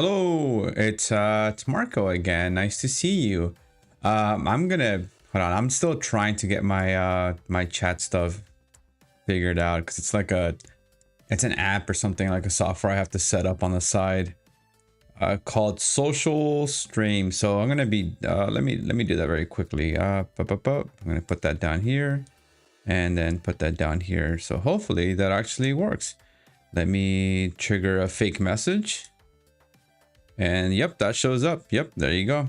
Hello, it's Marco again. Nice to see you. I'm gonna hold on. I'm still trying to get my chat stuff figured out because it's an app or something, like a software I have to set up on the side called Social Stream. So I'm gonna be let me do that very quickly. I'm gonna put that down here and then put that down here. So hopefully that actually works. Let me trigger a fake message. And yep, that shows up. Yep, there you go.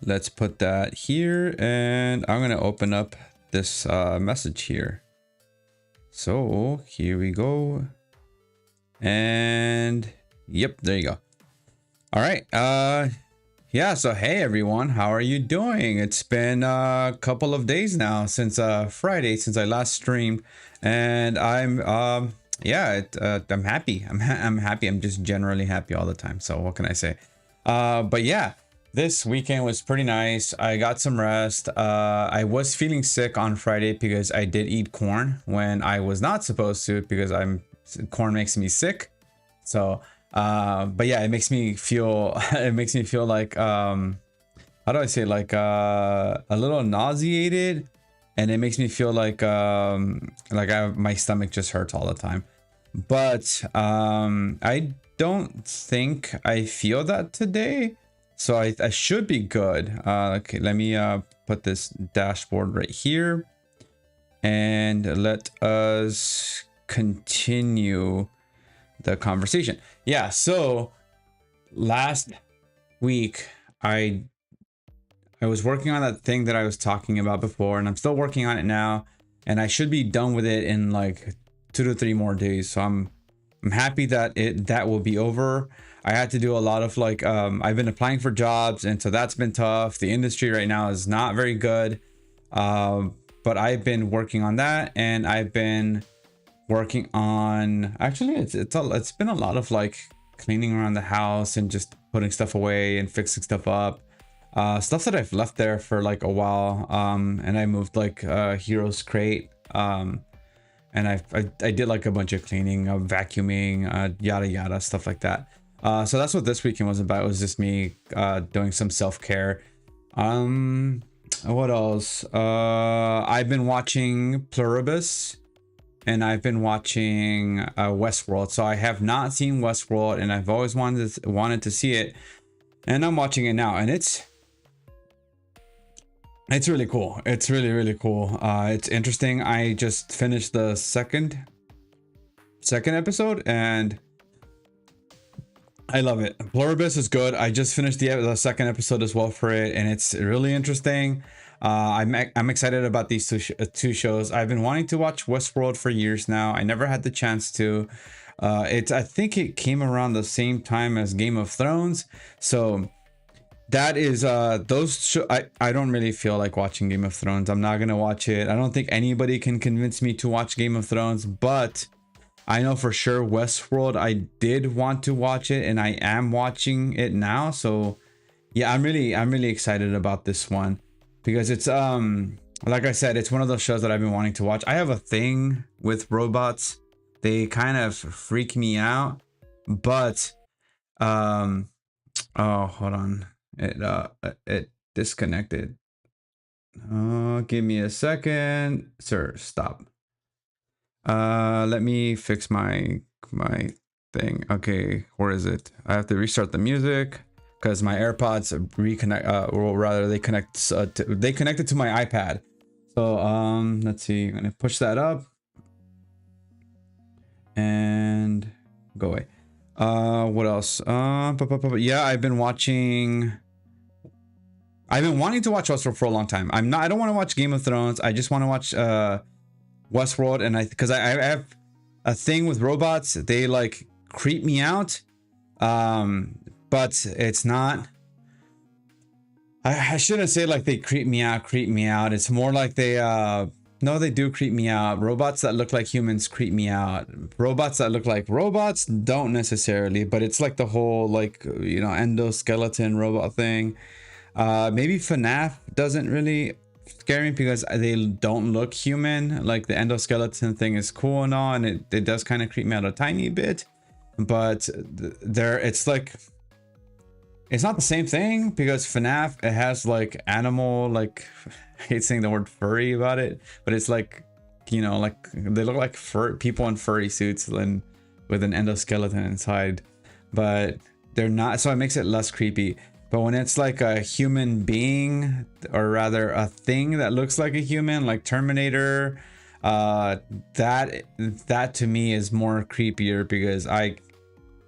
Let's put that here, and I'm gonna open up this message here. So here we go. And yep, there you go. All right. Yeah, so hey everyone, how are you doing? It's been a couple of days now since Friday, since I last streamed, and I'm yeah, I'm happy. I'm happy. I'm just generally happy all the time. So what can I say? But yeah, this weekend was pretty nice. I got some rest. I was feeling sick on Friday because I did eat corn when I was not supposed to, because corn makes me sick. So but yeah, it makes me feel like how do I say, like a little nauseated. And it makes me feel like my stomach just hurts all the time. But I don't think I feel that today, so I should be good. Okay, let me put this dashboard right here, and let us continue the conversation. Yeah, so last week I was working on that thing that I was talking about before, and I'm still working on it now, and I should be done with it in like 2 to 3 more days. So I'm happy that that will be over. I had to do a lot of I've been applying for jobs, and so that's been tough. The industry right now is not very good. But I've been working on that, and I've been working on, actually it's been a lot of like cleaning around the house and just putting stuff away and fixing stuff up. Stuff that I've left there for like a while, and I moved like Heroes Crate, and I did like a bunch of cleaning, vacuuming, yada yada, stuff like that. So that's what this weekend was about. It was just me doing some self-care. What else? I've been watching Pluribus, and I've been watching Westworld. So I have not seen Westworld, and I've always wanted to see it, and I'm watching it now, and it's really cool. It's really cool. It's interesting. I just finished the second episode, and I love it. Pluribus is good. I just finished the second episode as well for it, and it's really interesting. I'm excited about these two shows. I've been wanting to watch Westworld for years now. I never had the chance to. I think it came around the same time as Game of Thrones, so that is I don't really feel like watching Game of Thrones. I'm not gonna watch it. I don't think anybody can convince me to watch Game of Thrones, but I know for sure Westworld, I did want to watch it, and I am watching it now. So yeah, I'm really excited about this one, because it's like I said, it's one of those shows that I've been wanting to watch. I have a thing with robots. They kind of freak me out, but oh, hold on. It disconnected. Give me a second, sir. Stop. Let me fix my thing. Okay, where is it? I have to restart the music because my AirPods reconnect, or rather they connected to my iPad. So let's see. I'm gonna push that up and go away. What else? Yeah, I've been wanting to watch Westworld for a long time. I don't want to watch Game of Thrones. I just want to watch Westworld, and because I have a thing with robots. They like creep me out. But it's not, I shouldn't say like they creep me out. It's more like they no, they do creep me out. Robots that look like humans creep me out. Robots that look like robots don't necessarily, but it's like the whole endoskeleton robot thing. Maybe FNAF doesn't really scare me because they don't look human. Like the endoskeleton thing is cool and all, and it does kind of creep me out a tiny bit. But it's like, it's not the same thing because FNAF, it has like animal, like I hate saying the word furry about it, but it's like, you know, like they look like people in furry suits and with an endoskeleton inside, but they're not, so it makes it less creepy. But when it's like a human being, or rather a thing that looks like a human, like Terminator, that to me is more creepier because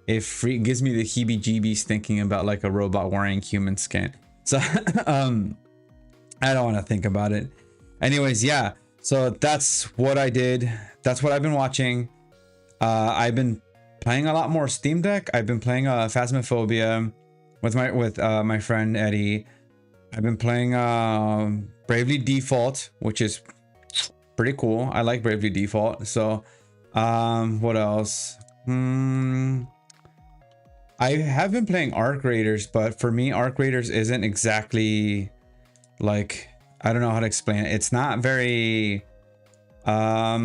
it gives me the heebie-jeebies thinking about like a robot wearing human skin. So I don't want to think about it. Anyways, yeah. So that's what I did. That's what I've been watching. I've been playing a lot more Steam Deck. I've been playing Phasmophobia with my friend Eddie. I've been playing Bravely Default, which is pretty cool. I like Bravely Default. So what else? I have been playing Arc Raiders, but for me, Arc Raiders isn't exactly like, I don't know how to explain it. It's not very, I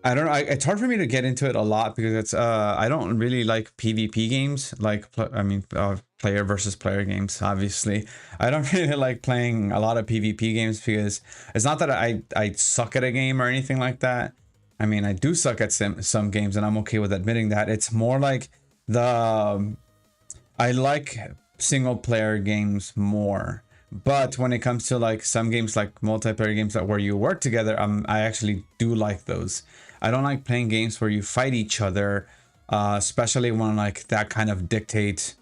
don't know. It's hard for me to get into it a lot because it's, I don't really like PvP games, like, player versus player games, obviously. I don't really like playing a lot of PvP games because it's not that I suck at a game or anything like that. I mean, I do suck at some games, and I'm okay with admitting that. It's more like I like single player games more. But when it comes to like some games, like multiplayer games where you work together, I actually do like those. I don't like playing games where you fight each other, especially when like that kind of dictates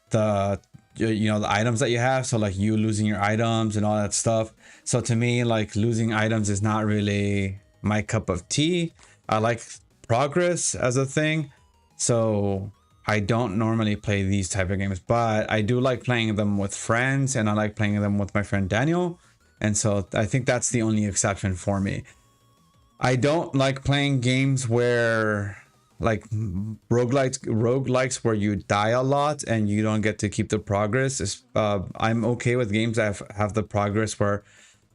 the the items that you have. So like you losing your items and all that stuff. So to me, like losing items is not really my cup of tea. I like progress as a thing, so I don't normally play these type of games, but I do like playing them with friends, and I like playing them with my friend Daniel, and so I think that's the only exception for me. I don't like playing games where like roguelikes where you die a lot and you don't get to keep the progress. I'm okay with games that have the progress where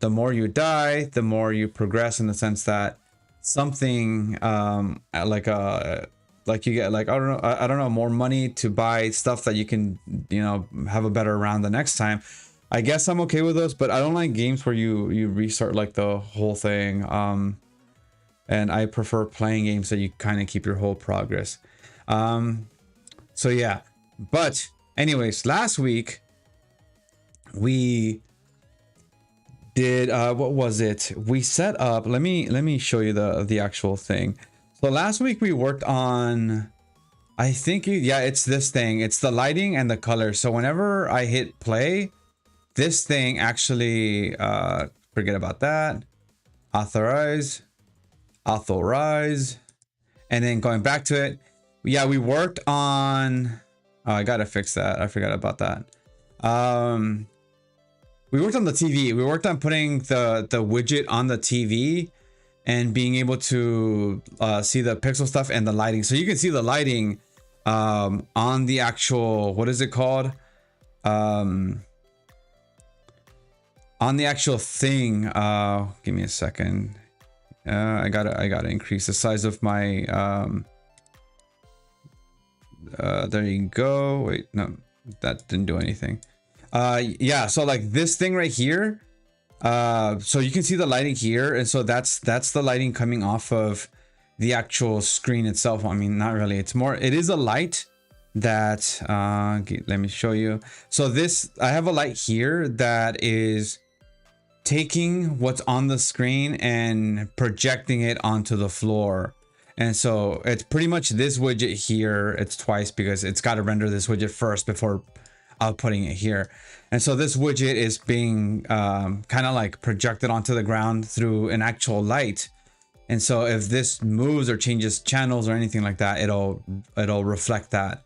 the more you die, the more you progress, in the sense that something like you get like, I don't know, more money to buy stuff that you can, have a better round the next time. I guess I'm okay with those, but I don't like games where you restart like the whole thing. And I prefer playing games that you kind of keep your whole progress. So yeah, but anyways, last week we did what was it? We set up, let me show you the actual thing. So last week we worked on, I think it's this thing. It's the lighting and the color. So whenever I hit play, this thing actually forget about that. Authorize, and then going back to it. Yeah, we worked on, I gotta fix that. I forgot about that. We worked on the TV. We worked on putting the widget on the TV and being able to see the pixel stuff and the lighting. So you can see the lighting on the actual, what is it called? On the actual thing. Give me a second. I gotta increase the size of my there you go. Wait, no, that didn't do anything. Yeah, so like this thing right here, so you can see the lighting here, and so that's the lighting coming off of the actual screen itself. I mean, not really, it is a light that let me show you. So this, I have a light here that is taking what's on the screen and projecting it onto the floor. And so it's pretty much this widget here. It's twice because it's got to render this widget first before outputting it here. And so this widget is being kind of like projected onto the ground through an actual light. And so if this moves or changes channels or anything like that, it'll reflect that.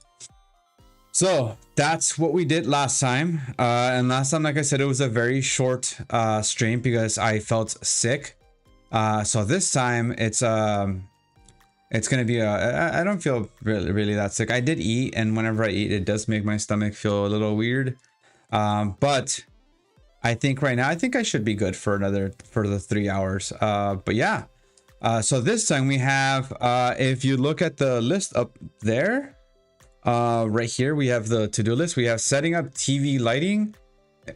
So that's what we did last time. And last time, like I said, it was a very short stream because I felt sick. So this time it's gonna be I don't feel really that sick. I did eat, and whenever I eat, it does make my stomach feel a little weird. But I think right now, I think I should be good for the 3 hours. But yeah. So this time we have, if you look at the list up there, right here, we have the to-do list. We have setting up TV lighting,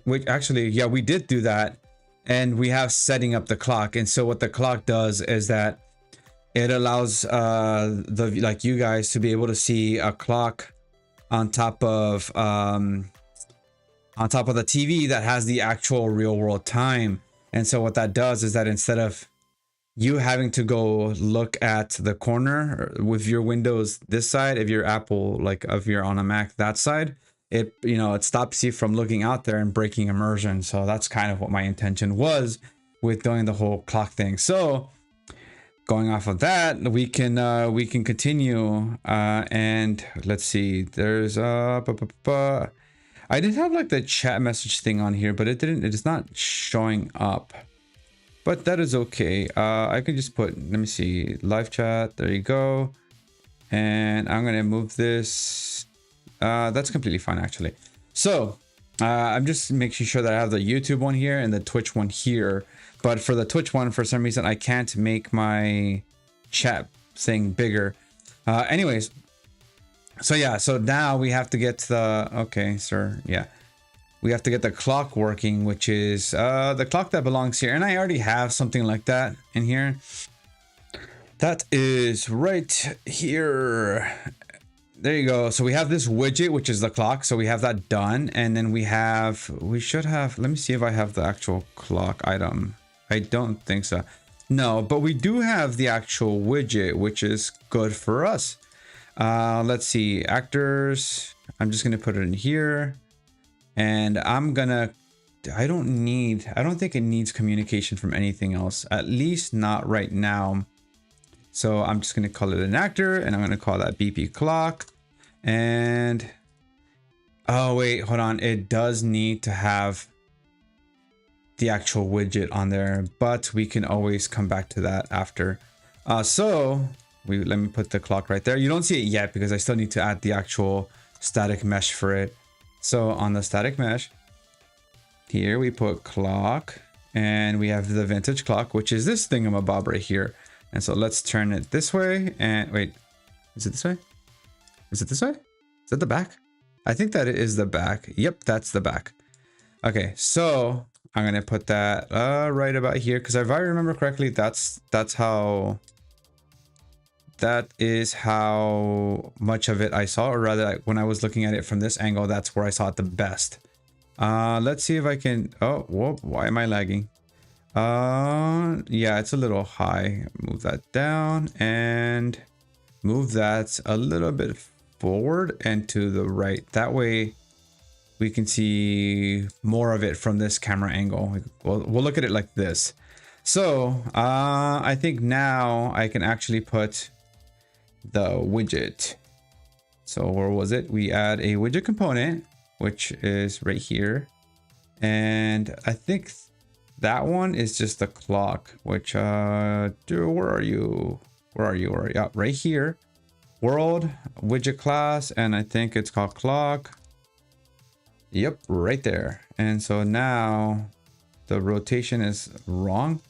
which actually, yeah, we did do that. And we have setting up the clock. And so what the clock does is that it allows like you guys to be able to see a clock on top of the TV that has the actual real world time. And so what that does is that instead of you having to go look at the corner with your Windows this side, if you're Apple, like if you're on a Mac that side, it stops you from looking out there and breaking immersion. So that's kind of what my intention was with doing the whole clock thing. So going off of that, we can continue, and let's see. There's I did have like the chat message thing on here, but it is not showing up. But that is okay. I can just put, let me see, live chat. There you go. And I'm gonna move this. That's completely fine actually. So I'm just making sure that I have the YouTube one here and the Twitch one here. But for the Twitch one, for some reason, I can't make my chat thing bigger. Anyways, so yeah, so now we have to get the, okay, sir, yeah. We have to get the clock working, which is the clock that belongs here. And I already have something like that in here. That is right here. There you go. So we have this widget, which is the clock. So we have that done. And then we should have, let me see if I have the actual clock item. I don't think so. No, but we do have the actual widget, which is good for us. Let's see, actors. I'm just going to put it in here. And I don't think it needs communication from anything else, at least not right now. So I'm just going to call it an actor, and I'm going to call that BP clock. And oh wait, hold on. It does need to have the actual widget on there, but we can always come back to that after. So let me put the clock right there. You don't see it yet because I still need to add the actual static mesh for it. So on the static mesh, here we put clock, and we have the vintage clock, which is this thingamabob right here. And so let's turn it this way. And wait, is it this way? Is it this way? Is that the back? I think that it is the back. Yep, that's the back. Okay, so I'm gonna put that right about here, because if I remember correctly, that is how much of it I saw, or rather, like, when I was looking at it from this angle, that's where I saw it the best. Let's see if I can, oh, whoa, why am I lagging? Yeah, it's a little high. Move that down and move that a little bit forward and to the right. That way we can see more of it from this camera angle. We'll look at it like this. So I think now I can actually put the widget. So where was it? We add a widget component, which is right here. And I think that one is just the clock, which where are you? Yeah, right here. World widget class, and I think it's called clock. Yep, right there. And so now the rotation is wrong.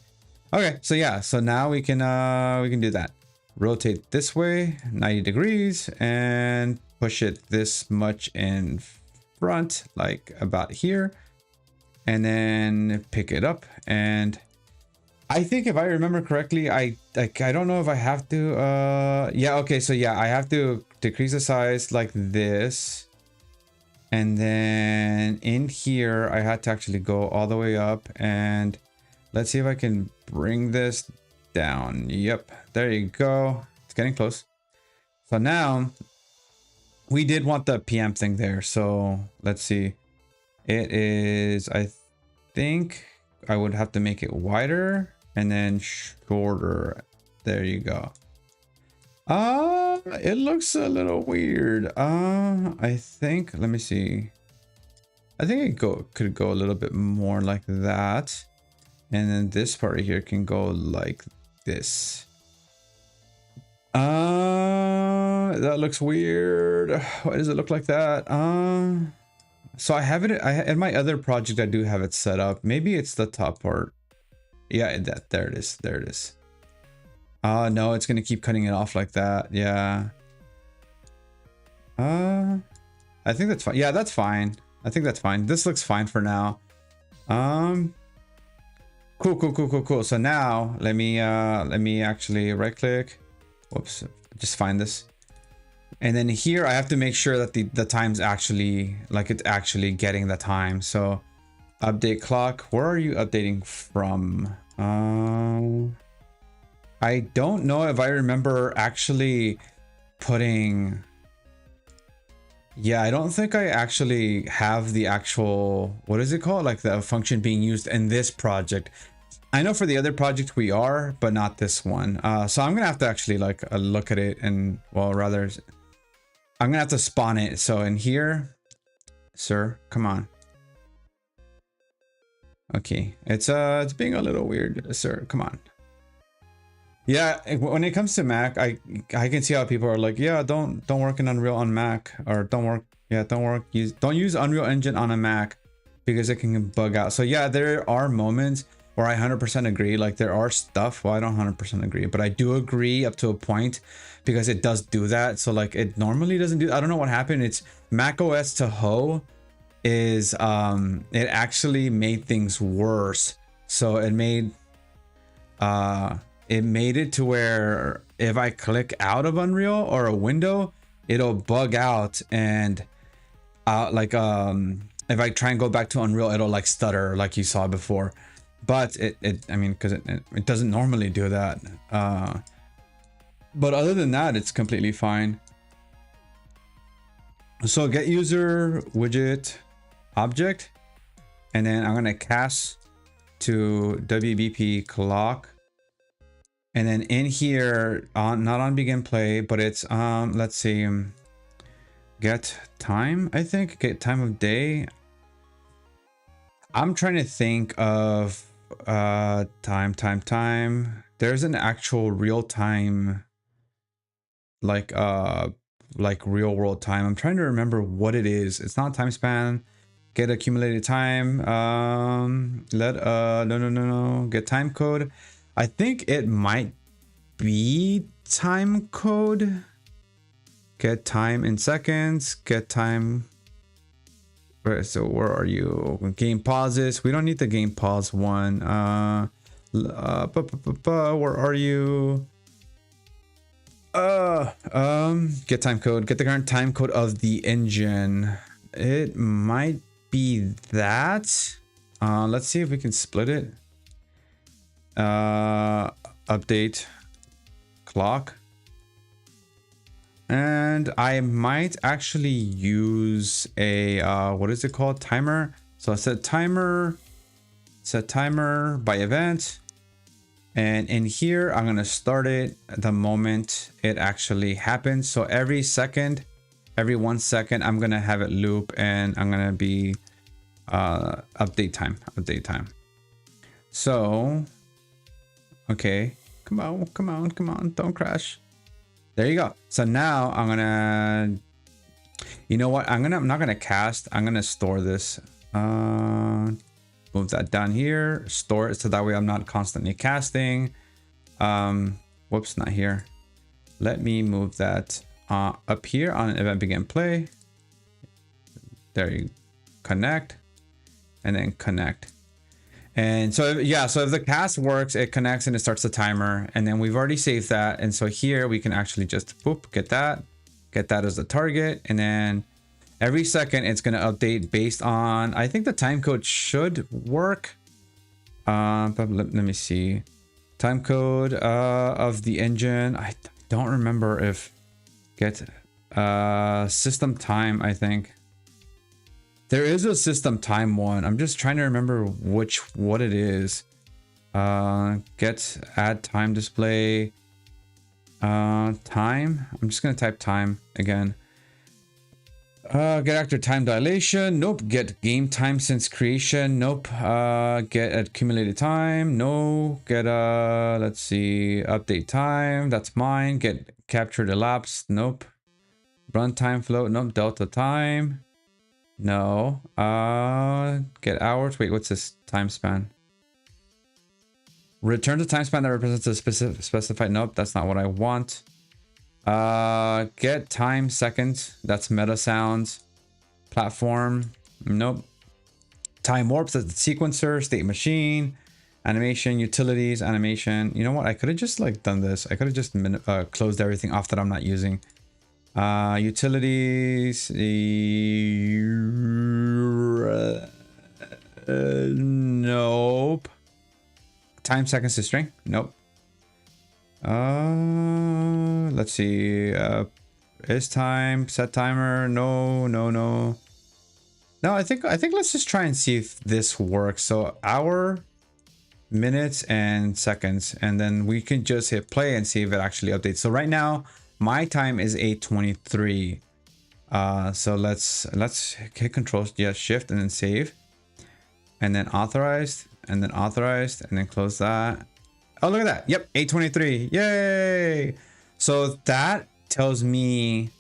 Okay, so yeah, so now we can do that. Rotate this way 90 degrees and push it this much in front, like about here, and then pick it up. And I think if I remember correctly, I don't know if I have to yeah, okay, so yeah, I have to decrease the size like this, and then in here I had to actually go all the way up, and let's see if I can bring this down. Yep, there you go. It's getting close. So now we did want the PM thing there, so let's see. It is, I think I would have to make it wider and then shorter. There you go. It looks a little weird. I think, let me see. I think it could go a little bit more like that. And then this part here can go like this. That looks weird. Why does it look like that? So I have it, in my other project, I do have it set up. Maybe it's the top part. Yeah, there it is. There it is. No, it's gonna keep cutting it off like that. Yeah. I think that's fine. Yeah, that's fine. I think that's fine. This looks fine for now. Cool. So now let me actually right click. Whoops, just find this. And then here I have to make sure that the time's actually, like, it's actually getting the time. So update clock, where are you updating from? I don't know if I remember actually putting, yeah, I don't think I actually have the actual, what is it called? Like the function being used in this project. I know for the other project we are, but not this one. So I'm gonna have to actually like look at it, and well, rather, I'm gonna have to spawn it. So in here, sir, come on. Okay, it's being a little weird, sir. Come on. Yeah, when it comes to Mac, I can see how people are like, yeah, don't work in Unreal on Mac, or don't use Unreal Engine on a Mac because it can bug out. So yeah, there are moments where I 100% agree. Like there are stuff, well, I don't 100% agree, but I do agree up to a point because it does do that. So like it normally doesn't do, I don't know what happened. It's Mac OS Tahoe is it actually made things worse. So it made it to where if I click out of Unreal or a window, it'll bug out, and like if I try and go back to Unreal, it'll like stutter like you saw before. But I mean, because it doesn't normally do that. But other than that, it's completely fine. So get user widget object, and then I'm gonna cast to WBP clock. And then in here, not on begin play, but it's let's see, get time, I think, get time of day. I'm trying to think of time. There's an actual real time, like real world time. I'm trying to remember what it is. It's not time span. Get accumulated time. No. Get time code. I think it might be time code. Get time in seconds. Get time. So where are you? Game pauses. We don't need the game pause one. Where are you? Get time code. Get the current time code of the engine. It might be that. Let's see if we can split it. Update clock, and I might actually use a what is it called, timer. So I set timer by event, and in here I'm gonna start it the moment it actually happens. So every 1 second I'm gonna have it loop, and I'm gonna be update time. So okay, come on, don't crash. There you go. So now I'm gonna, you know what, I'm not gonna cast, I'm gonna store this. Move that down here, store it, so that way I'm not constantly casting. Whoops, not here. Let me move that up here on event begin play. There you connect, and then connect. And so yeah, so if the cast works, it connects and it starts the timer, and then we've already saved that. And so here we can actually just boop, get that as the target, and then every second it's going to update based on, I think the time code should work. But let me see, time code of the engine. I don't remember if get system time. I think there is a system time one. I'm just trying to remember what it is. Get add time display. Time. I'm just gonna type time again. Get actor time dilation. Nope. Get game time since creation. Nope. Get accumulated time. No. Get let's see, update time. That's mine. Get captured elapsed. Nope. Runtime float. Nope. Delta time. No. Get hours. Wait, what's this time span? Return to time span that represents a specified. Nope, that's not what I want. Get time seconds. That's meta sounds. Platform. Nope. Time warps. That's the sequencer. State machine. Animation. Utilities. Animation. You know what? I could have just like done this. I could have just closed everything off that I'm not using. Utilities. Nope. Time seconds to string. Nope. Let's see. Is time set timer? No. No, I think let's just try and see if this works. So hour, minutes, and seconds, and then we can just hit play and see if it actually updates. So right now my time is 8:23. So let's hit control, yeah, shift, and then save, and then authorized, and then authorized, and then close that. Oh, look at that. Yep, 8:23. Yay! So that tells me,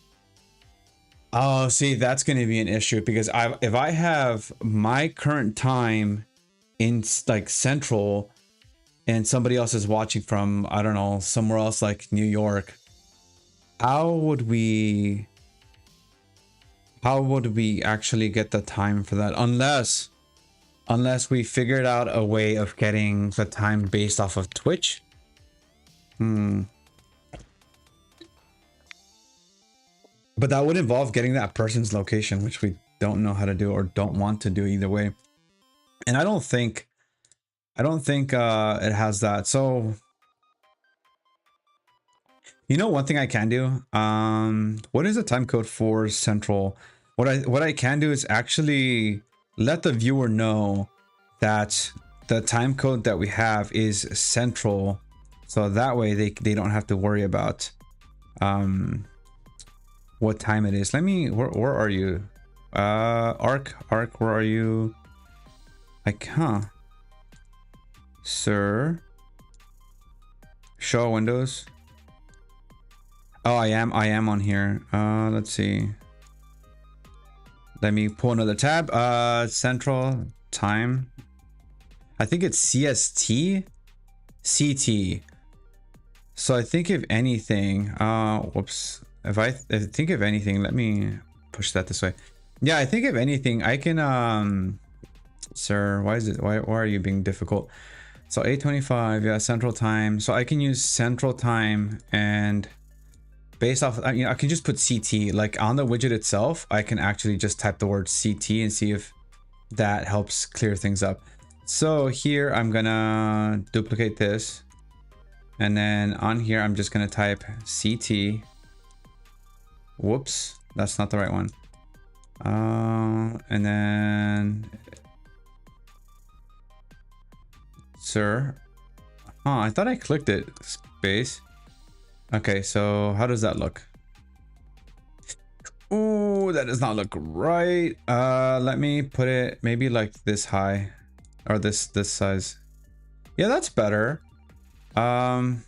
oh, see, that's going to be an issue because if I have my current time in like central and somebody else is watching from, I don't know, somewhere else like New York, how would we actually get the time for that? Unless we figured out a way of getting the time based off of Twitch. But that would involve getting that person's location, which we don't know how to do or don't want to do either way. And I don't think it has that. So, you know, one thing I can do, what is the time code for central? What I can do is actually let the viewer know that the time code that we have is central, so that way they don't have to worry about what time it is. Let me, where are you? Arc, where are you? I can't. Sir. Show windows. Oh, I am on here. Let's see. Let me pull another tab. Central time. I think it's CST. CT. So I think if anything, whoops. If I think if anything, let me push that this way. Yeah, I think if anything, I can, sir, why are you being difficult? So 8:25, yeah, central time. So I can use central time, and based off, you know, I can just put CT, like on the widget itself. I can actually just type the word CT and see if that helps clear things up. So here I'm gonna duplicate this, and then on here I'm just gonna type CT. Whoops, that's not the right one. And then sir. Oh, I thought I clicked it. Space. Okay, so how does that look? Oh, that does not look right. Let me put it maybe like this high, or this size. Yeah, that's better. And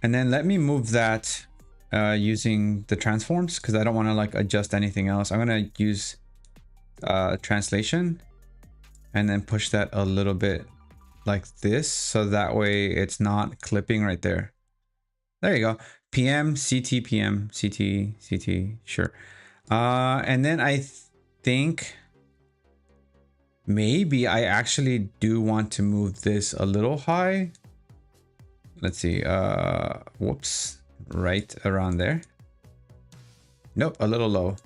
then let me move that using the transforms, because I don't want to like adjust anything else. I'm gonna use translation and then push that a little bit like this, so that way it's not clipping right there. There you go. PM, CT, PM, CT, CT, sure. And then I think maybe I actually do want to move this a little high. Let's see. Whoops. Right around there. Nope, a little low.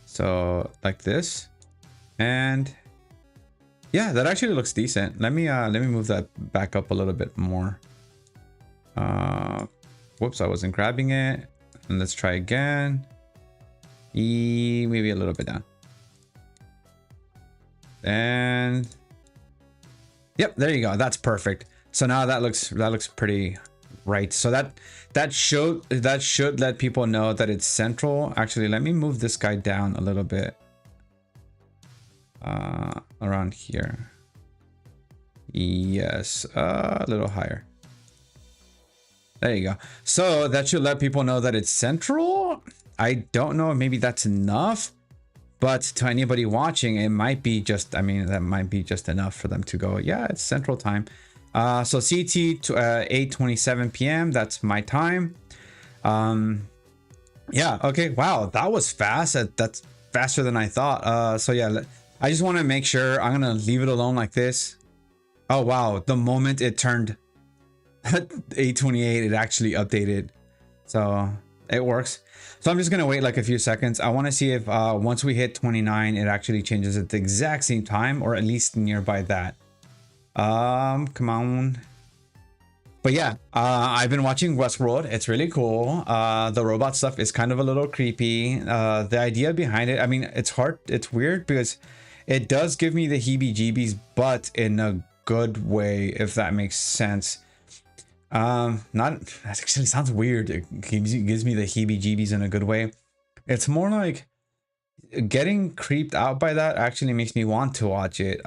So like this. And yeah, that actually looks decent. Let me move that back up a little bit more. Whoops, I wasn't grabbing it. And let's try again. Maybe a little bit down. And yep, there you go. That's perfect. So now that looks pretty right. So that should let people know that it's central. Actually, let me move this guy down a little bit. Around here. Yes, a little higher. There you go. So that should let people know that it's central. I don't know if maybe that's enough, But to anybody watching, it might be just, I mean, that might be just enough for them to go, yeah, it's Central Time. So CT to 8:27 p.m. That's my time. Yeah, okay, wow, that was fast. That's faster than I thought. So yeah, I just want to make sure I'm gonna leave it alone like this. Oh wow, the moment it turned 8:28, it actually updated, so it works. So I'm just gonna wait like a few seconds. I want to see if once we hit 29, it actually changes at the exact same time, or at least nearby that. Come on. But yeah, I've been watching Westworld. It's really cool. The robot stuff is kind of a little creepy. The idea behind it, I mean, it's hard, it's weird because it does give me the heebie-jeebies, but in a good way, if that makes sense. Not, that actually sounds weird. It gives me the heebie-jeebies in a good way. It's more like getting creeped out by that actually makes me want to watch it.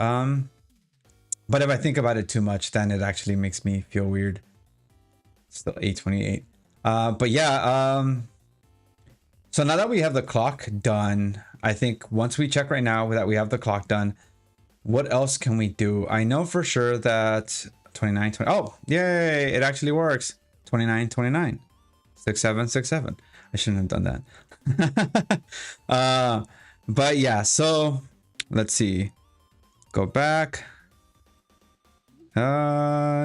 But if I think about it too much, then it actually makes me feel weird. Still 8:28. But yeah, so now that we have the clock done, I think once we check right now that we have the clock done, what else can we do? I know for sure that 29, 20. Oh, yay, it actually works. 29, 29. 67, 67. I shouldn't have done that. But yeah, so let's see. Go back.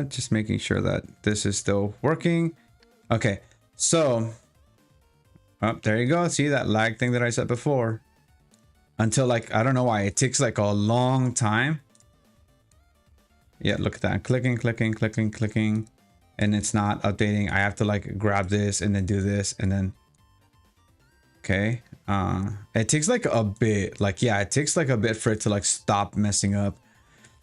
Just making sure that this is still working. Okay, so there you go. See that lag thing that I said before? Until like, I don't know why it takes like a long time. Yeah, look at that. Clicking, clicking, clicking, clicking, and it's not updating. I have to like grab this and then do this and then. Okay. It takes like a bit. Like, yeah, it takes like a bit for it to like stop messing up.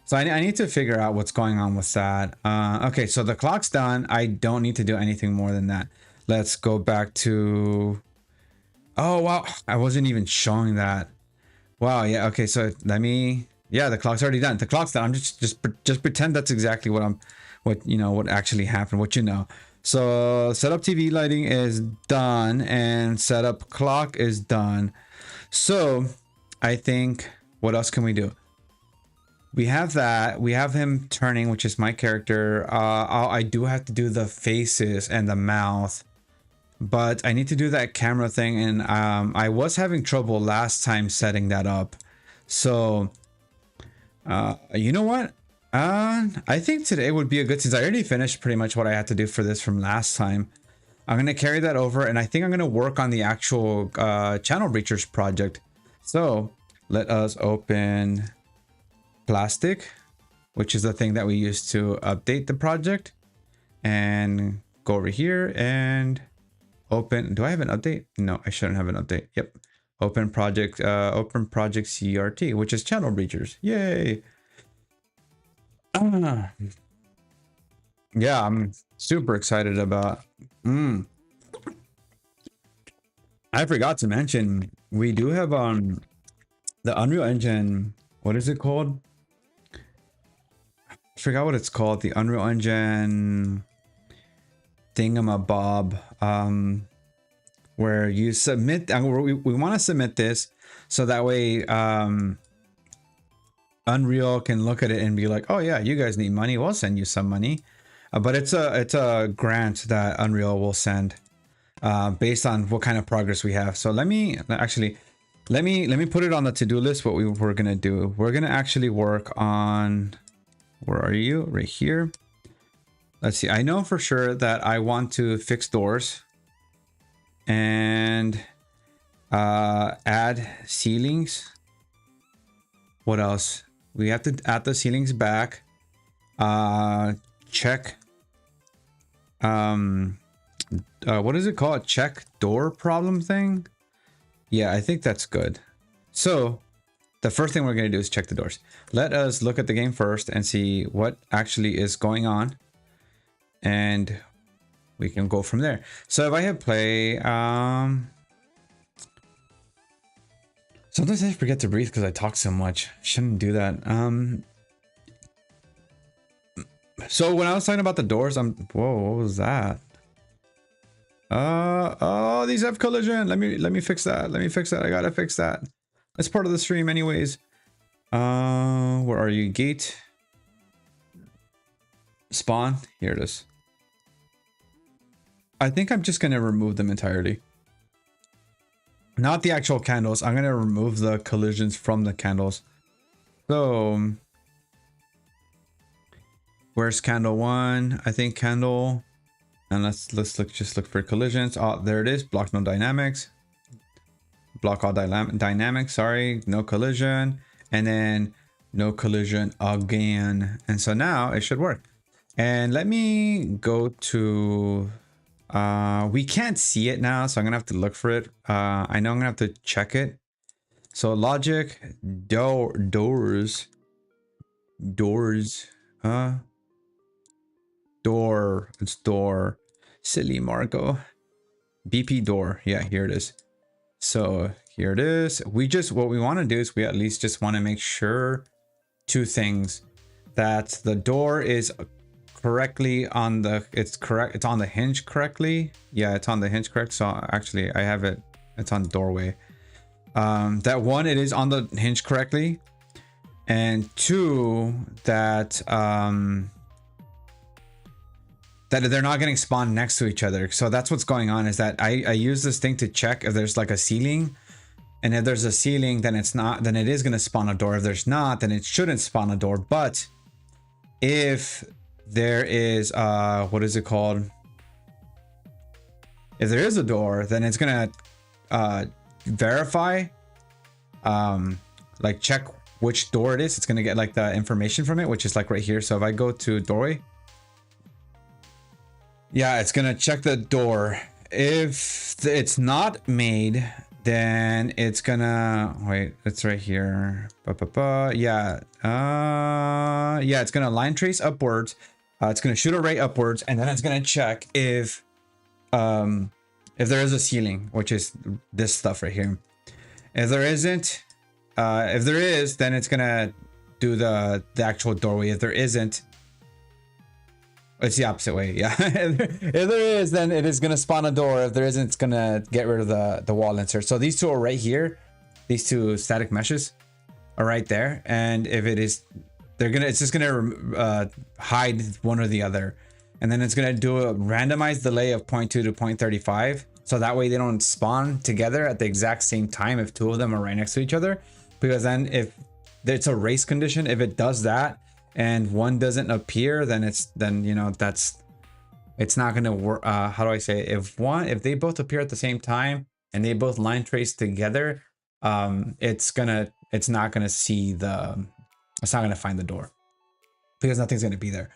So I need to figure out what's going on with that. Okay, so the clock's done. I don't need to do anything more than that. Let's go back to... Oh, wow. I wasn't even showing that. Wow, yeah, okay, so let me... Yeah, the clock's already done. The clock's done. I'm just pretend that's exactly what actually happened, what you know. So setup TV lighting is done and setup clock is done. So I think, what else can we do? We have that. We have him turning, which is my character. I do have to do the faces and the mouth, but I need to do that camera thing. And I was having trouble last time setting that up. So, you know what? I think today would be a good, since I already finished pretty much what I had to do for this from last time. I'm going to carry that over, and I think I'm going to work on the actual Channel Breachers project. So let us open Plastic, which is the thing that we use to update the project, and go over here and open. Do I have an update? No, I shouldn't have an update. Yep. Open project CRT, which is Channel Breachers. Yay. Yeah, I'm super excited about. I forgot to mention, we do have the Unreal Engine. What is it called? I forgot what it's called. The Unreal Engine thingamabob, where you submit. We want to submit this so that way Unreal can look at it and be like, "Oh yeah, you guys need money. We'll send you some money." But it's a grant that Unreal will send based on what kind of progress we have. So let me put it on the to-do list. What we're gonna do? We're gonna actually work on. Where are you? Right here. Let's see. I know for sure that I want to fix doors and add ceilings. What else? We have to add the ceilings back. Check. What is it called? Check door problem thing? Yeah, I think that's good. So the first thing we're going to do is check the doors. Let us look at the game first and see what actually is going on. And we can go from there. So if I hit play, sometimes I forget to breathe because I talk so much. Shouldn't do that. So when I was talking about the doors, whoa, what was that? Oh, these have collision. Let me fix that. Let me fix that. I gotta fix that. It's part of the stream anyways. Where are you? Gate. Spawn. Here it is. I think I'm just going to remove them entirely. Not the actual candles. I'm going to remove the collisions from the candles. So, where's candle 1? I think candle. And let's just look for collisions. Oh, there it is. Block no dynamics. Block all dynamics. Sorry, no collision. And then no collision again. And so now it should work. And let me go to, we can't see it now, so I'm gonna have to look for it. I know I'm gonna have to check it. So logic, doors, it's door, silly Marco. BP door, yeah, here it is. So here it is. What we want to do is we at least just want to make sure two things: that the door is correctly on the, it's on the hinge correctly. Yeah, it's on the hinge correct. So actually I have it, it's on the doorway. That one, it is on the hinge correctly. And two, that that they're not getting spawned next to each other. So that's what's going on, is that I use this thing to check if there's like a ceiling. And if there's a ceiling, then it's not, then it is going to spawn a door. If there's not, then it shouldn't spawn a door. But if there is, what is it called? If there is a door, then it's going to verify, like check which door it is. It's going to get like the information from it, which is like right here. So if I go to doorway, yeah, it's gonna check the door. If it's not made, then it's gonna wait. It's right here. Yeah. Yeah. It's gonna line trace upwards. It's gonna shoot a ray upwards, and then it's gonna check if there is a ceiling, which is this stuff right here. If there isn't, if there is, then it's gonna do the actual doorway. If there isn't, it's the opposite way. Yeah. If there is, then it is going to spawn a door. If there isn't, it's going to get rid of the wall insert. So these two are right here. These two static meshes are right there. And if it is, it's just going to hide one or the other. And then it's going to do a randomized delay of 0.2 to 0.35. So that way they don't spawn together at the exact same time if two of them are right next to each other. Because then if it's a race condition, if it does that, and one doesn't appear, then it's not gonna work. How do I say it? If they both appear at the same time and they both line trace together, it's not gonna find the door, because nothing's gonna be there.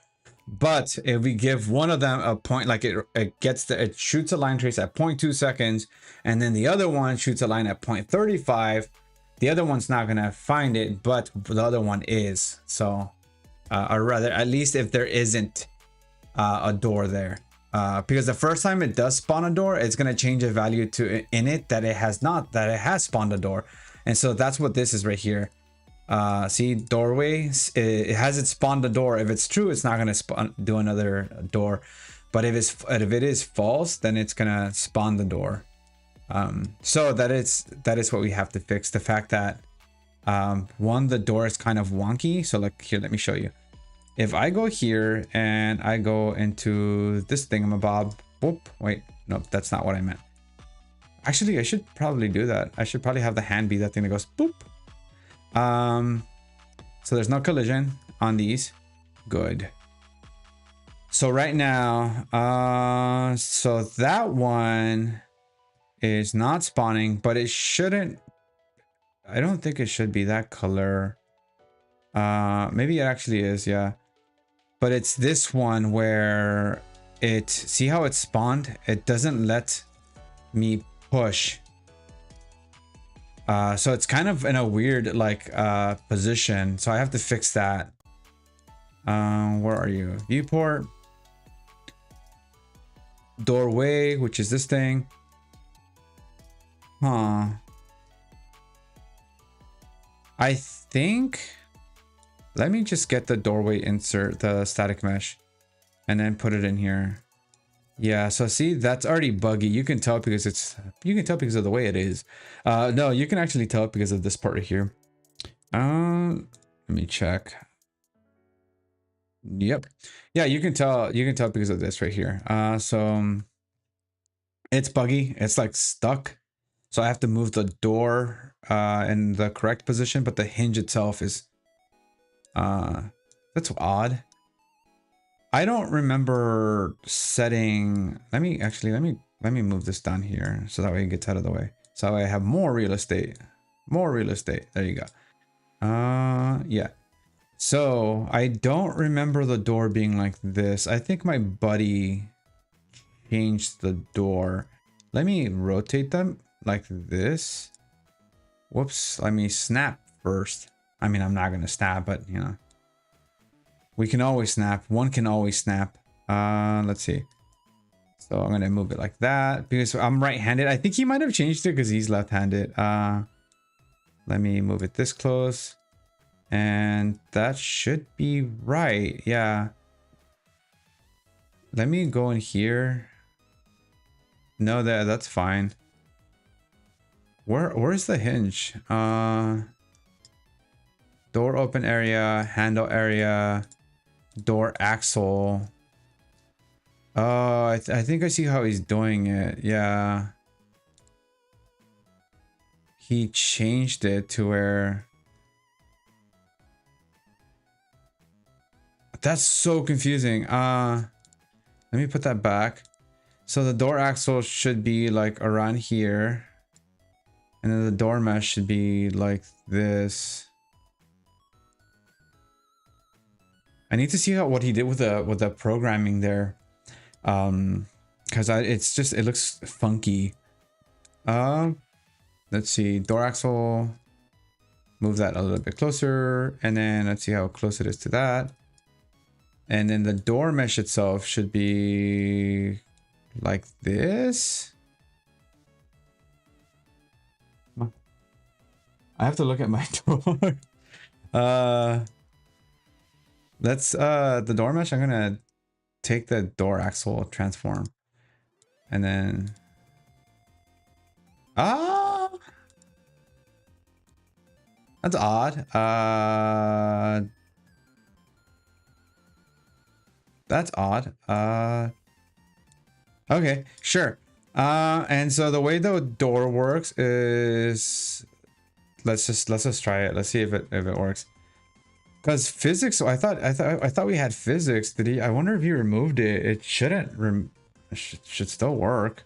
But if we give one of them a point, like it shoots a line trace at 0.2 seconds, and then the other one shoots a line at 0.35, the other one's not gonna find it, but the other one is. So or rather, at least if there isn't a door there, because the first time it does spawn a door, it's going to change a value to in it that it has spawned a door. And so that's what this is right here. See, doorway, it has spawned a door. If it's true, it's not going to do another door. But if it is false, then it's going to spawn the door. So that is what we have to fix. The fact that one, the door is kind of wonky. So like here, let me show you. If I go here and I go into this thingamabob, whoop, wait, no, that's not what I meant. Actually, I should probably do that. I should probably have the hand be that thing that goes boop. So there's no collision on these. Good. So right now, so that one is not spawning, but it shouldn't. I don't think it should be that color. Maybe it actually is, yeah. But it's this one where see how it spawned? It doesn't let me push. So it's kind of in a weird like position. So I have to fix that. Where are you? Viewport. Doorway, which is this thing. Huh. I think, let me just get the doorway insert, the static mesh, and then put it in here. Yeah, so see, that's already buggy. You can tell because you can tell because of the way it is. No, you can actually tell because of this part right here. Let me check. Yep. Yeah, you can tell because of this right here. It's buggy. It's like stuck. So I have to move the door in the correct position, but the hinge itself is that's odd. I don't remember setting. Let me move this down here so that way it gets out of the way. So that way I have more real estate. More real estate. There you go. Yeah. So I don't remember the door being like this. I think my buddy changed the door. Let me rotate them like this. Whoops. Let me snap first. I mean, I'm not gonna snap, but you know. We can always snap. One can always snap. Let's see. So I'm gonna move it like that because I'm right-handed. I think he might have changed it because he's left-handed. Let me move it this close. And that should be right. Yeah. Let me go in here. No, that's fine. Where's the hinge? Door open area, handle area. Door axle. Oh, I think I see how he's doing it. Yeah. He changed it to where... That's so confusing. Let me put that back. So the door axle should be like around here. And then the door mesh should be like this. I need to see what he did with the programming there, because it looks funky. Let's see, door axle. Move that a little bit closer, and then let's see how close it is to that. And then the door mesh itself should be like this. I have to look at my door. Let's the door mesh, I'm gonna take the door axle transform and then that's odd. That's odd. Okay, sure. And so the way the door works is let's just try it. Let's see if it works. Because physics, I thought we had physics. Did he? I wonder if he removed it. It shouldn't. Should still work.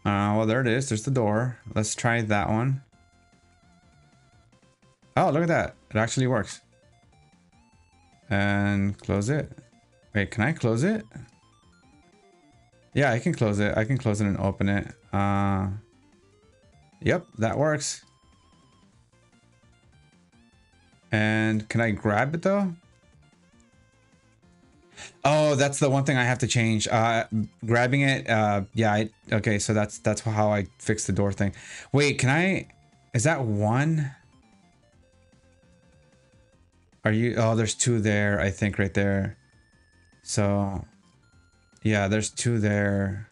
Well, there it is. There's the door. Let's try that one. Oh, look at that. It actually works. And close it. Wait, can I close it? Yeah, I can close it. I can close it and open it. Yep, that works. And can I grab it though? Oh, that's the one thing I have to change. Grabbing it. Yeah. Okay, so that's how I fix the door thing. Wait, can I? Is that one? Are you? Oh, there's two there. I think right there. So, yeah, there's two there.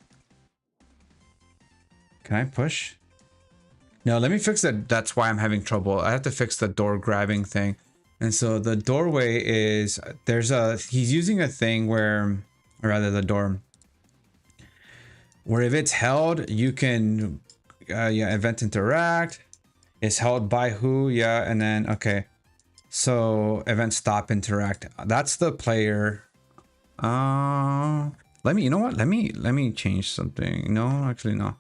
Can I push? No, let me fix that. That's why I'm having trouble. I have to fix the door grabbing thing. And so the doorway is, he's using a thing where, or rather the door, where if it's held, you can, yeah, event interact. It's held by who, yeah, and then, okay. So event stop interact. That's the player. Let me, you know what? Let me change something. No, actually no.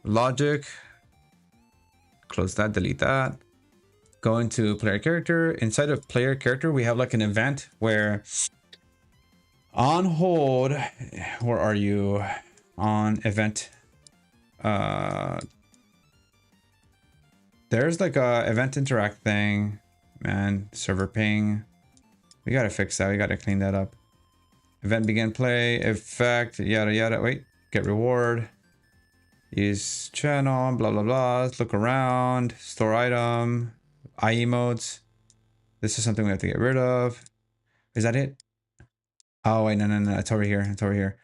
Logic. Close that, delete that. Go into player character. Inside of player character, we have like an event where on hold, where are you? On event. There's like a event interact thing. Man, server ping. We gotta fix that. We gotta clean that up. Event begin play, effect, yada yada. Wait, get reward. Use channel, blah blah blah. Let's look around. Store item. IE modes. This is something we have to get rid of. Is that it? Oh wait, no, it's over here. It's over here.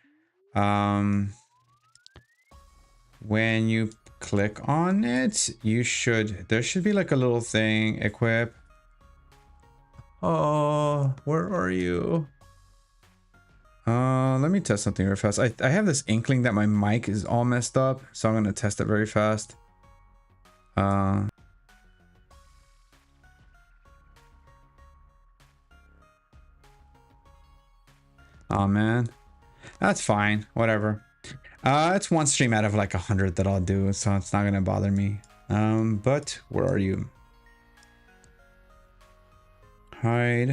When you click on it, there should be like a little thing, equip. Oh, where are you? Let me test something real fast. I have this inkling that my mic is all messed up, so I'm gonna test it very fast. Oh man, that's fine. Whatever. It's one stream out of like 100 that I'll do, so it's not gonna bother me. But where are you? Hide.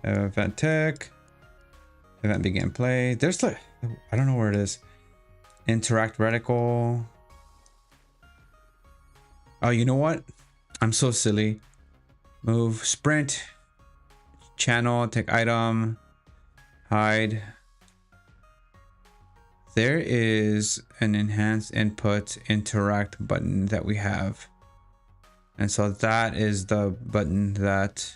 Event tech. Event begin play. There's like, I don't know where it is. Interact reticle. Oh, you know what? I'm so silly. Move, sprint, channel, take item, hide. There is an enhanced input interact button that we have. And so that is the button that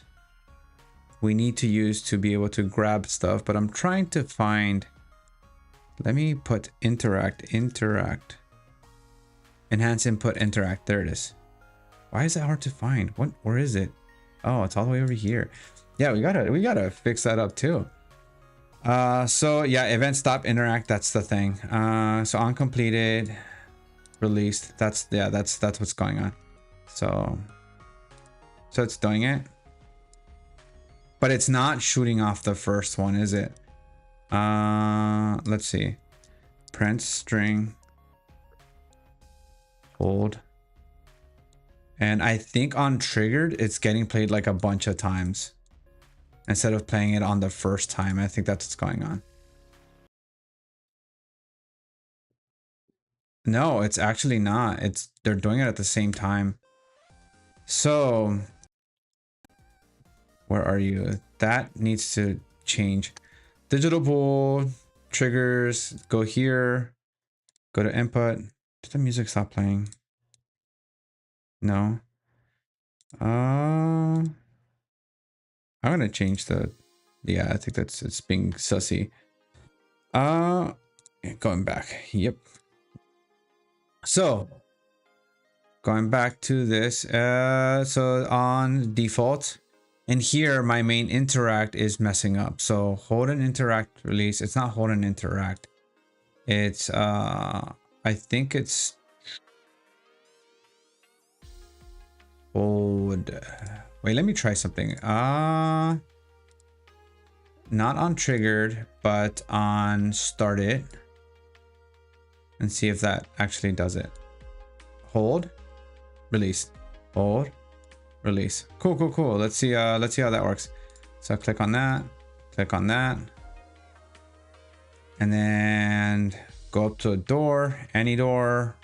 we need to use to be able to grab stuff. But I'm trying to find, let me put interact. Enhance input interact. There it is. Why is that hard to find? Where is it? Oh, it's all the way over here. Yeah, we gotta fix that up too. So yeah, event stop interact, that's the thing. So uncompleted, released. That's what's going on. So it's doing it. But it's not shooting off the first one, is it? Let's see. Print string. Hold. And I think on triggered, it's getting played like a bunch of times. Instead of playing it on the first time. I think that's what's going on. No, it's actually not. They're doing it at the same time. So where are you? That needs to change. Digital bool, triggers, go here, go to input. Did the music stop playing? No. I'm gonna change yeah, I think it's being sussy. Going back. Yep. So going back to this, so on default, and here my main interact is messing up. So hold and interact release. It's not hold and interact. It's I think it's hold. Wait, let me try something. Not on triggered, but on started. And see if that actually does it. Hold, release, hold, release. Cool. Let's see how that works. So click on that, and then go up to a door, any door,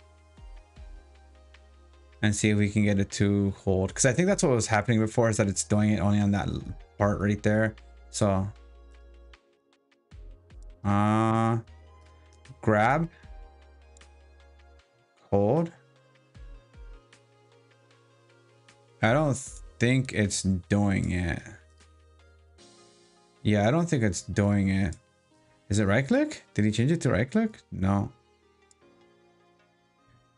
and see if we can get it to hold. Because I think that's what was happening before, is that it's doing it only on that part right there. So grab, hold. I don't think it's doing it. Yeah, I don't think it's doing it. Is it right click? Did he change it to right click? No.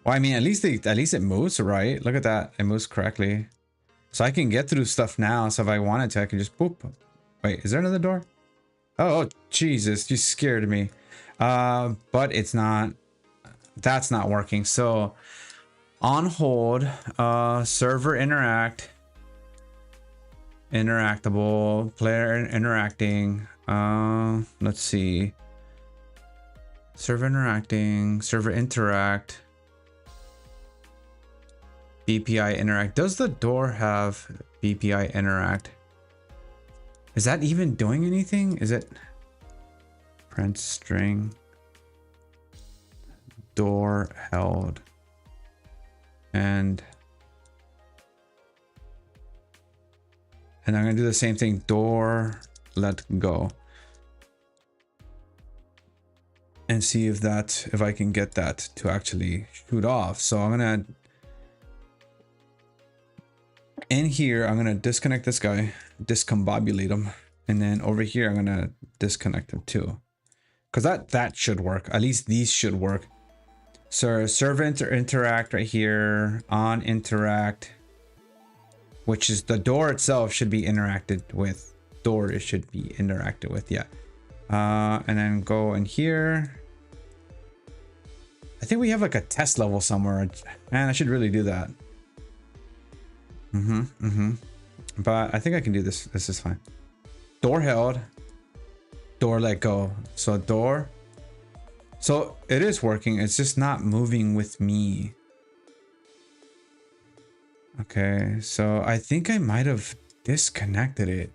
Well, I mean, at least it moves, right? Look at that. It moves correctly. So I can get through stuff now. So if I wanted to, I can just boop. Wait, is there another door? Oh, Jesus, you scared me. But it's not. That's not working. So on hold, server interact, interactable, player interacting. Let's see. Server interacting, server interact, BPI interact. Does the door have BPI interact? Is that even doing anything? Is it print string door held and I'm gonna do the same thing, door let go, and see if I can get that to actually shoot off. So I'm gonna In here, I'm gonna disconnect this guy, discombobulate him, and then over here, I'm gonna disconnect him too, because that should work. At least these should work. So serve interact right here on interact, which is the door itself should be interacted with. Door it should be interacted with, yeah. And then go in here. I think we have like a test level somewhere. Man, I should really do that. But I think I can do this. This is fine. Door held. Door let go. So door. So it is working. It's just not moving with me. Okay, so I think I might have disconnected it.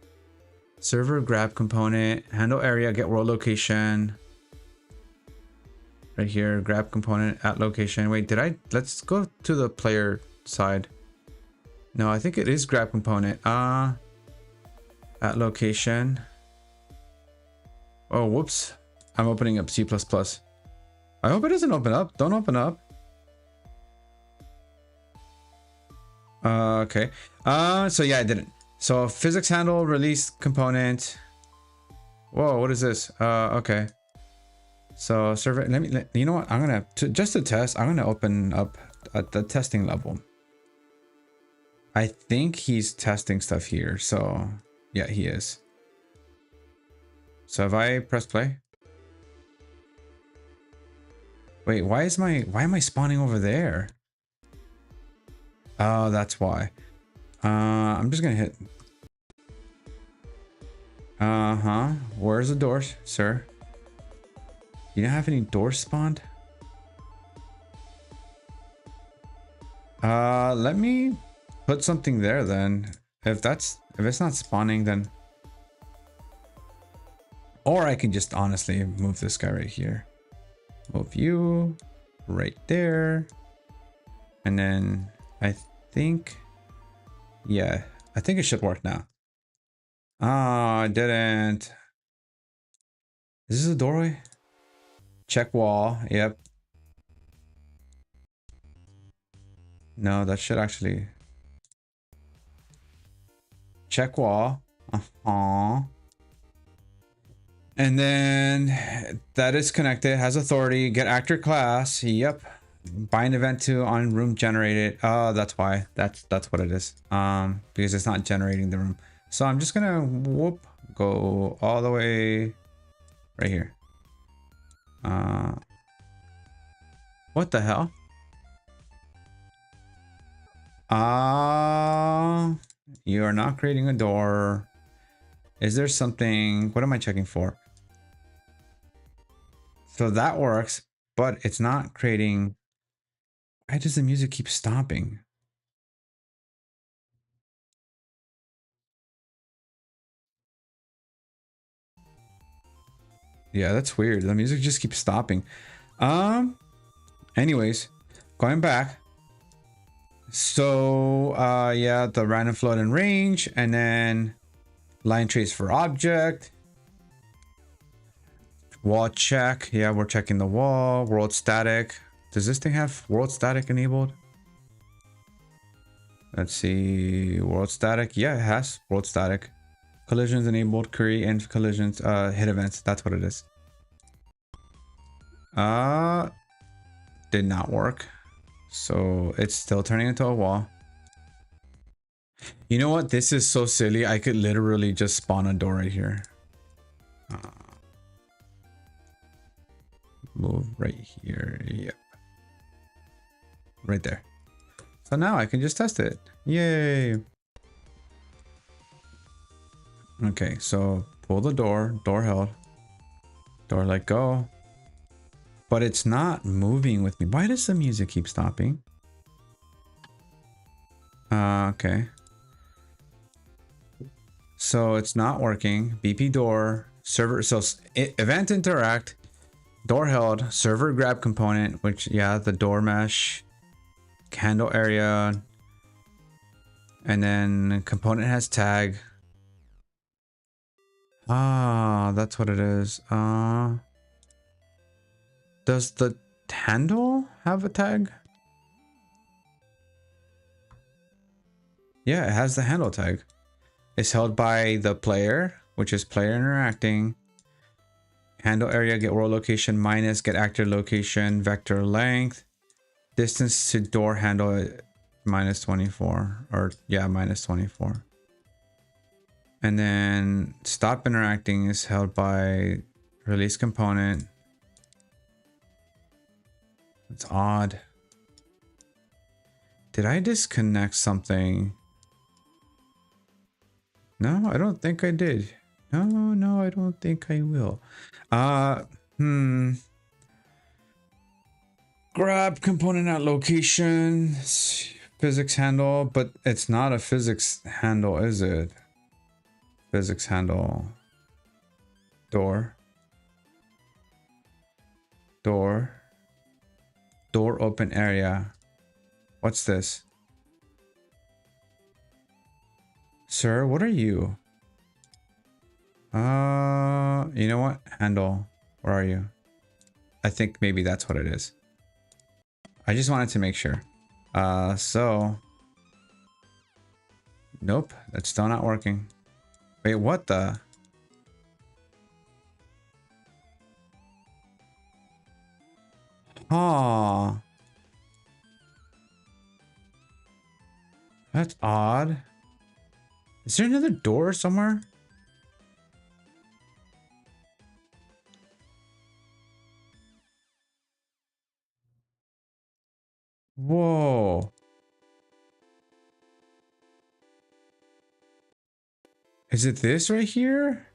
Server grab component, handle area, get world location. Right here, grab component at location. Wait, did I? Let's go to the player side. No, I think it is grab component. At location. Oh, whoops. I'm opening up C++. I hope it doesn't open up. Don't open up. Okay. So yeah, I didn't. So physics handle, release component. Whoa, what is this? Okay. So server, you know what? I'm gonna, just to test, I'm gonna open up at the testing level. I think he's testing stuff here. So yeah, he is. So if I press play. Wait, why am I spawning over there? Oh, that's why. I'm just gonna hit. Where's the doors, sir? You don't have any doors spawned? Let me put something there then. If it's not spawning, then. Or I can just honestly move this guy right here. Move you right there. And then I think, yeah, I think it should work now. Oh, I didn't. Is this a doorway? Check wall. Yep. No, that should actually. Check wall. And then that is connected, has authority, get actor class. Yep. Bind event to on room generated. Oh, that's why. That's what it is. Because it's not generating the room. So I'm just gonna go all the way right here. What the hell? You are not creating a door. Is there something? What am I checking for? So that works, but it's not creating. Why does the music keep stopping? Yeah, that's weird. The music just keeps stopping. Anyways, going back. So, yeah, the random float and range, and then line trace for object. Wall check. Yeah, we're checking the wall. World static. Does this thing have world static enabled? Let's see. World static. Yeah, it has world static. Collisions enabled. Query and collisions. Hit events. That's what it is. Did not work. So it's still turning into a wall. You know what? This is so silly. I could literally just spawn a door right here. Move right here. Yep. Right there. So now I can just test it. Yay. Okay, so pull the door. Door held. Door let go. But it's not moving with me. Why does the music keep stopping? Okay. So it's not working. BP door. Server. So event interact. Door held. Server grab component. Which, yeah, the door mesh. Handle area. And then component has tag. That's what it is. Does the handle have a tag? Yeah, it has the handle tag. It's held by the player, which is player interacting. Handle area, get world location minus, get actor location, vector length, distance to door handle minus 24, or yeah, minus 24. And then stop interacting is held by release component. It's odd. Did I disconnect something? No, I don't think I did. No, I don't think I will. Grab component at location, physics handle, but it's not a physics handle, is it? Physics handle. Door. Door open area. What's this? Sir, what are you? You know what? Handle. Where are you? I think maybe that's what it is. I just wanted to make sure. So. Nope, that's still not working. Wait, what the? Oh. That's odd. Is there another door somewhere? Whoa. Is it this right here?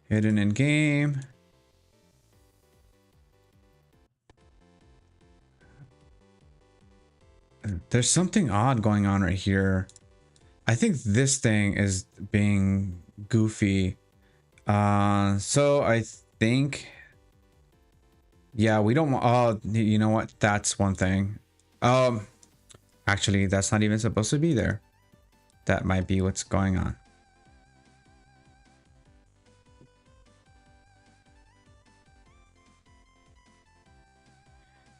Hidden in game. There's something odd going on right here. I think this thing is being goofy. So I think, yeah, we don't want, oh, you know what? That's one thing. Actually, that's not even supposed to be there. That might be what's going on.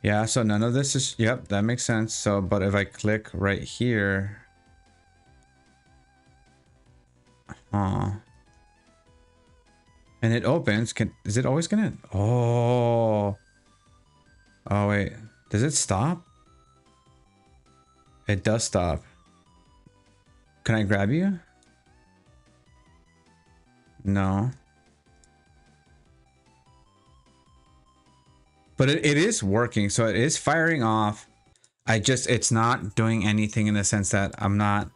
Yeah, so none of this is, yep, that makes sense. So, but if I click right here, and it opens, is it always gonna, oh wait, does it stop? It does stop. Can I grab you? No. But it is working, so it is firing off. It's not doing anything in the sense that I'm not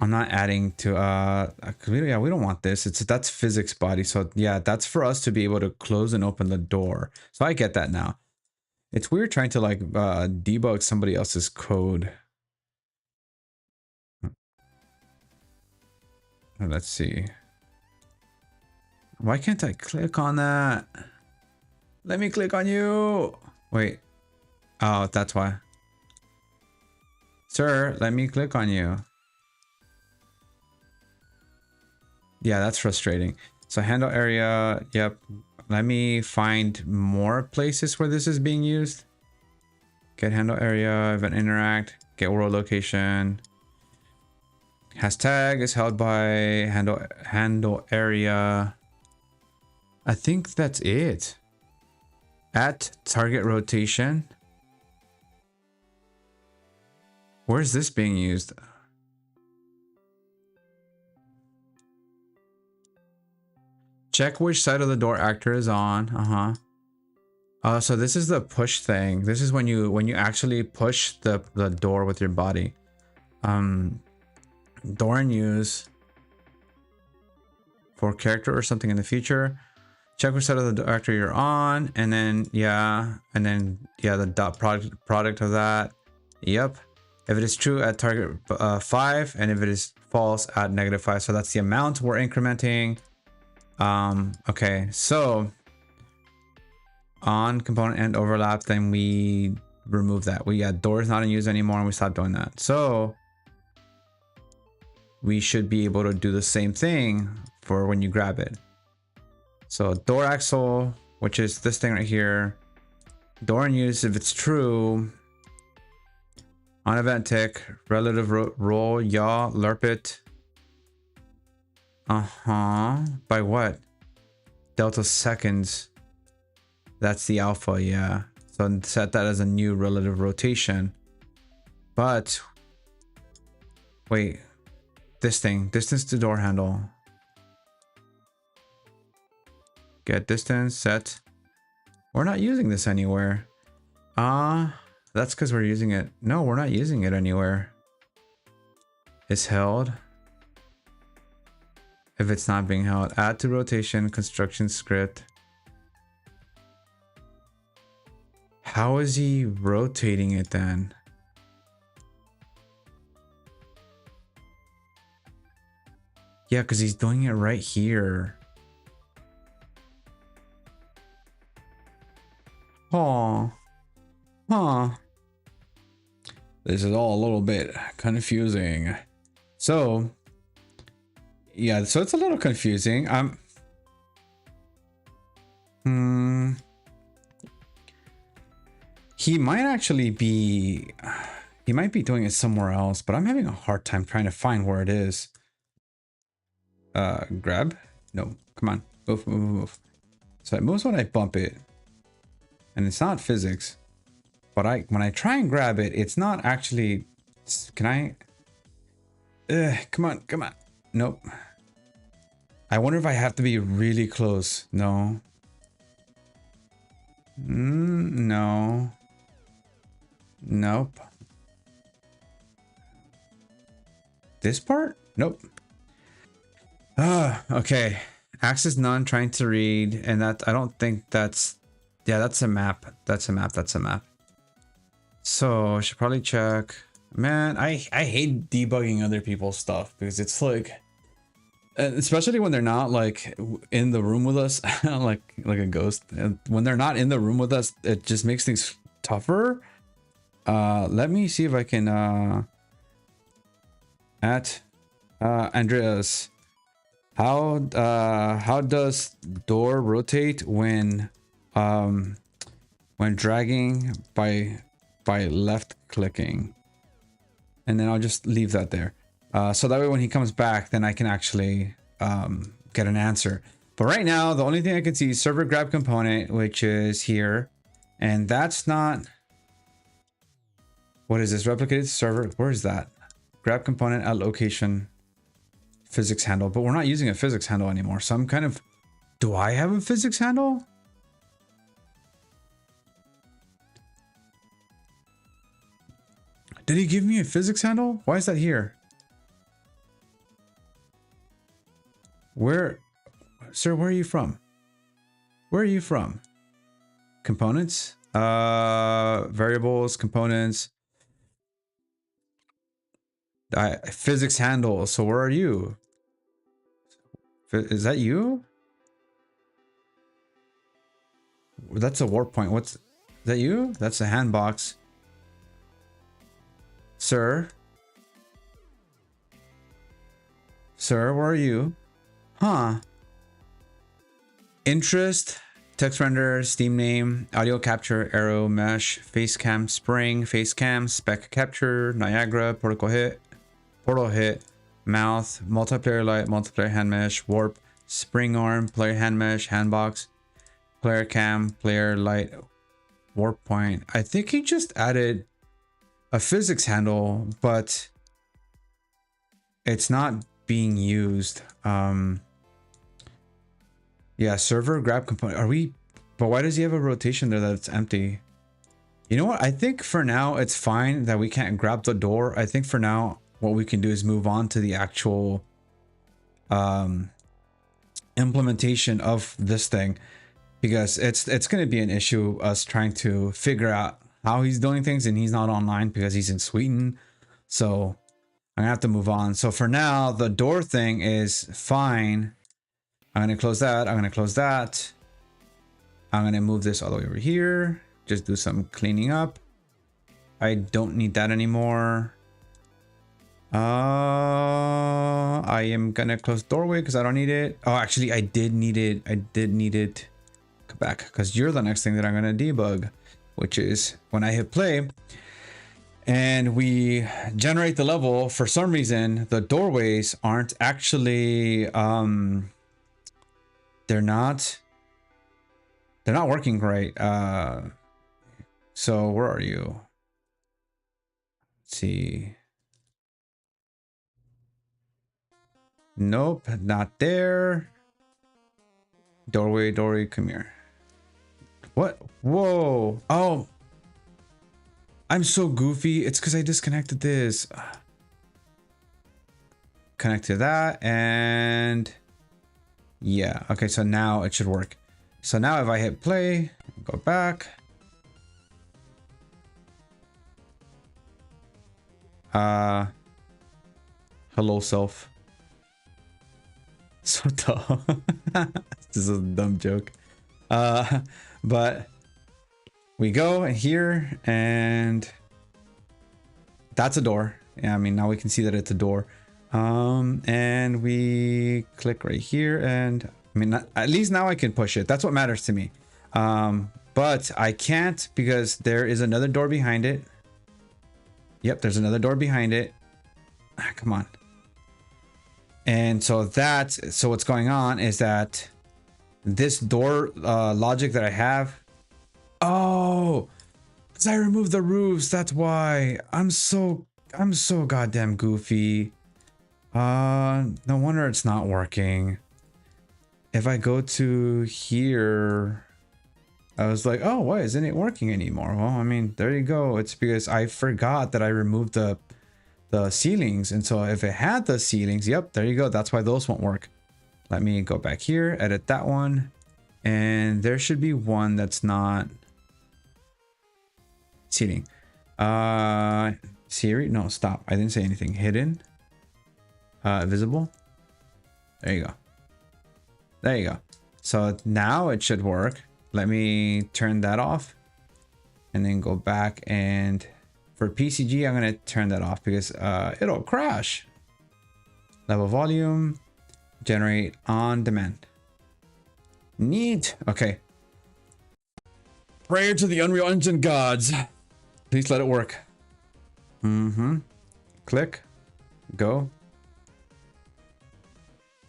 adding to yeah, we don't want this. That's physics body. So yeah, that's for us to be able to close and open the door. So I get that now. It's weird trying to like debug somebody else's code. Let's see. Why can't I click on that? Let me click on you. Wait. Oh, that's why. Sir, let me click on you. Yeah, that's frustrating. So handle area, yep. Let me find more places where this is being used. Get handle area, event interact, get world location. Hashtag is held by handle area. I think that's it. At target rotation. Where is this being used? Check which side of the door actor is on. So this is the push thing. This is when you actually push the door with your body. Door in use for character or something in the future. Check which side of the actor you're on, and then the dot product of that. Yep. If it is true, at target 5, and if it is false, at -5. So that's the amount we're incrementing. Okay, so on component end overlap, then we remove that. Door is not in use anymore, and we stop doing that. So we should be able to do the same thing for when you grab it. So door axle, which is this thing right here, Door in use if it's true. On event tick, relative roll, yaw, lerp it. By what? Delta seconds. That's the alpha, yeah. So set that as a new relative rotation. But wait, this thing, distance to door handle. Get distance set. We're not using this anywhere. That's because we're using it. No, we're not using it anywhere. It's held. If it's not being held, add to rotation construction script. How is he rotating it then? Yeah, because he's doing it right here. Oh, huh. This is all a little bit confusing. So, yeah, so it's a little confusing. He might actually be, he might be doing it somewhere else, but I'm having a hard time trying to find where it is. Grab? No, come on, move, move, move. So it moves when I bump it. And it's not physics, but when I try and grab it, it's not actually. Can I? Come on, come on. Nope. I wonder if I have to be really close. No. No. Nope. This part? Nope. Okay. Access none, trying to read, and that I don't think that's. Yeah, that's a map. That's a map. That's a map. So I should probably check. Man, I hate debugging other people's stuff because it's like, especially when they're not like in the room with us, like a ghost. And when they're not in the room with us, it just makes things tougher. Let me see if I can Andreas. How does door rotate when dragging by left clicking? And then I'll just leave that there, so that way when he comes back, then I can actually get an answer. But right now the only thing I can see is server grab component, which is here, and that's not. What is this? Replicated server? Where is that? Grab component at location physics handle, but we're not using a physics handle anymore, so I'm kind of. Do I have a physics handle? Did he give me a physics handle? Why is that here? Where? Sir, where are you from? Where are you from? Components? Variables, components. Physics handle. So where are you? Is that you? That's a warp point. Is that you? That's a hand box. Sir? Sir, where are you? Huh. Interest, text render, Steam name, audio capture, arrow, mesh, face cam, spring, face cam, spec capture, Niagara, portal hit, mouth, multiplayer light, multiplayer hand mesh, warp, spring arm, player hand mesh, handbox, player cam, player light, warp point. I think he just added a physics handle, but it's not being used. Yeah, server grab component. But why does he have a rotation there that's empty? You know what? I think for now it's fine that we can't grab the door. I think for now what we can do is move on to the actual implementation of this thing, because it's going to be an issue us trying to figure out how he's doing things, and he's not online because he's in Sweden. So I'm gonna have to move on. So for now, the door thing is fine. I'm gonna close that. I'm gonna close that. I'm gonna move this all the way over here. Just do some cleaning up. I don't need that anymore. I am gonna close doorway because I don't need it. Oh, actually, I did need it. I did need it. Come back, because you're the next thing that I'm gonna debug. which is when I hit play and we generate the level, for some reason the doorways aren't actually they're not working right. So where are you? Let's see. Nope, not there. Doorway, come here. What? Whoa. Oh, I'm so goofy. It's because I disconnected this. Connect to that, and yeah. Okay, so now it should work. So now if I hit play, go back. Hello self. So dumb. This is a dumb joke. But we go here and that's a door. Yeah, I mean, now we can see that it's a door. And we click right here, and I mean, at least now I can push it. That's what matters to me. But I can't because there is another door behind it. Yep, there's another door behind it. Ah, come on. And so what's going on is that this door logic that I have. Oh, because I removed the roofs. That's why I'm so goddamn goofy. No wonder it's not working. If I go to here, I was like, oh, why isn't it working anymore? Well, I mean, there you go. It's because I forgot that I removed the ceilings. And so if it had the ceilings, yep, there you go. That's why those won't work. Let me go back here, edit that one. And there should be one that's not ceiling. Siri, no, stop. I didn't say anything. Hidden. Visible. There you go. There you go. So now it should work. Let me turn that off and then go back, and for PCG I'm gonna turn that off because it'll crash. Level volume, generate on demand. Neat. Okay. Prayer to the Unreal Engine gods. Please let it work. Click. Go.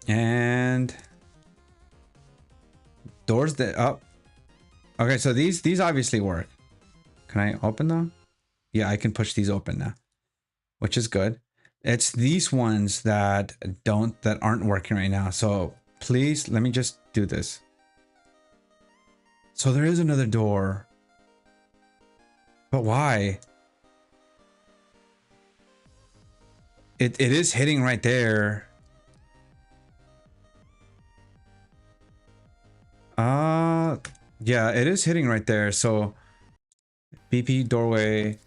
And doors that up. Okay, so these obviously work. Can I open them? Yeah, I can push these open now, which is good. It's these ones that aren't working right now. So please let me just do this. So there is another door. But why? It is hitting right there. Yeah, it is hitting right there. So BP doorway.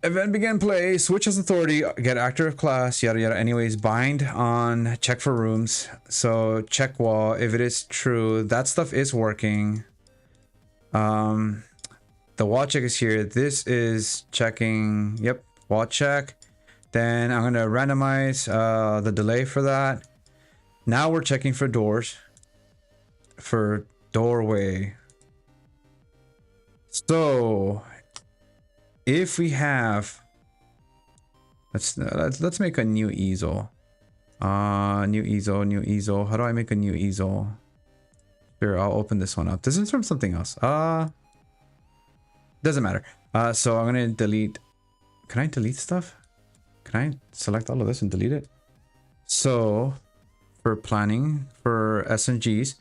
Event begin play, switch as authority, get actor of class, yada yada. Anyways, bind on, check for rooms. So check wall. If it is true, that stuff is working. The wall check is here. This is checking. Yep, wall check. Then I'm gonna randomize the delay for that. Now we're checking for doors. For doorway. So if we have, let's make a new easel. New easel. How do I make a new easel? Here, I'll open this one up. This is from something else. Doesn't matter. So I'm gonna delete. Can I delete stuff? Can I select all of this and delete it? So for planning for SMGs,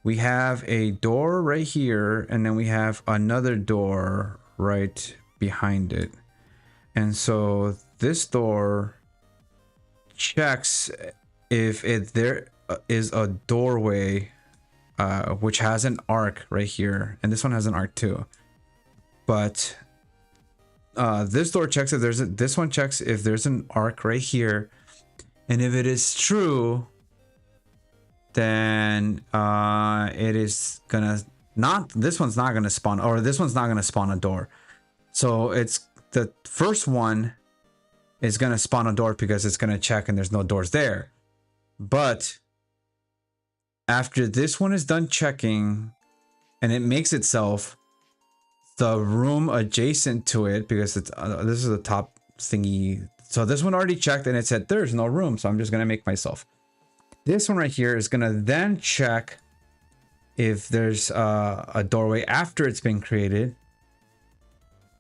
we have a door right here, and then we have another door right behind it. And so this door checks if there is a doorway which has an arc right here, and this one has an arc too. But this door checks if this one checks if there's an arc right here, and if it is true, then it is gonna this one's not gonna spawn, or this one's not gonna spawn a door. So it's the first one is gonna spawn a door because it's gonna check and there's no doors there. But after this one is done checking and it makes itself, the room adjacent to it, because it's this is the top thingy. So this one already checked and it said there's no room, so I'm just gonna make myself. This one right here is gonna then check if there's a doorway after it's been created.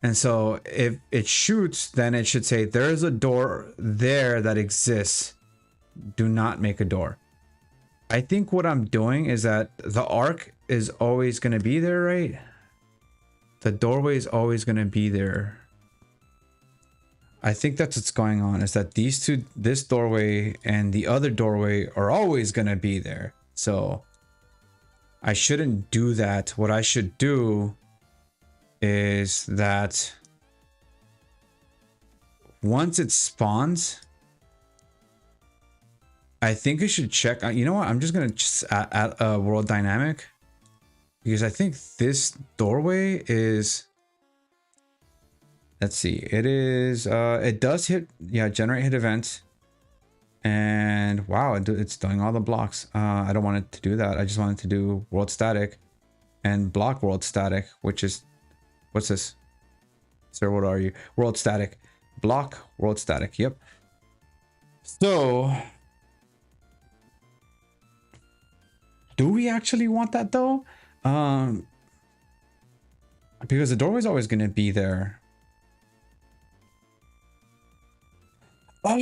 And so if it shoots, then it should say there is a door there that exists. Do not make a door. I think what I'm doing is that the arc is always going to be there, right? The doorway is always going to be there. I think that's what's going on, is that these two, this doorway and the other doorway, are always going to be there. So I shouldn't do that. What I should do is that once it spawns, I think I should check. You know what? I'm just gonna add a world dynamic, because I think this doorway is. Let's see. It is. It does hit. Yeah, generate hit event. And wow, it's doing all the blocks. I don't want it to do that. I just want it to do world static, and block world static, which is. What's this? Sir, what are you? World static. Block world static. Yep. So do we actually want that though? Because the doorway is always going to be there. What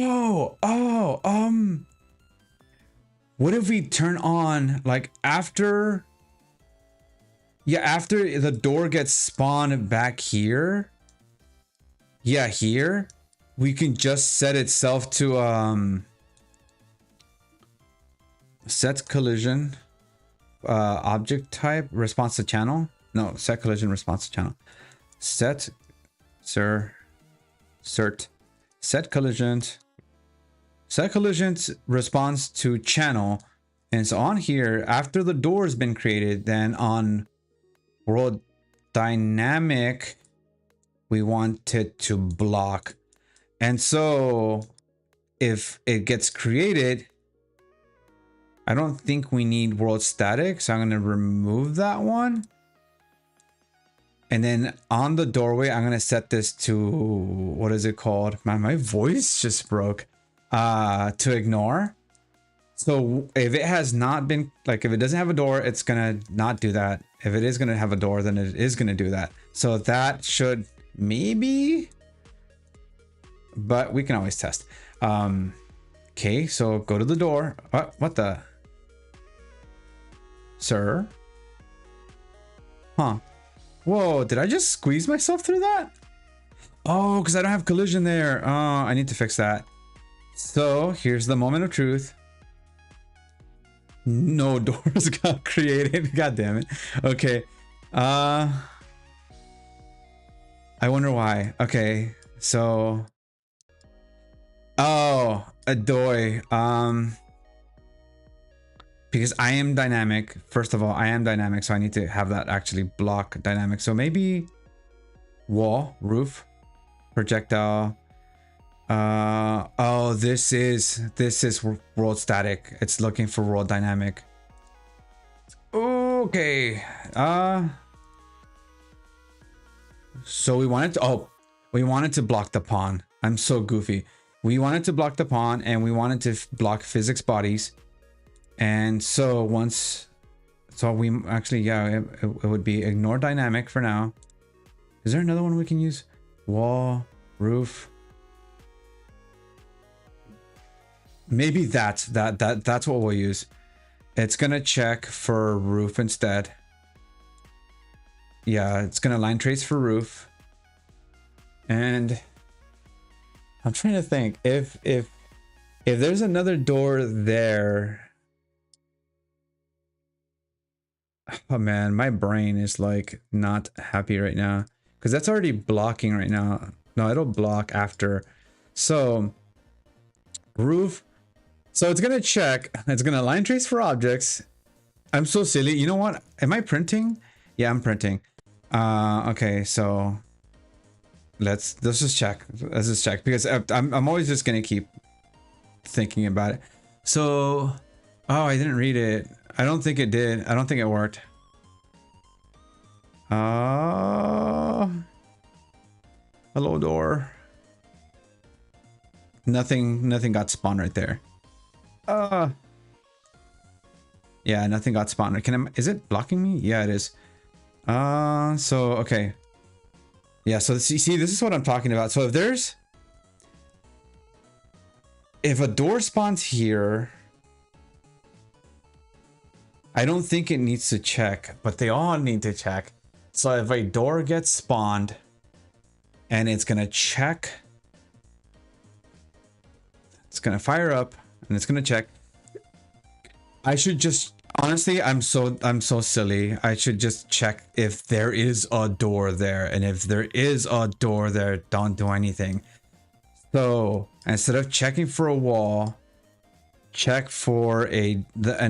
if we turn on, like, after... Yeah, after the door gets spawned back here. Yeah, here. We can just set itself to, set collision. Object type, response to channel. No, set collision, response to channel. Set, cert. Set collisions. Set collisions response to channel. And so on here, after the door has been created, then on world dynamic, we want it to block. And so if it gets created, I don't think we need world static, so I'm going to remove that one. And then on the doorway, I'm going to set this to, what is it called? Man, my voice just broke. To ignore. So if it has not been, like, if it doesn't have a door, it's going to not do that. If it is going to have a door, then it is going to do that. So that should maybe, but we can always test. Okay, so go to the door. What the? Sir? Huh. Whoa, did I just squeeze myself through that? Oh, because I don't have collision there. Oh, I need to fix that. So here's the moment of truth. No doors got created. God damn it. Okay. I wonder why. Okay. So. Oh, Adoy. Because I am dynamic. First of all, I am dynamic, so I need to have that actually block dynamic. So maybe wall, roof, projectile. Oh, this is world static. It's looking for world dynamic. Okay. So we wanted to block the pawn. I'm so goofy. We wanted to block the pawn, and we wanted to block physics bodies. And so we actually, yeah, it would be ignore dynamic for now. Is there another one we can use? Wall, roof. Maybe that's what we'll use. It's gonna check for roof instead. Yeah, it's gonna line trace for roof. And I'm trying to think if there's another door there. Oh man, my brain is like not happy right now, because that's already blocking right now. No, it'll block after. So roof. So it's gonna check. It's gonna line trace for objects. I'm so silly. You know what? Am I printing? Yeah, I'm printing. Okay, so let's just check. Let's just check, because I'm always just gonna keep thinking about it. So, oh, I didn't read it. I don't think it did. I don't think it worked. Hello, door. Nothing got spawned right there. Yeah, nothing got spawned. Is it blocking me? Yeah, it is. So okay. Yeah, so see, this is what I'm talking about. So if a door spawns here, I don't think it needs to check, but they all need to check. So if a door gets spawned and it's gonna check, it's gonna fire up and it's gonna check. I should just, honestly, I'm so silly. I should just check if there is a door there, and if there is a door there, don't do anything. So instead of checking for a wall, check for an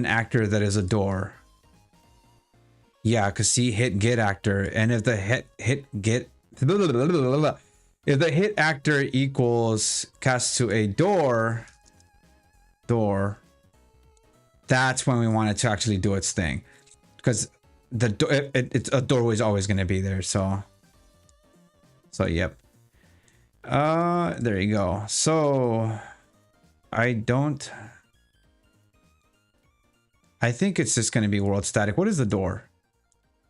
actor that is a door. Yeah, because see, hit get actor, and if the hit get if the hit actor equals cast to a door, that's when we want it to actually do its thing, because it's a doorway is always going to be there. So yep. There you go. So I think it's just going to be world static. What is the door?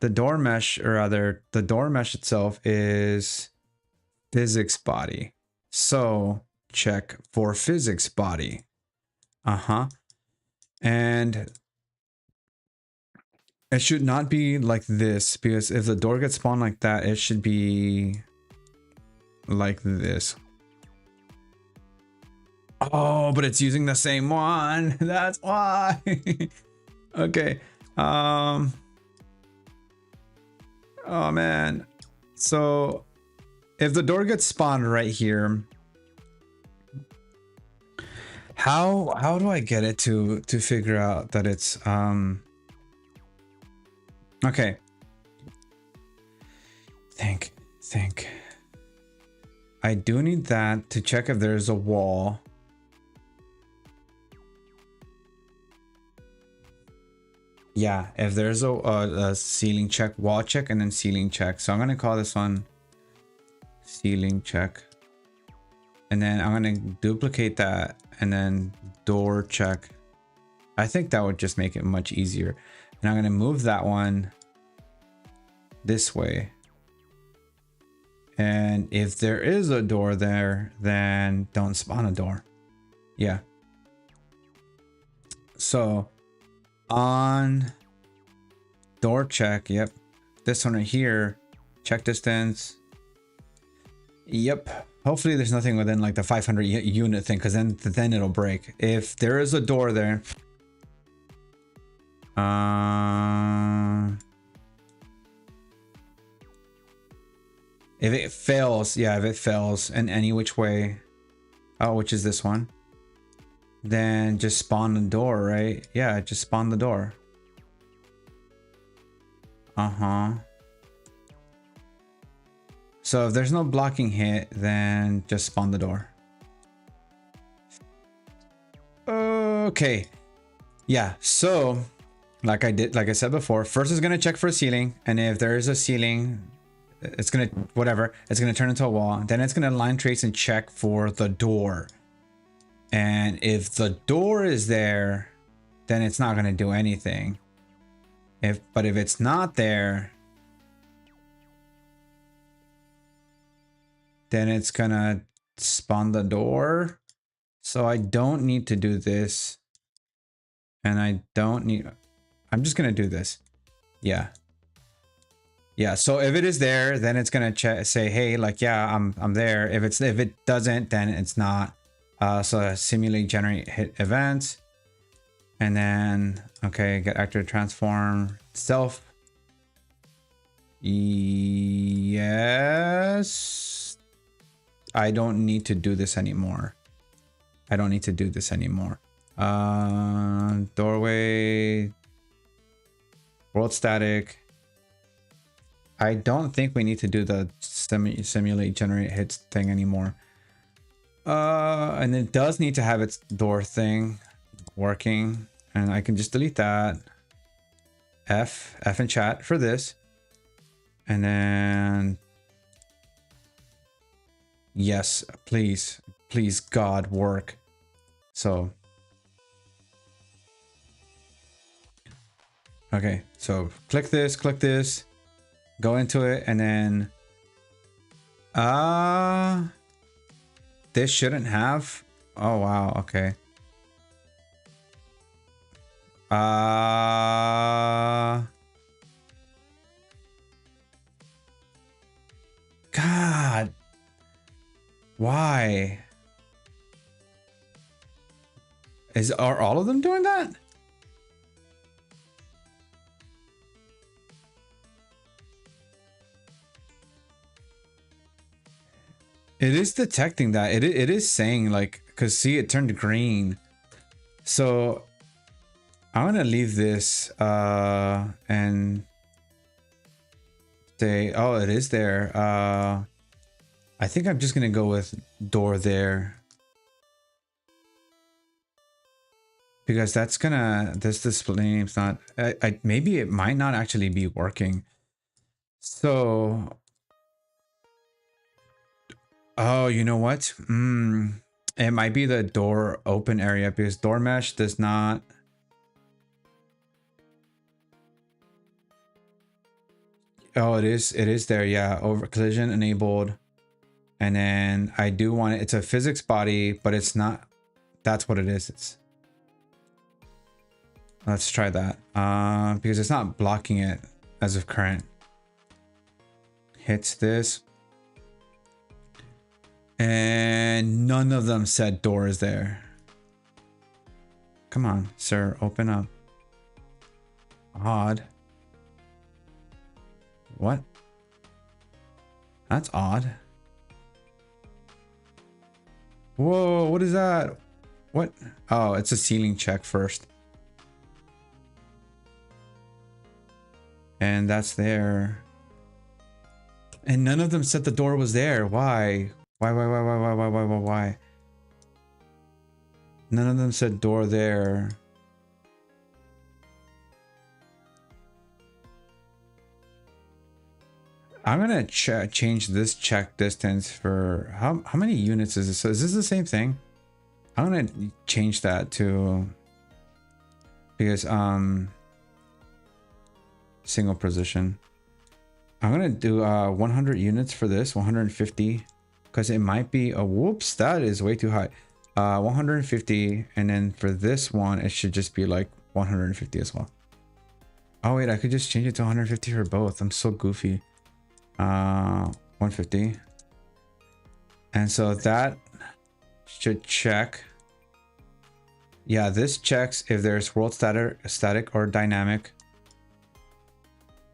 The door mesh, or rather, the door mesh itself is physics body. So check for physics body. And it should not be like this, because if the door gets spawned like that, it should be like this. Oh, but it's using the same one. That's why. Okay. Oh man. So if the door gets spawned right here, how do I get it to figure out that it's okay. Think. I do need that to check if there's a wall. Yeah, if there's a ceiling check, wall check, and then ceiling check. So I'm gonna call this one ceiling check, and then I'm gonna duplicate that, and then door check. I think that would just make it much easier. And I'm gonna move that one this way. And if there is a door there, then don't spawn a door. Yeah. So on door check, yep, this one right here, check distance, yep, hopefully there's nothing within like the 500 unit thing, because then it'll break. If there is a door there, if it fails, yeah, if it fails in any which way, which is this one, then just spawn the door, right? Yeah, just spawn the door. So if there's no blocking hit, then just spawn the door. Okay. Yeah, so like I said before, first it's gonna check for a ceiling, and if there is a ceiling, it's gonna it's gonna turn into a wall. Then it's gonna line trace and check for the door. And if the door is there, then it's not gonna do anything. But if it's not there, then it's gonna spawn the door. So I don't need to do this, and I'm just gonna do this. Yeah. So if it is there, then it's gonna say, hey, like, yeah, I'm there. If it doesn't, then it's not. So simulate generate hit events, and then okay, get actor transform self. Yes, I don't need to do this anymore. Doorway, world static. I don't think we need to do the simulate generate hits thing anymore. And it does need to have its door thing working, and I can just delete that. F in chat for this. And then yes, please, please God work. So okay, so click this, go into it, and then this shouldn't have. Oh wow, okay. God, why are all of them doing that? It is detecting that. It is saying like, because see, it turned green. So I'm gonna leave this and say, oh, it is there. I think I'm just gonna go with door there, because that's gonna, this display name's not, maybe it might not actually be working. So oh, you know what? It might be the door open area, because door mesh does not. Oh, it is there. Yeah, over collision enabled. And then I do want it. It's a physics body, but it's not. That's what it is. It's. Let's try that. Because it's not blocking it as of current. Hits this. And none of them said door is there. Come on, sir, open up. Odd. What? That's odd. Whoa, what is that? What? Oh, it's a ceiling check first. And that's there. And none of them said the door was there. Why? Why? None of them said door there. I'm gonna change this check distance for how many units is this? So is this the same thing? I'm gonna change that to, because single position. I'm gonna do 100 units for this, 150, because it might be a whoops, that is way too high. 150, and then for this one it should just be like 150 as well. Oh wait, I could just change it to 150 for both. I'm so goofy. 150, and so that should check. Yeah, this checks if there's world static or dynamic,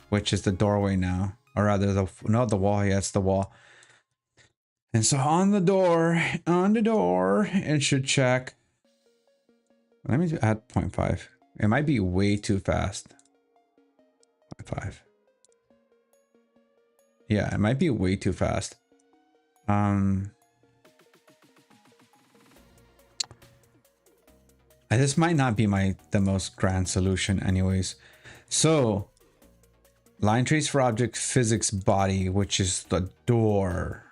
which is the doorway now, or rather the wall. Yeah, it's the wall. And so on the door, it should check. Let me add 0.5. It might be way too fast. 0.5. Yeah, it might be way too fast. This might not be the most grand solution anyways. So line trace for object physics body, which is the door.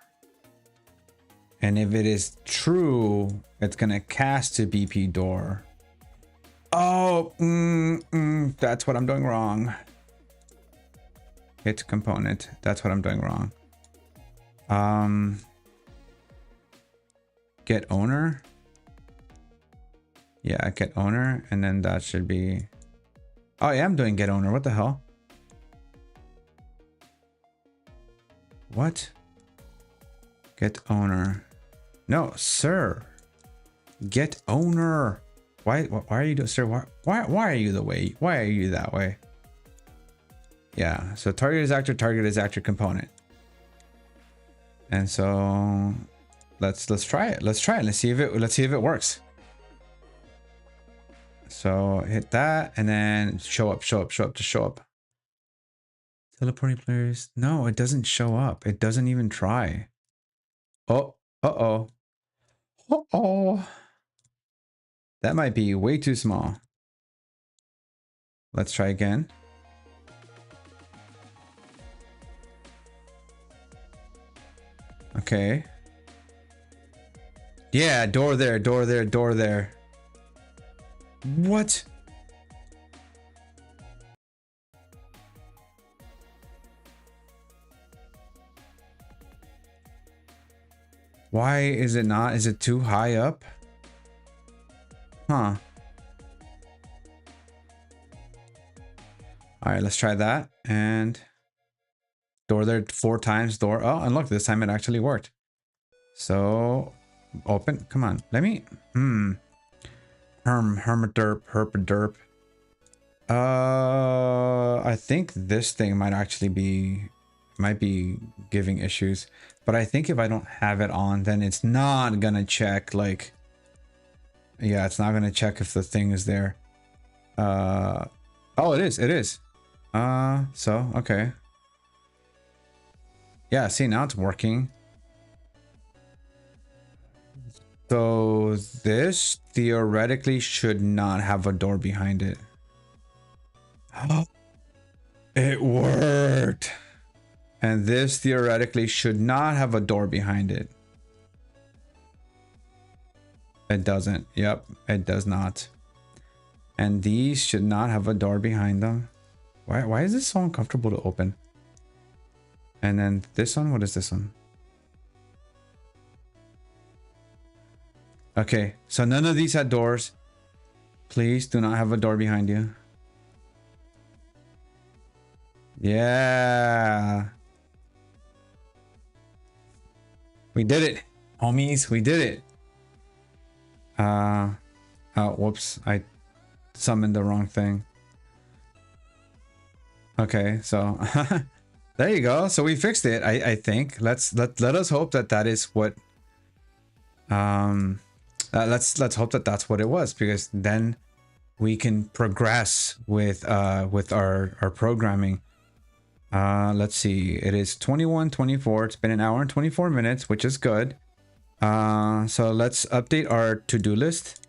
And if it is true, it's gonna cast to BP door. Oh, that's what I'm doing wrong. Hit component. That's what I'm doing wrong. Get owner. Yeah, get owner, and then that should be. Oh yeah, I'm doing get owner. What the hell? What? Get owner. No, sir. Get owner. Why are you doing, sir? Why are you the way? Why are you that way? Yeah, so target is actor component. And so let's try it. Let's see if it works. So hit that and then show up. Teleporting players. No, it doesn't show up. It doesn't even try. Oh, uh-oh. That might be way too small. Let's try again. Okay. Yeah, door there, door there, door there. What? Why is it not? Is it too high up? Huh. All right, let's try that. And door there 4 times, door. Oh, and look, this time it actually worked. So open, come on, let me, hermiterp, herpaderp. I think this thing might be giving issues, but I think if I don't have it on, then it's not gonna check, like, yeah, it's not gonna check if the thing is there. Oh, it is. So, okay. Yeah, see, now it's working. So this theoretically should not have a door behind it. It worked. And this theoretically should not have a door behind it. It doesn't. Yep, it does not. And these should not have a door behind them. Why is this so uncomfortable to open? And then this one, what is this one? Okay, so none of these had doors. Please do not have a door behind you. Yeah. We did it, homies. We did it. Oh, whoops. I summoned the wrong thing. Okay, so there you go. So we fixed it. I think. Let us hope that that is what. Let's hope that that's what it was, because then we can progress with our programming. Let's see. It is 21:24. It's been an hour and 24 minutes, which is good. So let's update our to-do list.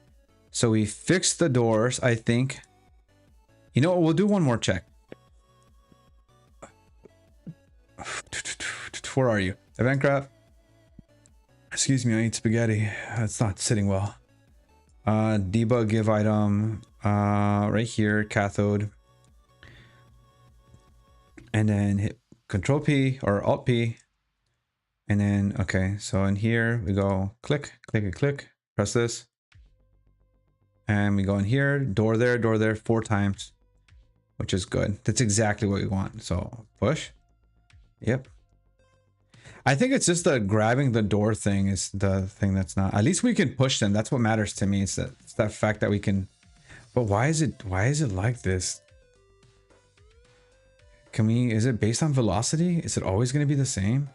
So we fixed the doors, I think. You know what? We'll do one more check. Where are you? Eventcraft? Excuse me, I eat spaghetti. It's not sitting well. Debug give item. Right here, cathode. And then hit Control P or Alt P. And then, okay, so in here we go click, press this. And we go in here, door there 4 times, which is good. That's exactly what we want. So push. Yep. I think it's just the grabbing the door thing is the thing that's not. At least we can push them. That's what matters to me. It's that fact that we can. But why is it like this? Can we? Is it based on velocity? Is it always going to be the same?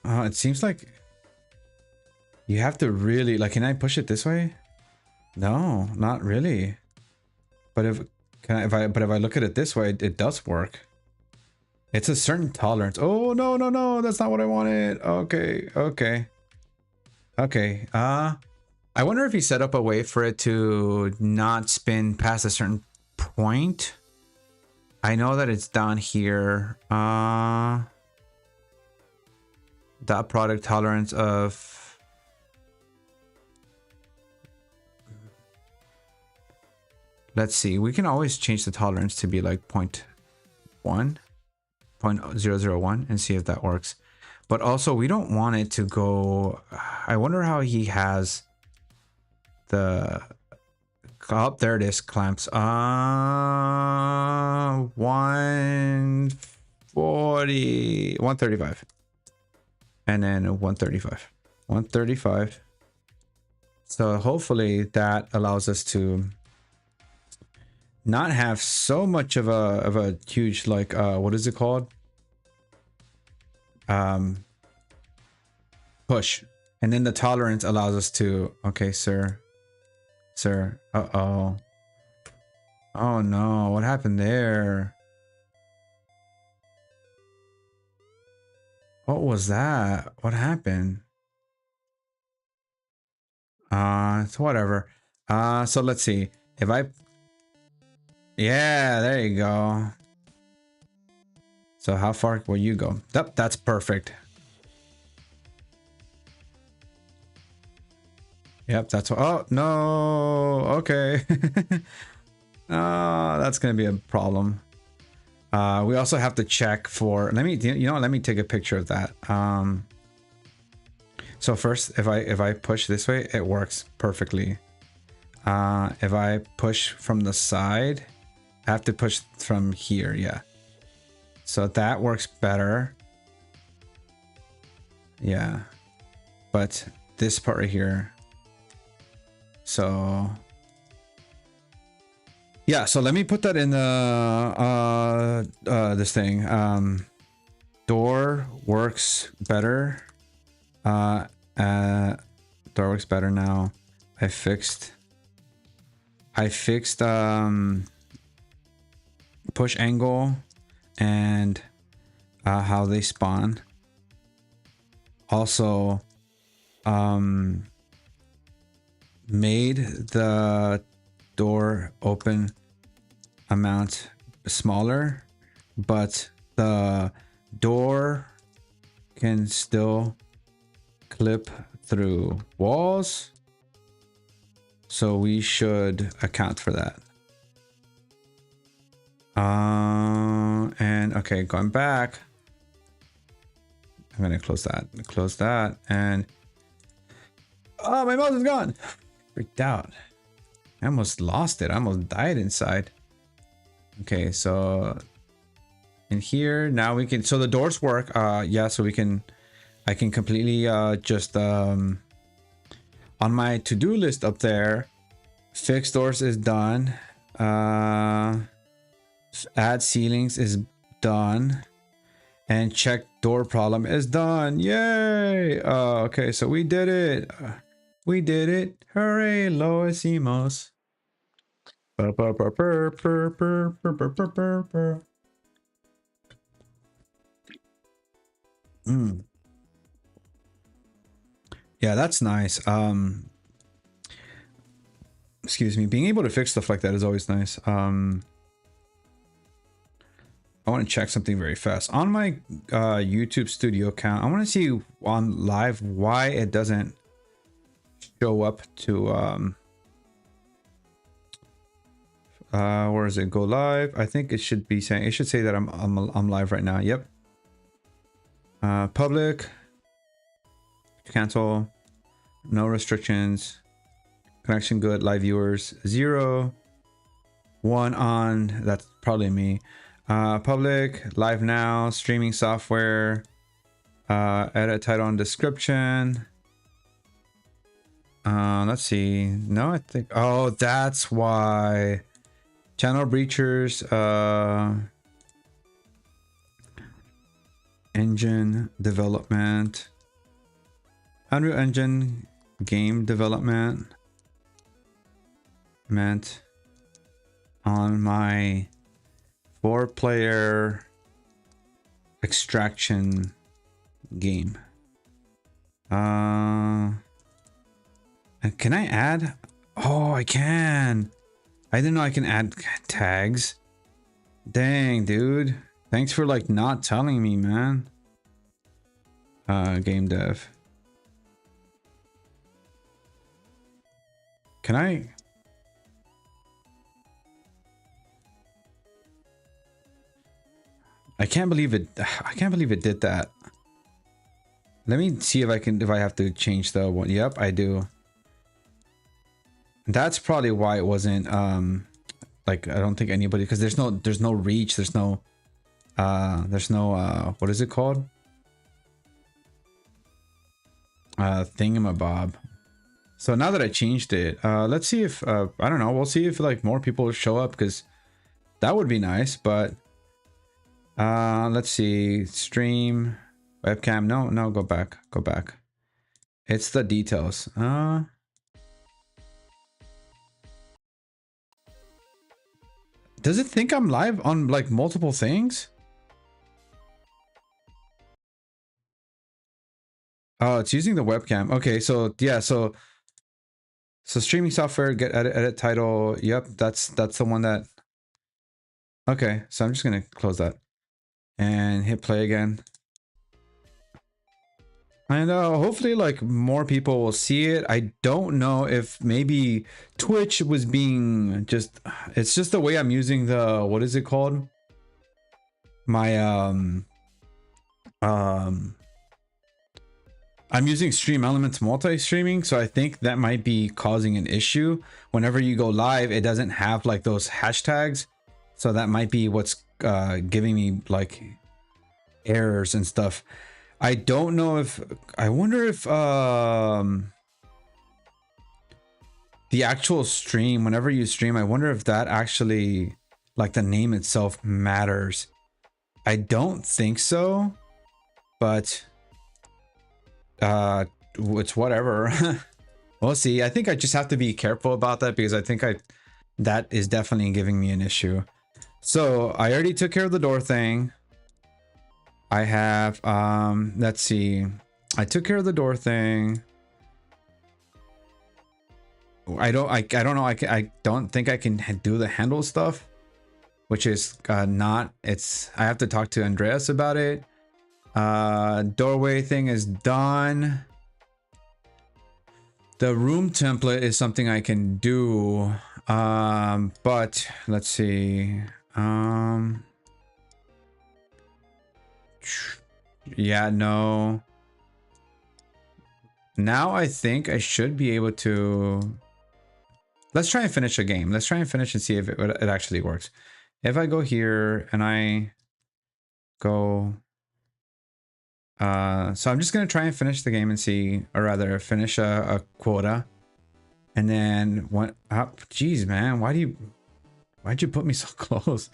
It seems like you have to really like. Can I push it this way? No, not really. But if I look at it this way, it does work. It's a certain tolerance. Oh no, that's not what I wanted. Okay. I wonder if he set up a way for it to not spin past a certain point. I know that it's down here. Dot product tolerance of. Let's see. We can always change the tolerance to be like 0.1. 0.001 and see if that works. But also we don't want it to go. I wonder how he has the. Oh, there it is. Clamps. 140, 135, and then 135, 135. So hopefully that allows us to not have so much of a huge, like, what is it called? Push. And then the tolerance allows us to, okay, sir. Uh-oh. Oh no, what happened there? What was that? What happened? It's whatever. So let's see. If I, yeah, there you go. So how far will you go? Yep, that's perfect. Yep, that's what. Oh no. Okay. That's gonna be a problem. We also have to check for. Let me. You know. Let me take a picture of that. So first, if I push this way, it works perfectly. If I push from the side, I have to push from here. Yeah. So that works better. Yeah. But this part right here. So yeah, so let me put that in the this thing. Door works better. Door works better now. I fixed push angle and how they spawn. Also made the door open amount smaller, but the door can still clip through walls, so we should account for that. And okay, going back, I'm gonna close that, and oh, my mouse is gone. Freaked out. I almost lost it. I almost died inside. Okay, so in here now we can. So the doors work. Yeah. So we can. I can completely just on my to-do list up there. Fix doors is done. Add ceilings is done, and check door problem is done. Yay! Okay, so we did it. We did it. Hooray, Los Emos. Yeah, that's nice. Excuse me. Being able to fix stuff like that is always nice. I want to check something very fast. On my YouTube Studio account, I want to see on live why it doesn't show up to where is it? Go live. I think it should be saying, it should say that I'm live right now. Yep. Public, cancel, no restrictions, connection good, live viewers 0, 1 on, that's probably me. Public, live now, streaming software, edit title and description. Let's see. No, I think, oh, that's why. Channel breachers, engine development, Unreal Engine game development meant on my 4-player extraction game. And can I add? Oh, I can. I didn't know I can add tags. Dang, dude. Thanks for like not telling me, man. Game dev. Can I? I can't believe it. I can't believe it did that. Let me see if I can, if I have to change the one. Yep, I do. That's probably why it wasn't like, I don't think anybody, because there's no reach, there's no what is it called, thingamabob. So now that I changed it, let's see if I don't know, we'll see if like more people show up, because that would be nice. But let's see, stream webcam, no, go back, it's the details. Does it think I'm live on like multiple things? Oh, it's using the webcam. Okay, so yeah, so streaming software, get edit title. Yep, that's the one that. Okay, so I'm just gonna close that. and hit play again. And hopefully like more people will see it. I don't know if maybe Twitch was being just, it's just the way I'm using the, what is it called? My I'm using Stream Elements multi-streaming, so I think that might be causing an issue. Whenever you go live, it doesn't have like those hashtags, so that might be what's giving me like errors and stuff. I don't know if, I wonder if the actual stream, whenever you stream, I wonder if that actually, like the name itself matters. I don't think so, but it's whatever. We'll see. I think I just have to be careful about that, because I think that is definitely giving me an issue. So I already took care of the door thing. I have let's see, I took care of the door thing. I don't know, I don't think I can do the handle stuff, which is not, it's, I have to talk to Andreas about it. Doorway thing is done. The room template is something I can do, but let's see, yeah, no. Now I think I should be able to, let's try and finish a game. Let's try and finish and see if it actually works. If I go here and I go, so I'm just gonna try and finish the game and see, or rather finish a quota, and then what? Geez, man, why'd you put me so close?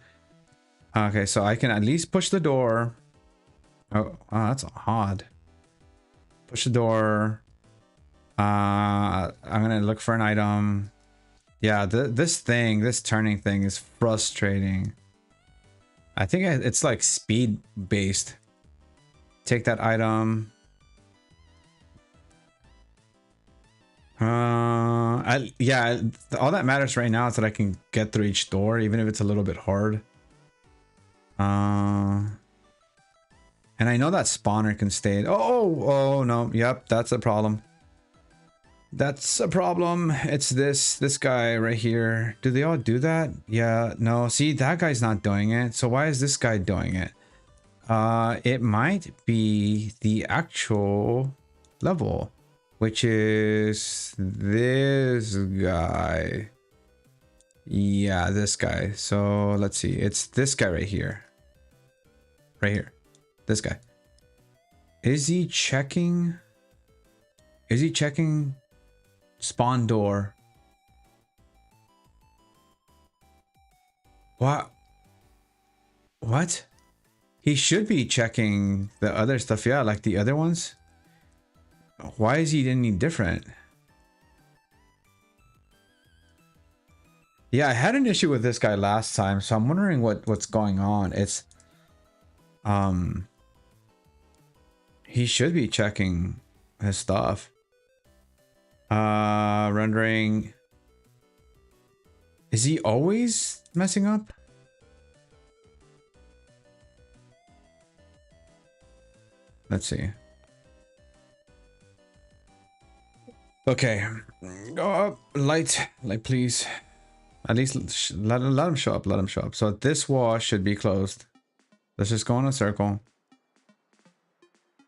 Okay, so I can at least push the door. Oh, that's odd. Push the door. I'm gonna look for an item. Yeah, this turning thing is frustrating. I think it's like speed based. Take that item. Yeah, all that matters right now is that I can get through each door, even if it's a little bit hard. And I know that spawner can stay. Oh no, yep, that's a problem. That's a problem. It's this guy right here. Do they all do that? Yeah, no, see, that guy's not doing it. So why is this guy doing it? It might be the actual level, which is this guy. Yeah, this guy. So let's see. It's this guy right here. Right here. This guy. Is he checking? Is he checking spawn door? What? What? He should be checking the other stuff, yeah, like the other ones. Why is he any different? Yeah, I had an issue with this guy last time, so I'm wondering what's going on. It's he should be checking his stuff. Rendering. Is he always messing up? Let's see. Okay, go up, light, please. At least let him show up. Let him show up. So this wall should be closed. Let's just go in a circle.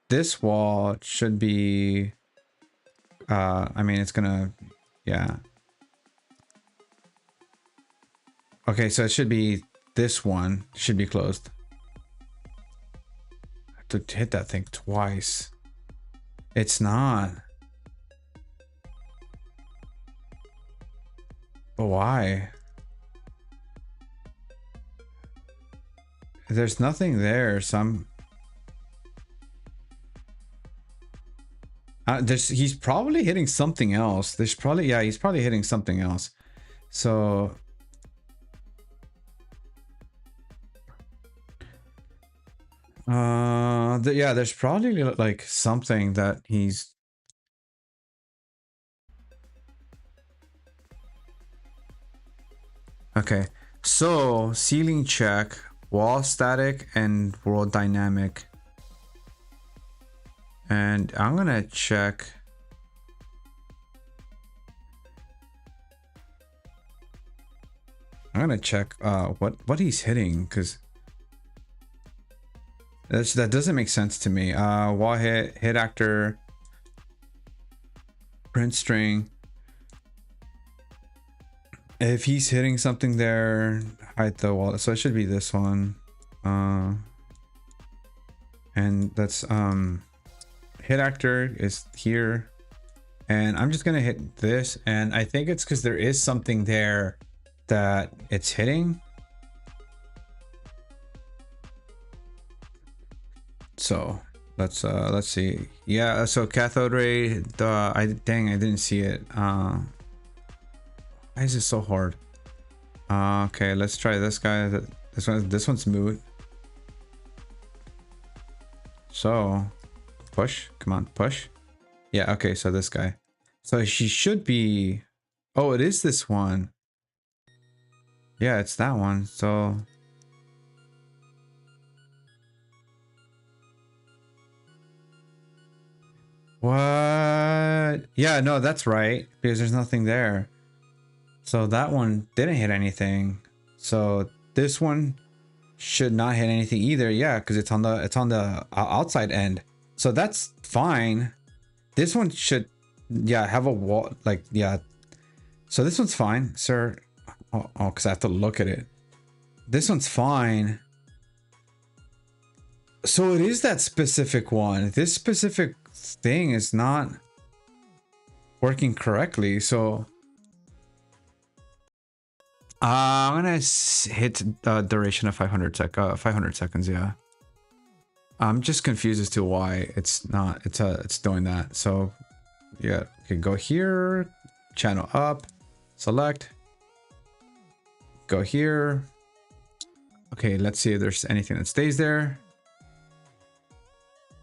This wall should be. I mean, it's gonna, yeah. Okay, so it should be this one should be closed. I have to hit that thing twice. It's not. But why? There's nothing there, so I'm... he's probably hitting something else. There's probably, yeah, he's probably hitting something else. So... yeah, there's probably like something that he's... Okay, so ceiling check. wall static and world dynamic. And I'm gonna check. What he's hitting, because that doesn't make sense to me. Wall hit actor, print string. If he's hitting something there, hide the wall. So it should be this one. And that's hit actor is here. And I'm just gonna hit this, and I think it's because there is something there that it's hitting. So let's see. Yeah, so cathode ray, dang, I didn't see it. Why is it so hard? Okay, let's try this guy. This one's moot. So push, come on, push. Yeah, okay, so this guy. So she should be, oh, it is this one. Yeah, it's that one. So what? Yeah, no, that's right, because there's nothing there. So that one didn't hit anything. So this one should not hit anything either. Yeah, because it's on the outside end. So that's fine. This one should, yeah, have a wall, like, yeah. So this one's fine, sir. Oh, because I have to look at it. This one's fine. So it is that specific one. This specific thing is not working correctly. So I'm gonna hit duration of 500 seconds. Yeah. I'm just confused as to why it's not. It's doing that. So yeah, okay, go here, channel up, select. Go here. Okay, let's see if there's anything that stays there.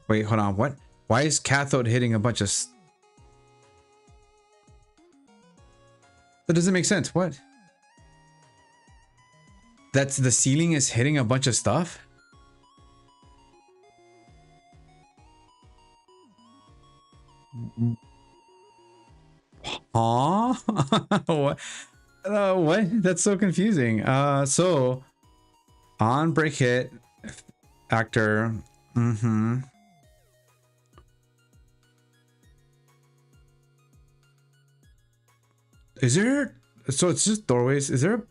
Wait, hold on. What? Why is cathode hitting a bunch of... That doesn't make sense. What? That's the ceiling is hitting a bunch of stuff? Huh? What? What? That's so confusing. So on break hit actor. Is there, so it's just doorways. Is there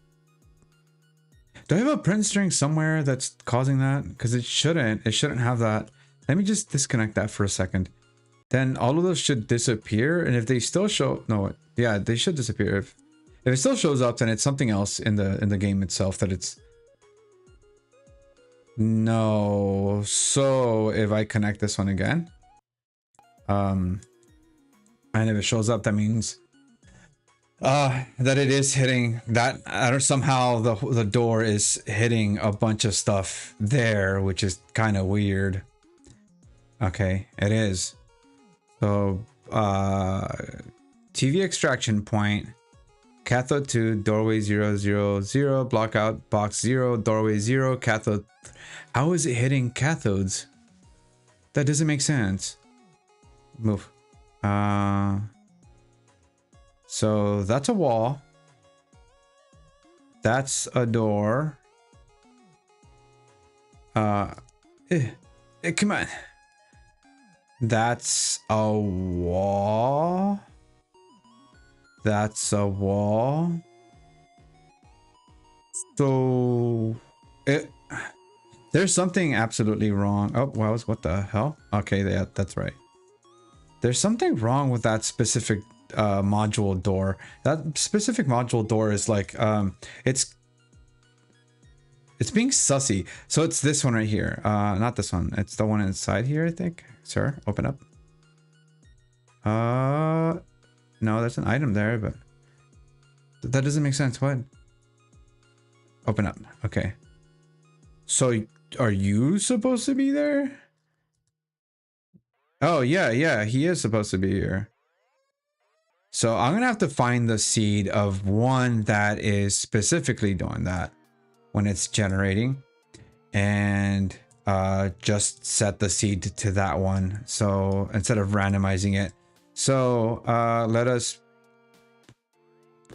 do I have a print string somewhere that's causing that? Because it shouldn't have that. Let me just disconnect that for a second. Then all of those should disappear. And if they still show, no, yeah, they should disappear. If it still shows up, then it's something else in the game itself that it's... No. So if I connect this one again, and if it shows up, that means that it is hitting that, or somehow the door is hitting a bunch of stuff there, which is kind of weird. Okay, it is. So TV extraction point, cathode 2, doorway 0 0 0, block out box 0, doorway 0, cathode. How is it hitting cathodes? That doesn't make sense. Move. So that's a wall. That's a door. Come on. That's a wall. That's a wall. So there's something absolutely wrong. Oh, wow, what the hell? Okay, yeah, that's right. There's something wrong with that specific module door. That specific module door is like it's being sussy. So it's this one right here, not this one, it's the one inside here, I think. Sir, open up. No, there's an item there, but that doesn't make sense. What? Open up. Okay, so are you supposed to be there? Oh yeah, he is supposed to be here. So I'm gonna have to find the seed of one that is specifically doing that when it's generating. and just set the seed to that one. So instead of randomizing it. So let us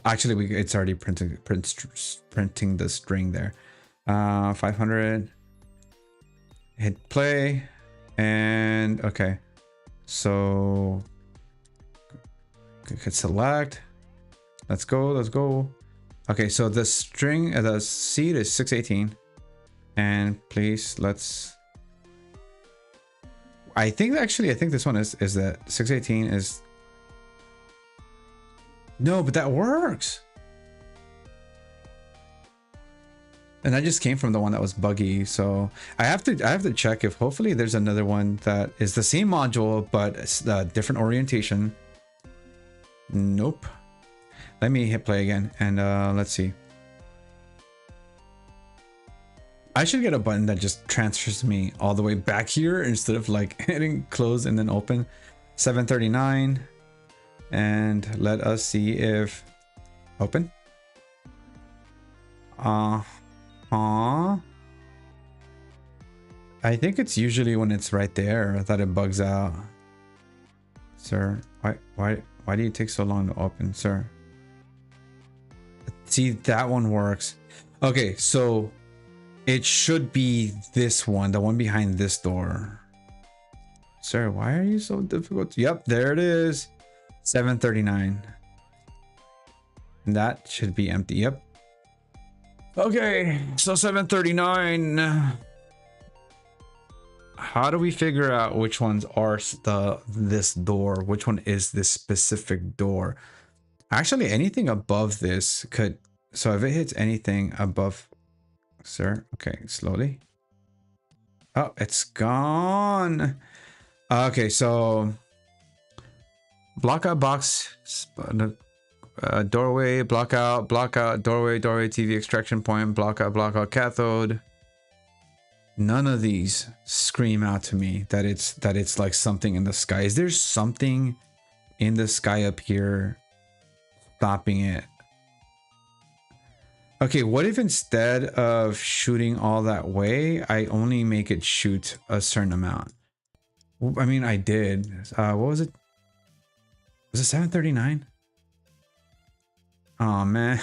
actually it's already printing the string there. 500, hit play, and okay, so could select. Let's go. Okay, so the string, the seed is 618, and please let's. I think this one is that 618 is. No, but that works. And I just came from the one that was buggy, so I have to check if hopefully there's another one that is the same module but it's a different orientation. Nope. Let me hit play again and let's see. I should get a button that just transfers me all the way back here instead of like hitting close and then open. 739, and let us see if open. I think it's usually when it's right there that it bugs out. Sir, why do you take so long to open, sir? See, that one works. Okay, so it should be this one, the one behind this door. Sir, why are you so difficult? Yep, there it is. 739. And that should be empty. Yep. Okay, so 739. How do we figure out which ones are this door? Which one is this specific door? Actually, anything above this could. So if it hits anything above, sir. Okay, slowly. Oh, it's gone. Okay, so block out box, doorway, block out, doorway, TV extraction point, block out cathode. None of these scream out to me that it's like something in the sky. Is there something in the sky up here stopping it? Okay, what if instead of shooting all that way, I only make it shoot a certain amount? I mean, I did. What was it? Was it 739? Oh man,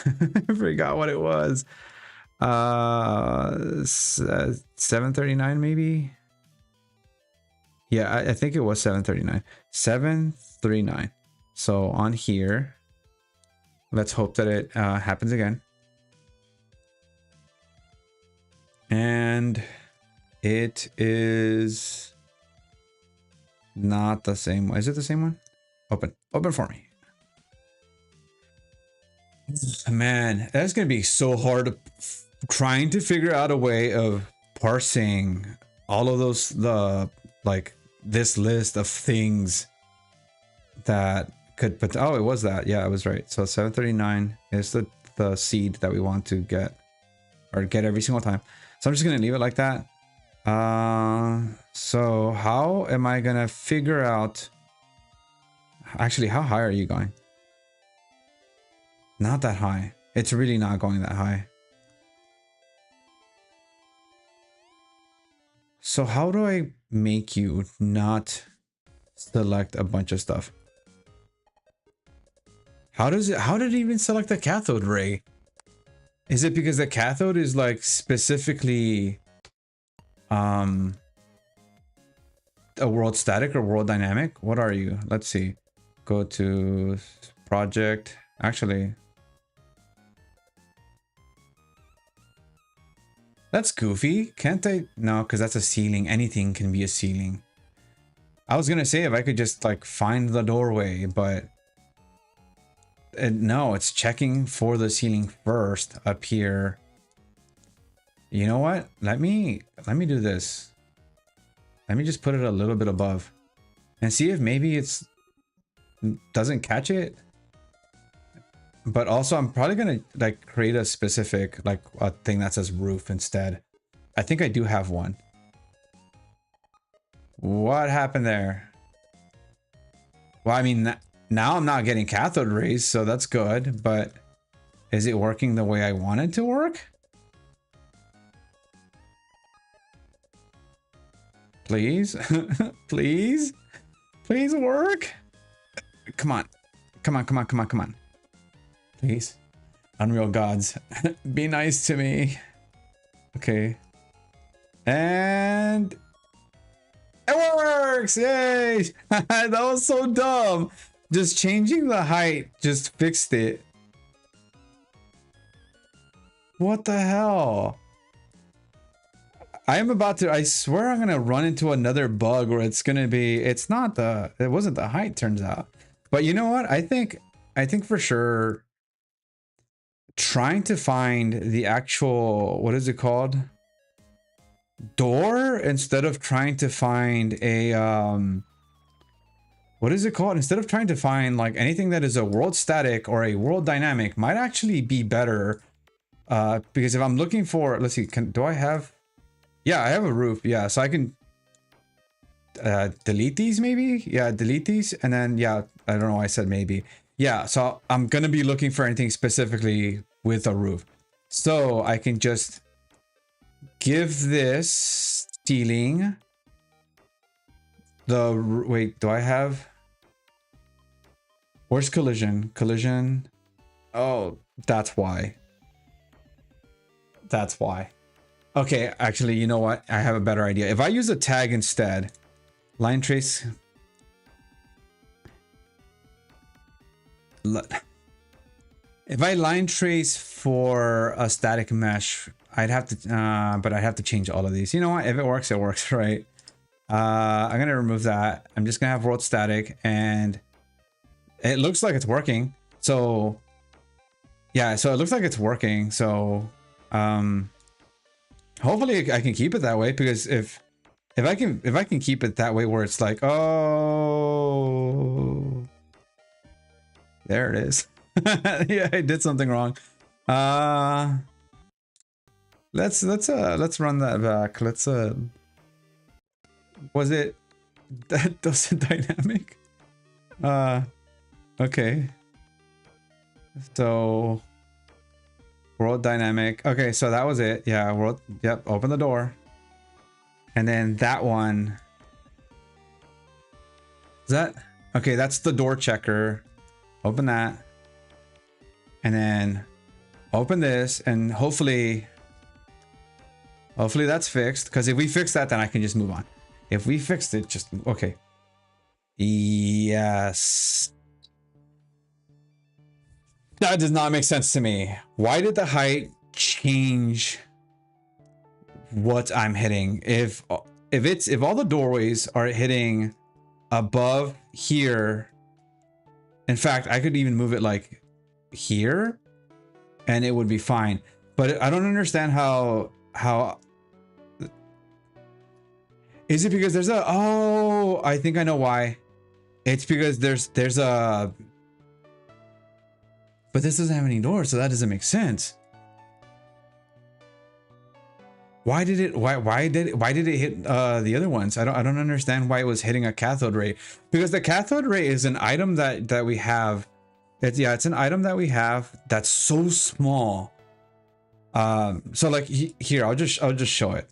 I forgot what it was. 739 maybe. Yeah, I think it was 739. 739. So on here, let's hope that it happens again. And it is not the same one. Is it the same one? Open for me. Man, that's gonna be so hard trying to figure out a way of parsing all of those, like this list of things that could put. Oh, it was that. Yeah, I was right. So 739 is the seed that we want to get every single time. So I'm just gonna leave it like that. So how am I gonna figure out? Actually, how high are you going? Not that high. It's really not going that high. So how do I make you not select a bunch of stuff? How did it even select the cathode ray? Is it because the cathode is like specifically a world static or world dynamic? What are you? Let's see. Go to project. Actually, that's goofy. Can't I? No, because that's a ceiling. Anything can be a ceiling. I was gonna say if I could just like find the doorway, but no, it's checking for the ceiling first up here. You know what? Let me do this. Let me just put it a little bit above and see if maybe it's doesn't catch it. But also I'm probably gonna like create a specific like a thing that says roof instead. I think I do have one. What happened there? Well, I mean, now I'm not getting cathode rays, so that's good, but is it working the way I want it to work? Please. Please. Please work. Come on. Come on, come on, come on, come on. Please. Unreal gods. Be nice to me. Okay. And it works! Yay! That was so dumb. Just changing the height just fixed it. What the hell? I am about to, I swear I'm gonna run into another bug where it's gonna be, it wasn't the height, turns out. But you know what? I think for sure trying to find the actual, what is it called? Door instead of trying to find a, what is it called? Instead of trying to find like anything that is a world static or a world dynamic might actually be better. Because if I'm looking for, let's see, do I have, yeah, I have a roof. Yeah, so I can delete these maybe. Yeah, delete these. And then, yeah, I don't know why I said maybe. Yeah, so I'm going to be looking for anything specifically with a roof. So I can just give this ceiling the, wait, do I have, where's collision? Collision. Oh, that's why. That's why. Okay, actually, you know what? I have a better idea. If I use a tag instead, line trace. If I line trace for a static mesh, I'd have to, but I'd have to change all of these. You know what? If it works, it works, right? I'm gonna remove that. I'm just gonna have world static, and it looks like it's working. So, yeah, so it looks like it's working. So, hopefully I can keep it that way, because if I can keep it that way where it's like, oh, there it is. Yeah, I did something wrong. Let's run that back. Let's was it that doesn't dynamic? Okay. So world dynamic. Okay, so that was it. Yeah, world. Yep, open the door. And then that one. Is that okay? That's the door checker. Open that. And then open this, and hopefully that's fixed. Because if we fix that, then I can just move on. If we fixed it, just okay. Yes. That does not make sense to me. Why did the height change what I'm hitting? If all the doorways are hitting above here, in fact, I could even move it like here and it would be fine. But I don't understand how is it because there's a, oh, I think I know why. It's because there's a, but this doesn't have any doors, so that doesn't make sense. Why did it hit the other ones? I don't understand why it was hitting a cathode ray, because the cathode ray is an item that we have. It's an item that we have that's so small. So like here, I'll just show it.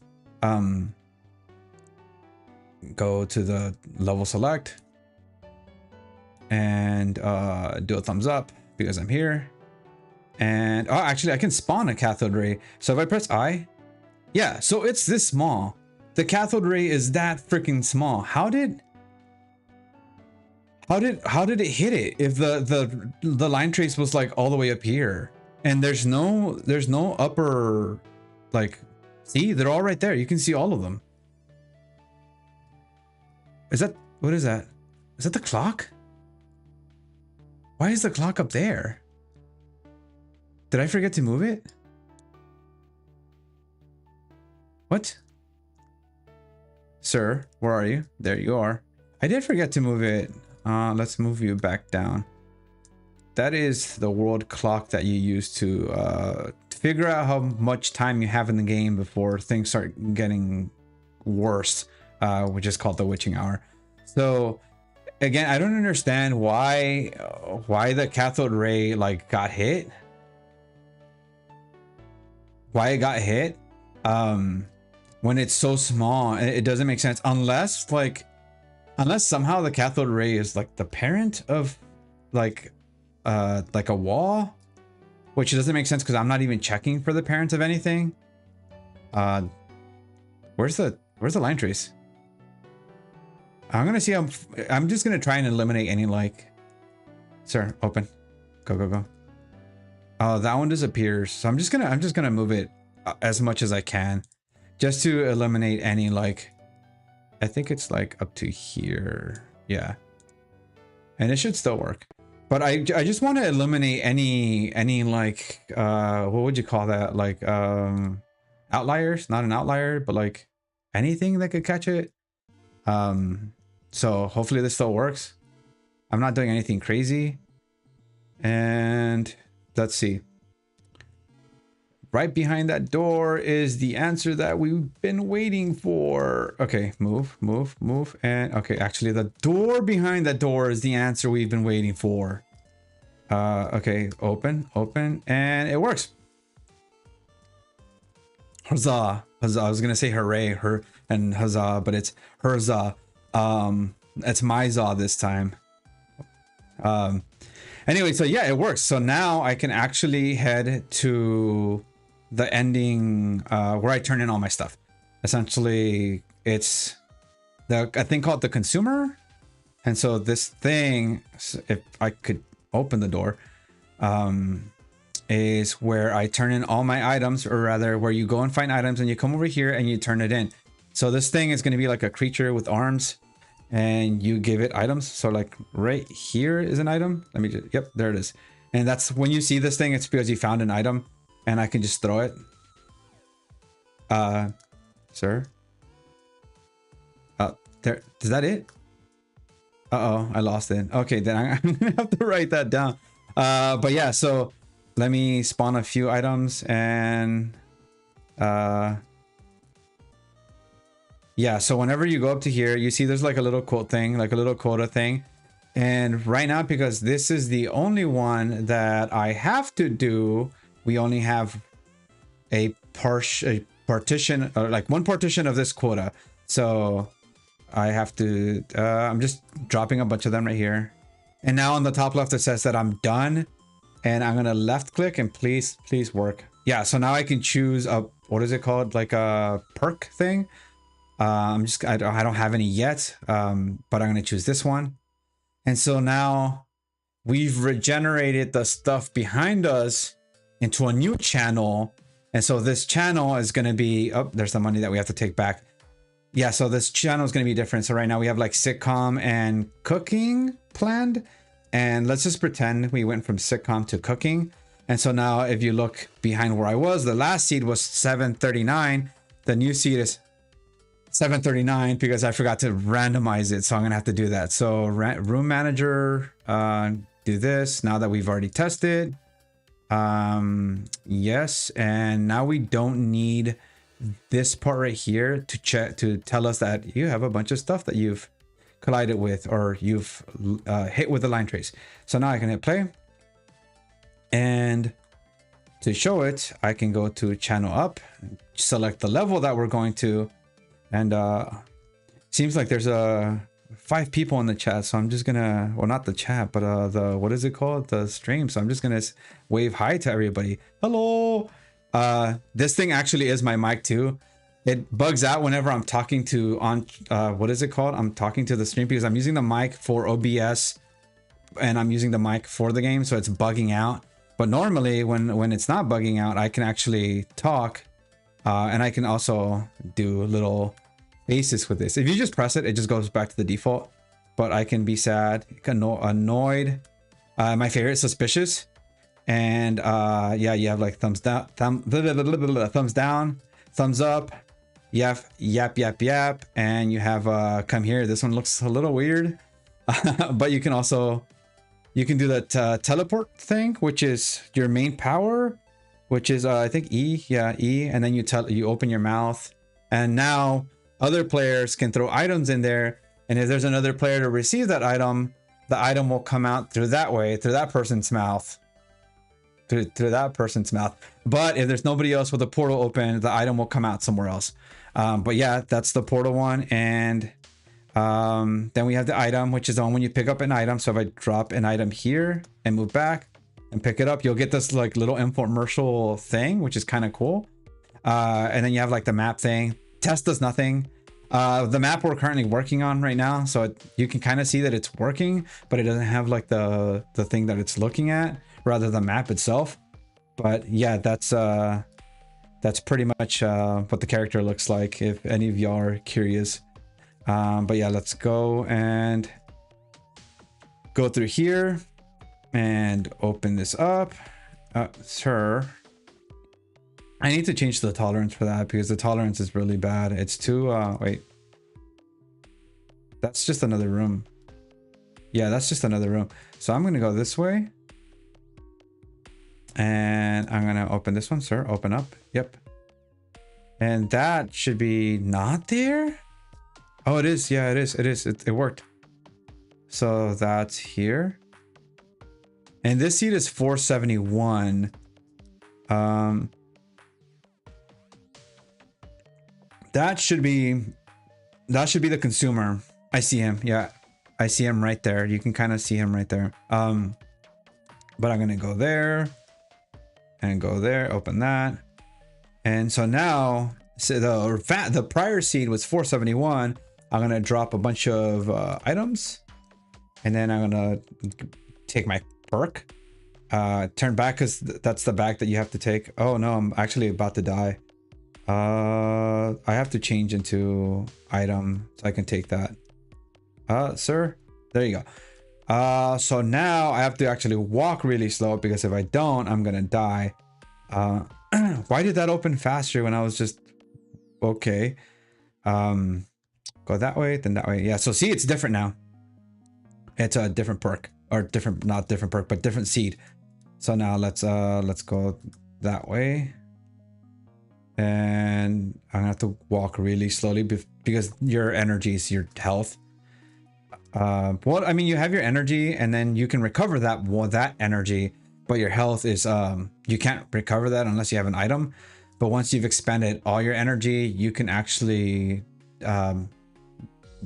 Go to the level select and do a thumbs up because I'm here. And oh, actually I can spawn a cathode ray. So if I press I, yeah, so it's this small. The cathode ray is that freaking small. How did it hit it if the line trace was like all the way up here? And there's no upper, like, see, they're all right there. You can see all of them. Is that, what is that? Is that the clock? Why is the clock up there? Did I forget to move it? What? Sir, where are you? There you are. I did forget to move it. Let's move you back down. That is the world clock that you use to figure out how much time you have in the game before things start getting worse, which is called the witching hour. So again, I don't understand why the cathode ray like got hit. Why it got hit. when it's so small, it doesn't make sense unless unless somehow the cathode ray is like the parent of like a wall, which doesn't make sense because I'm not even checking for the parent of anything. Where's the line trace? I'm gonna see. I'm just gonna try and eliminate any like. Sir, open. Go. Oh, that one disappears. So I'm just gonna move it as much as I can, just to eliminate any like. I think it's like up to here. Yeah, and it should still work. But I just want to eliminate any like what would you call that, like outliers, not an outlier, but like anything that could catch it. So hopefully this still works. I'm not doing anything crazy. And let's see. Right behind that door is the answer that we've been waiting for. Okay, move. And okay, actually the door behind that door is the answer we've been waiting for. Okay, open, and it works. Huzzah. I was gonna say hooray, and huzzah, but it's huzzah. It's my za this time. Anyway, so yeah, it works. So now I can actually head to the ending where I turn in all my stuff. Essentially, it's a thing called the consumer. And so this thing, if I could open the door, is where I turn in all my items, or rather where you go and find items and you come over here and you turn it in. So this thing is going to be like a creature with arms, and you give it items. So like right here is an item. Let me just, yep, there it is. And that's when you see this thing, it's because you found an item and I can just throw it. Sir. There, is that it? Uh-oh, I lost it. Okay, then I'm gonna have to write that down. But yeah, so let me spawn a few items and yeah, so whenever you go up to here, you see there's like a little quote thing, like a little quota thing. And right now, because this is the only one that I have to do, we only have a partition, or like one partition of this quota. So I have to, I'm just dropping a bunch of them right here. And now on the top left, it says that I'm done. And I'm gonna left click and please work. Yeah, so now I can choose a, what is it called? Like a perk thing. I don't have any yet, but I'm gonna choose this one. And so now we've regenerated the stuff behind us into a new channel. And so this channel is gonna be, oh, there's the money that we have to take back. Yeah, so this channel is gonna be different. So right now we have like sitcom and cooking planned. And let's just pretend we went from sitcom to cooking. And so now if you look behind where I was, the last seed was 739. The new seed is 739 because I forgot to randomize it. So I'm going to have to do that. So room manager, do this now that we've already tested. Yes. And now we don't need this part right here to check, to tell us that you have a bunch of stuff that you've collided with or you've hit with the line trace. So now I can hit play, and to show it I can go to channel up, select the level that we're going to, and seems like there's 5 people in the chat, so I'm just gonna, well, not the chat, but the, what is it called, the stream. So I'm just gonna wave hi to everybody. Hello. This thing actually is my mic too. It bugs out whenever I'm talking to what is it called? I'm talking to the stream because I'm using the mic for OBS and I'm using the mic for the game, so it's bugging out. But normally when it's not bugging out, I can actually talk, and I can also do little faces with this. If you just press it, it just goes back to the default. But I can be sad, annoyed, my favorite, suspicious, and yeah, you have like thumbs down, thumbs down, thumbs up. You have yap, and you have come here. This one looks a little weird, but you can also, you can do that teleport thing, which is your main power, which is I think E, yeah, E, and then you open your mouth, and now other players can throw items in there, and if there's another player to receive that item, the item will come out through that way, through that person's mouth. through that person's mouth. But if there's nobody else with a portal open, the item will come out somewhere else. But yeah, that's the portal one. And then we have the item, which is the one when you pick up an item. So if I drop an item here and move back and pick it up, you'll get this like little infomercial thing, which is kind of cool. And then you have like the map thing. Test does nothing. The map we're currently working on right now, so you can kind of see that it's working, but it doesn't have like the thing that it's looking at, rather the map itself. But yeah, that's pretty much what the character looks like, if any of y'all are curious. But yeah, let's go and go through here and open this up. Sir, I need to change the tolerance for that because the tolerance is really bad. It's too, wait. That's just another room. Yeah, that's just another room. So I'm going to go this way. And I'm going to open this one, sir. Open up. Yep. And that should be not there. Oh, it is. Yeah, it is. It is. It worked. So that's here. And this seat is 471. That should be the consumer. I see him. Yeah, I see him right there. You can kind of see him right there. But I'm gonna go there and go there. Open that. And so now, so the prior seed was 471. I'm gonna drop a bunch of items, and then I'm gonna take my perk. Turn back because that's the back that you have to take. Oh no, I'm actually about to die. I have to change into item so I can take that. Sir, there you go. So now I have to actually walk really slow because if I don't, I'm gonna die. Why did that open faster when I was just okay? Go that way, then that way. Yeah, so see, it's different now. It's a different perk, or different, not different perk, but different seed. So now let's go that way. And I'm gonna have to walk really slowly because your energy is your health. Well, I mean, you have your energy and then you can recover that energy, but your health is you can't recover that unless you have an item. But once you've expended all your energy, you can actually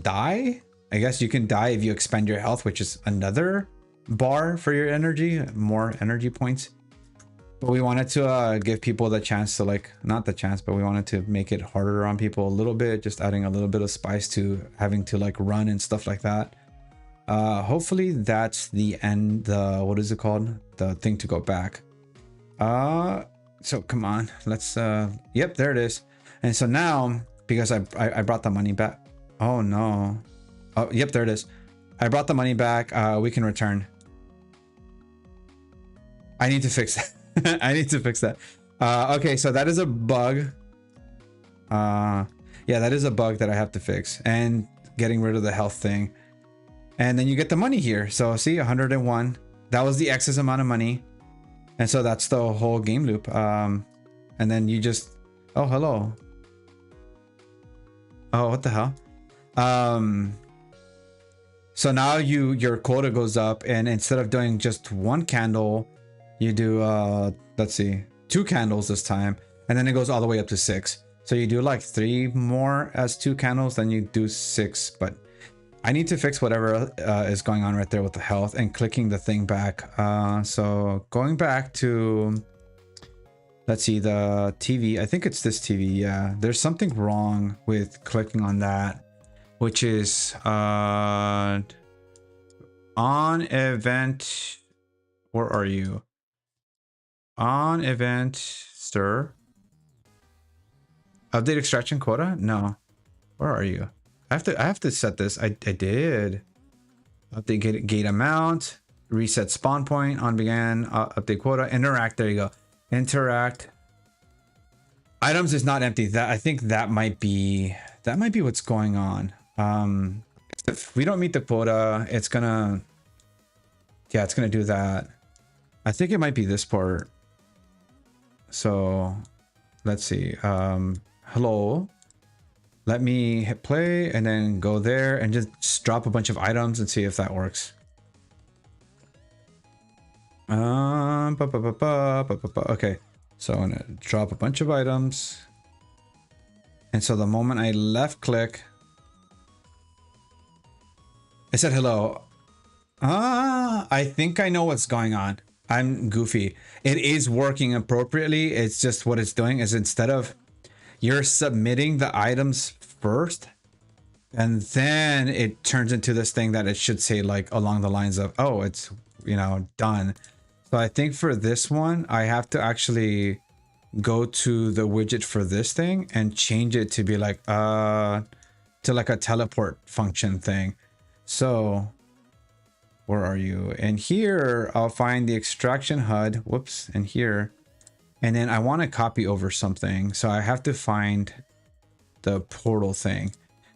die. I guess you can die if you expend your health, which is another bar for your energy, more energy points. But we wanted to give people the chance to, like, not the chance, but we wanted to make it harder on people a little bit, just adding a little bit of spice to having to like run and stuff like that. Hopefully that's the end, what is it called? The thing to go back. So come on, let's, yep, there it is. And so now, because I brought the money back. Oh no. Oh, yep, there it is. I brought the money back. We can return. I need to fix that. I need to fix that. Okay, so that is a bug. Yeah, that is a bug that I have to fix, and getting rid of the health thing. And then you get the money here. So see, 101. That was the excess amount of money. And so that's the whole game loop. And then you just, oh, hello. Oh, what the hell? So now your quota goes up, and instead of doing just one candle, you do let's see, 2 candles this time, and then it goes all the way up to 6. So you do like 3 more as 2 candles, then you do 6. But I need to fix whatever is going on right there with the health and clicking the thing back. So going back to, let's see, the TV. I think it's this TV. Yeah, there's something wrong with clicking on that, which is on event. Where are you? On event, sir. Update extraction quota? No. Where are you? I have to set this. I did. Update gate amount. Reset spawn point. On began. Update quota. Interact. There you go. Interact. Items is not empty. That, I think that might be what's going on. If we don't meet the quota, it's gonna, yeah, it's gonna do that. I think it might be this part. So let's see. Hello. Let me hit play and then go there and just drop a bunch of items and see if that works. Okay, so I'm gonna drop a bunch of items. And so the moment I left click, it said hello. I think I know what's going on. I'm goofy. It is working appropriately. It's just what it's doing is instead of you're submitting the items first, and then it turns into this thing that it should say like along the lines of, oh, it's, you know, done. So I think for this one, I have to actually go to the widget for this thing and change it to be like, to like a teleport function thing. So where are you? And here I'll find the extraction HUD. Whoops. And here. And then I want to copy over something. So I have to find the portal thing,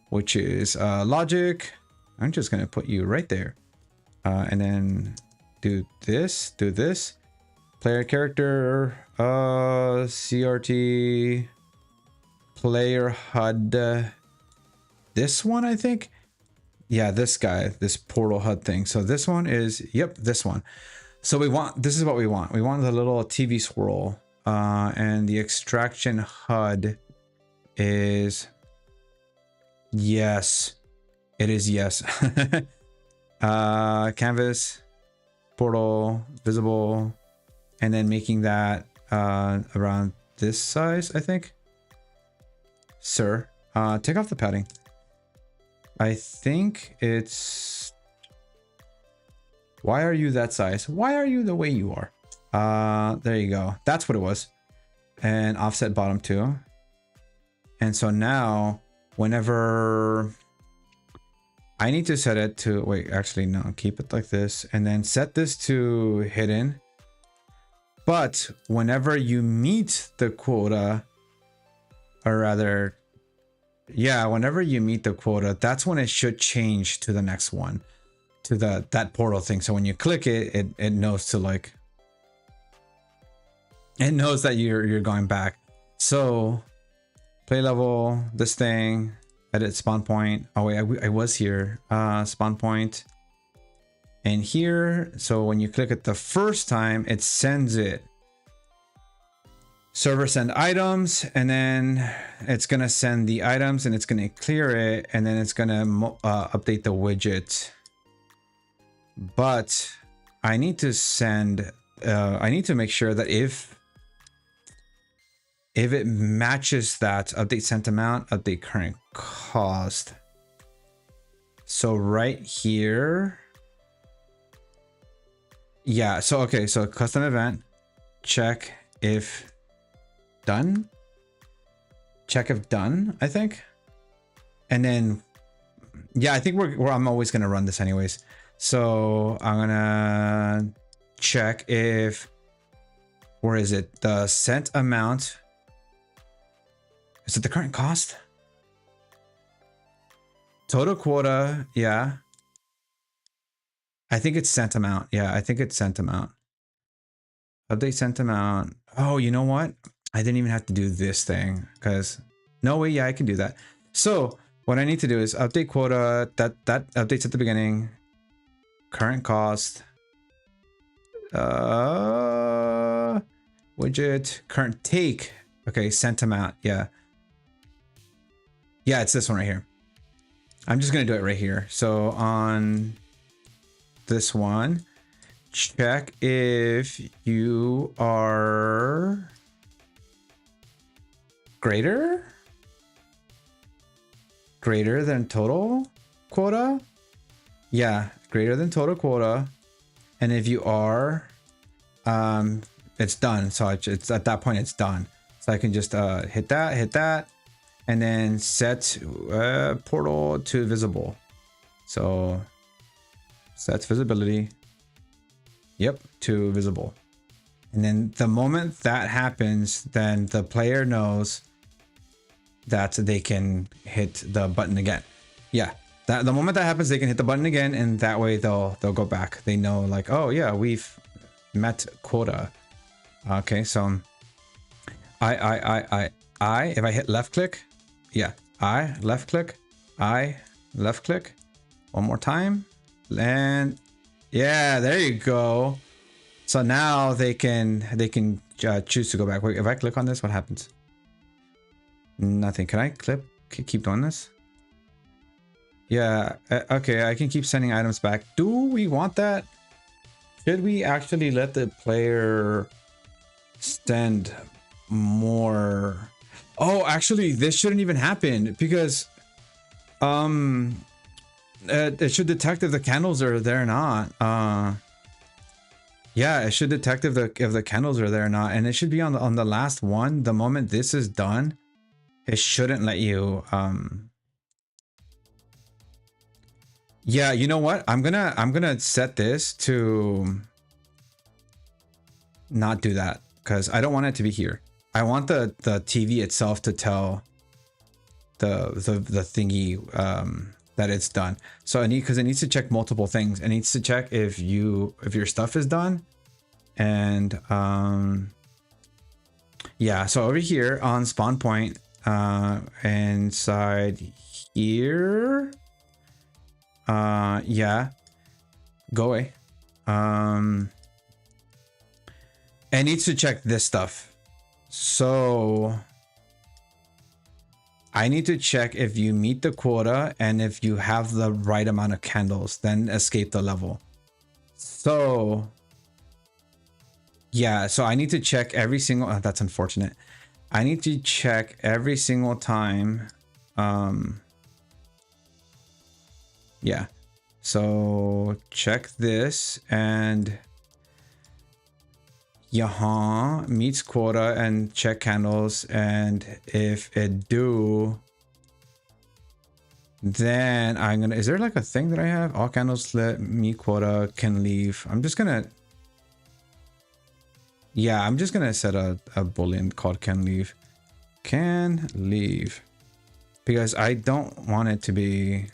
which is logic. I'm just going to put you right there. And then do this, player character, CRT, player HUD. This one, I think. Yeah, this guy, this portal HUD thing. So this one is, yep, this one. So we want, this is what we want. We want the little TV swirl. And the extraction HUD is, yes, it is yes. Canvas, portal, visible, and then making that around this size, I think. Sir, take off the padding. I think it's, why are you that size? Why are you the way you are? There you go. That's what it was. And offset bottom too. And so now whenever I need to set it to, wait, actually, no, keep it like this and then set this to hidden. But whenever you meet the quota, or rather, yeah, whenever you meet the quota, that's when it should change to the next one, to that portal thing. So when you click it, it knows to like, it knows that you're going back. So play level, this thing, edit spawn point. Oh wait, I was here. Spawn point. And here, so when you click it the first time, it sends it. Server send items, and then it's gonna send the items and it's gonna clear it, and then it's gonna update the widget. But I need to send, I need to make sure that if it matches that update sent amount, update current cost. So right here, yeah, so okay, so custom event, check if done, check if done, I think. And then, yeah, I think I'm always gonna run this anyways. So I'm gonna check if, where is it? The sent amount. Is it the current cost? Total quota, yeah. I think it's sent amount. Yeah, I think it's sent amount. Update sent amount. Oh, you know what? I didn't even have to do this thing because no way. Yeah, I can do that. So what I need to do is update quota. That updates at the beginning. Current cost. Widget. Current take. Okay, sent amount. Yeah. Yeah, it's this one right here. I'm just gonna do it right here. So on this one, check if you are greater than total quota. Yeah, greater than total quota. And if you are, it's done. So it's at that point it's done. So I can just hit that, and then set portal to visible. So sets visibility. Yep, to visible. And then the moment that happens, then the player knows that they can hit the button again. Yeah, the moment that happens, they can hit the button again, and that way they'll go back. They know like, oh yeah, we've met quota. Okay, so I if I hit left click, yeah, I left click, one more time, and yeah, there you go. So now they can choose to go back. Wait, if I click on this, what happens? Nothing. Can I keep doing this? Yeah. Okay, I can keep sending items back. Do we want that? Should we actually let the player send more? Oh, actually, this shouldn't even happen because it should detect if the candles are there or not. Yeah, it should detect if the candles are there or not, and it should be on the last one. The moment this is done, it shouldn't let you. Yeah, you know what? I'm gonna set this to not do that because I don't want it to be here. I want the TV itself to tell the thingy that it's done. So because it needs to check multiple things. It needs to check if your stuff is done, and yeah. So over here on spawn point, inside here, yeah, go away. It needs to check this stuff. So I need to check if you meet the quota and if you have the right amount of candles, then escape the level. So yeah, so I need to check every single, that's unfortunate. I need to check every single time. Yeah, so check this and meets quota and check candles, and if it do, then I'm gonna, is there like a thing that I have? All candles lit, meet quota, can leave. I'm just gonna, yeah, I'm just gonna set a boolean called can leave, because I don't want it to be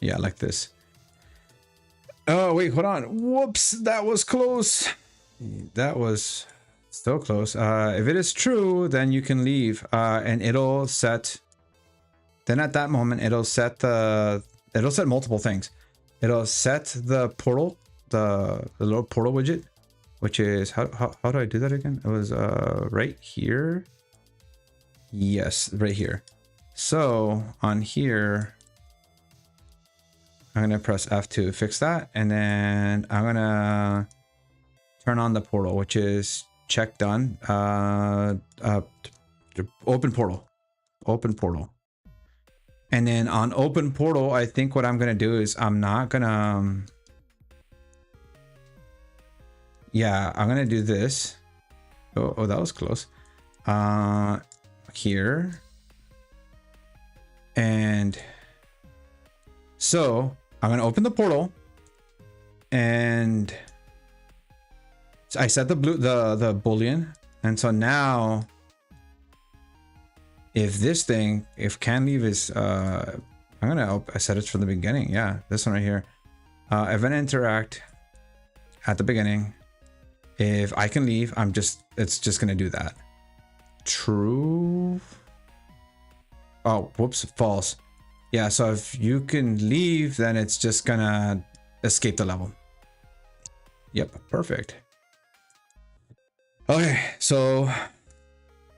yeah, like this. Oh, wait, hold on. Whoops, that was close. That was still close. If it is true, then you can leave. And it'll set, then at that moment, it'll set multiple things. It'll set the portal, the little portal widget, which is, how do I do that again? It was right here. Yes, right here. So on here, I'm gonna press F to fix that, and then I'm gonna turn on the portal, which is check done. Open portal, and then on open portal, I think what I'm gonna do is I'm not gonna. Yeah, I'm gonna do this. Oh, that was close. Here, and so I'm gonna open the portal, and I set the boolean, and so now if can leave is I'm gonna I set it from the beginning. Yeah, this one right here. Event interact at the beginning. If I can leave, it's just gonna do that. True. Oh, whoops, false. Yeah, so if you can leave, then it's just gonna escape the level. Yep, perfect. Okay, so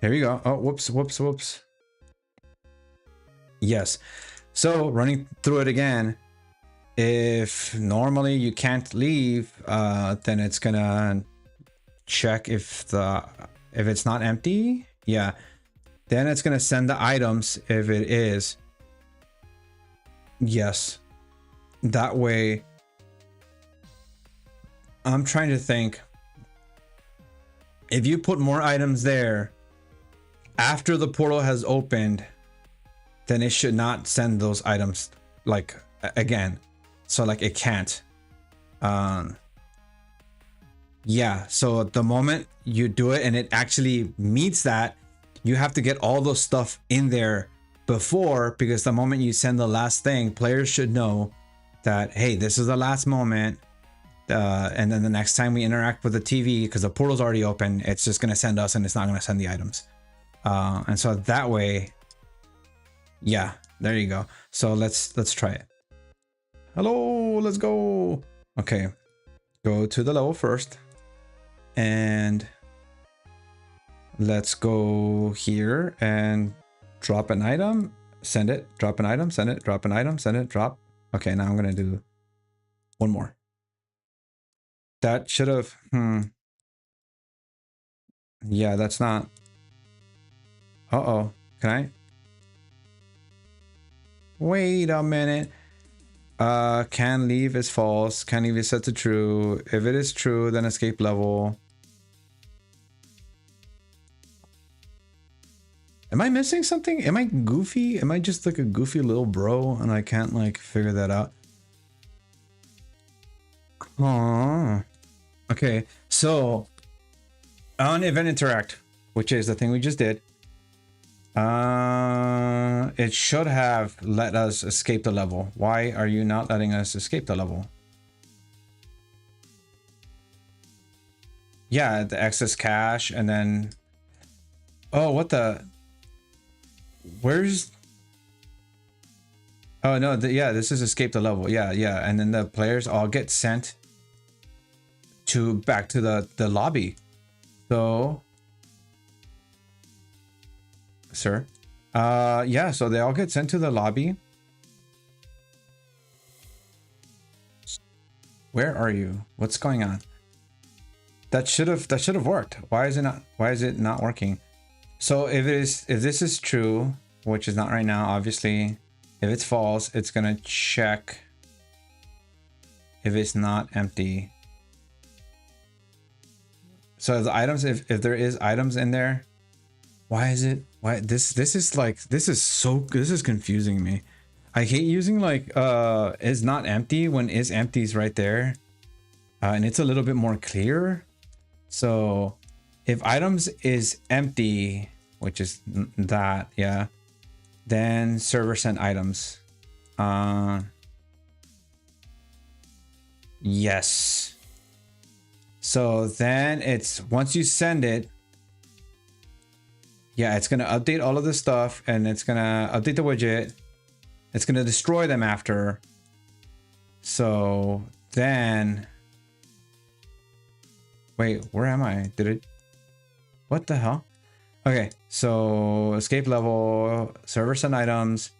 here we go. Oh, whoops. Yes. So running through it again, if normally you can't leave, then it's gonna check if it's not empty. Yeah. Then it's gonna send the items if it is. Yes. That way, I'm trying to think. If you put more items there after the portal has opened, then it should not send those items like again. So like it can't. Yeah, so the moment you do it and it actually meets that, you have to get all those stuff in there before, because the moment you send the last thing, players should know that, hey, this is the last moment. And then the next time we interact with the TV, because the portal's already open, it's just going to send us and it's not going to send the items. And so that way, yeah, there you go. So let's try it. Hello, let's go. Okay, go to the level first, and let's go here and drop an item, send it, drop an item, send it, drop an item, send it, drop. Okay, now I'm gonna do one more. That should have, yeah, that's not. Uh-oh, can I? Wait a minute. Can leave is false. Can leave is set to true. If it is true, then escape level. Am I missing something? Am I goofy? Am I just like a goofy little bro and I can't like figure that out? Aww. Okay, so on event interact, which is the thing we just did, it should have let us escape the level. Why are you not letting us escape the level? Yeah, the excess cash, and then, oh, what the, where's, oh no, yeah, this is escape the level. Yeah, and then the players all get sent to back to the lobby. So, sir, yeah, so they all get sent to the lobby. Where are you? What's going on? That should have worked. Why is it not working? So if this is true, which is not right now, obviously, if it's false, it's gonna check if it's not empty. So the items, if there is items in there, why is this is confusing me. I hate using like is not empty when is empty is right there, and it's a little bit more clear. So if items is empty, which is that, yeah, then server sent items. Yes. So then it's, once you send it, yeah, it's gonna update all of this stuff and it's gonna update the widget. It's gonna destroy them after. So then, wait, where am I? Did it, what the hell? Okay, so escape level, server send items.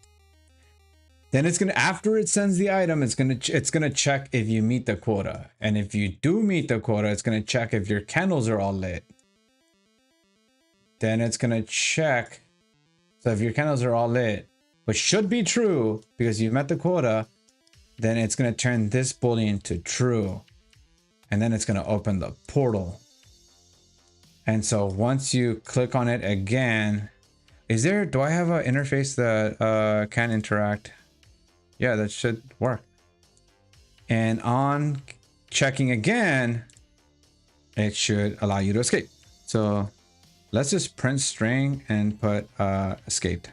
Then it's gonna, after it sends the item, it's gonna check if you meet the quota. And if you do meet the quota, it's gonna check if your candles are all lit. Then it's gonna check, so if your candles are all lit, which should be true because you met the quota, then it's gonna turn this boolean to true. And then it's gonna open the portal. And so once you click on it again, do I have an interface that can interact? Yeah, that should work. And on checking again, it should allow you to escape. So let's just print string and put escaped.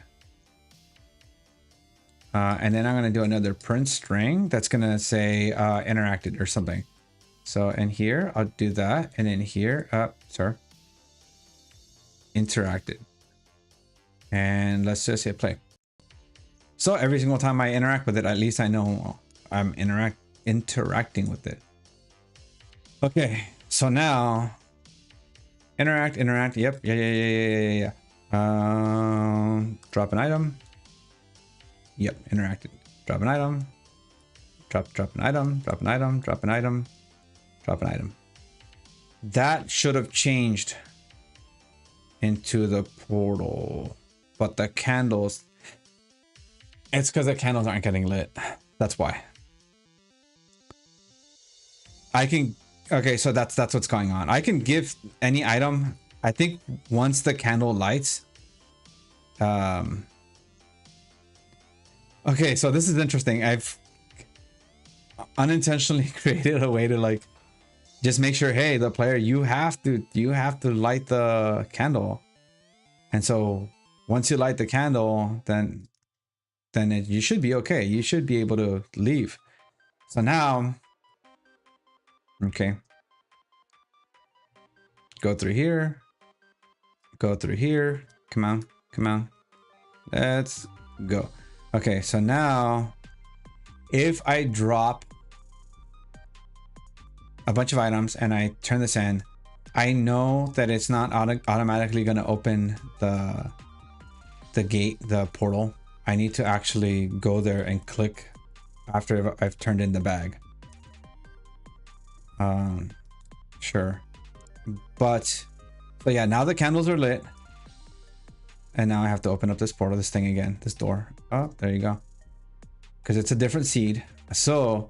And then I'm gonna do another print string that's gonna say interacted or something. So in here, I'll do that. And in here, interacted. And let's just hit play. So every single time I interact with it, at least I know I'm interacting with it. Okay, so now interact. Yep, yeah. Drop an item. Yep, interacted. Drop an item. Drop an item. Drop an item. Drop an item. Drop an item. That should have changed into the portal, but the candles, it's because the candles aren't getting lit. That's why. I can, okay, so that's what's going on. I can give any item, I think once the candle lights. Okay, so this is interesting. I've unintentionally created a way to like just make sure, hey, the player, you have to light the candle. And so once you light the candle, then you should be okay. You should be able to leave. So now, okay, go through here, come on, let's go. Okay, so now if I drop a bunch of items and I turn this in, I know that it's not automatically going to open the gate, the portal. I need to actually go there and click after I've turned in the bag. Sure. But yeah, now the candles are lit. And now I have to open up this portal, this thing again, this door. Oh, there you go. Because it's a different seed. So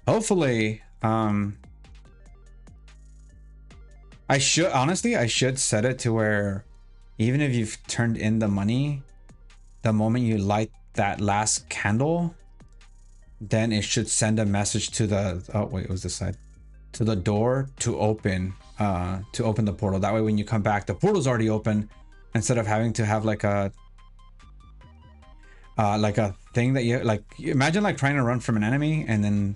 hopefully, I should set it to where even if you've turned in the money, the moment you light that last candle, then it should send a message to the, oh wait, it was this side, to the door to open the portal. That way when you come back, the portal's already open, instead of having to have like a thing that you like, imagine like trying to run from an enemy and then,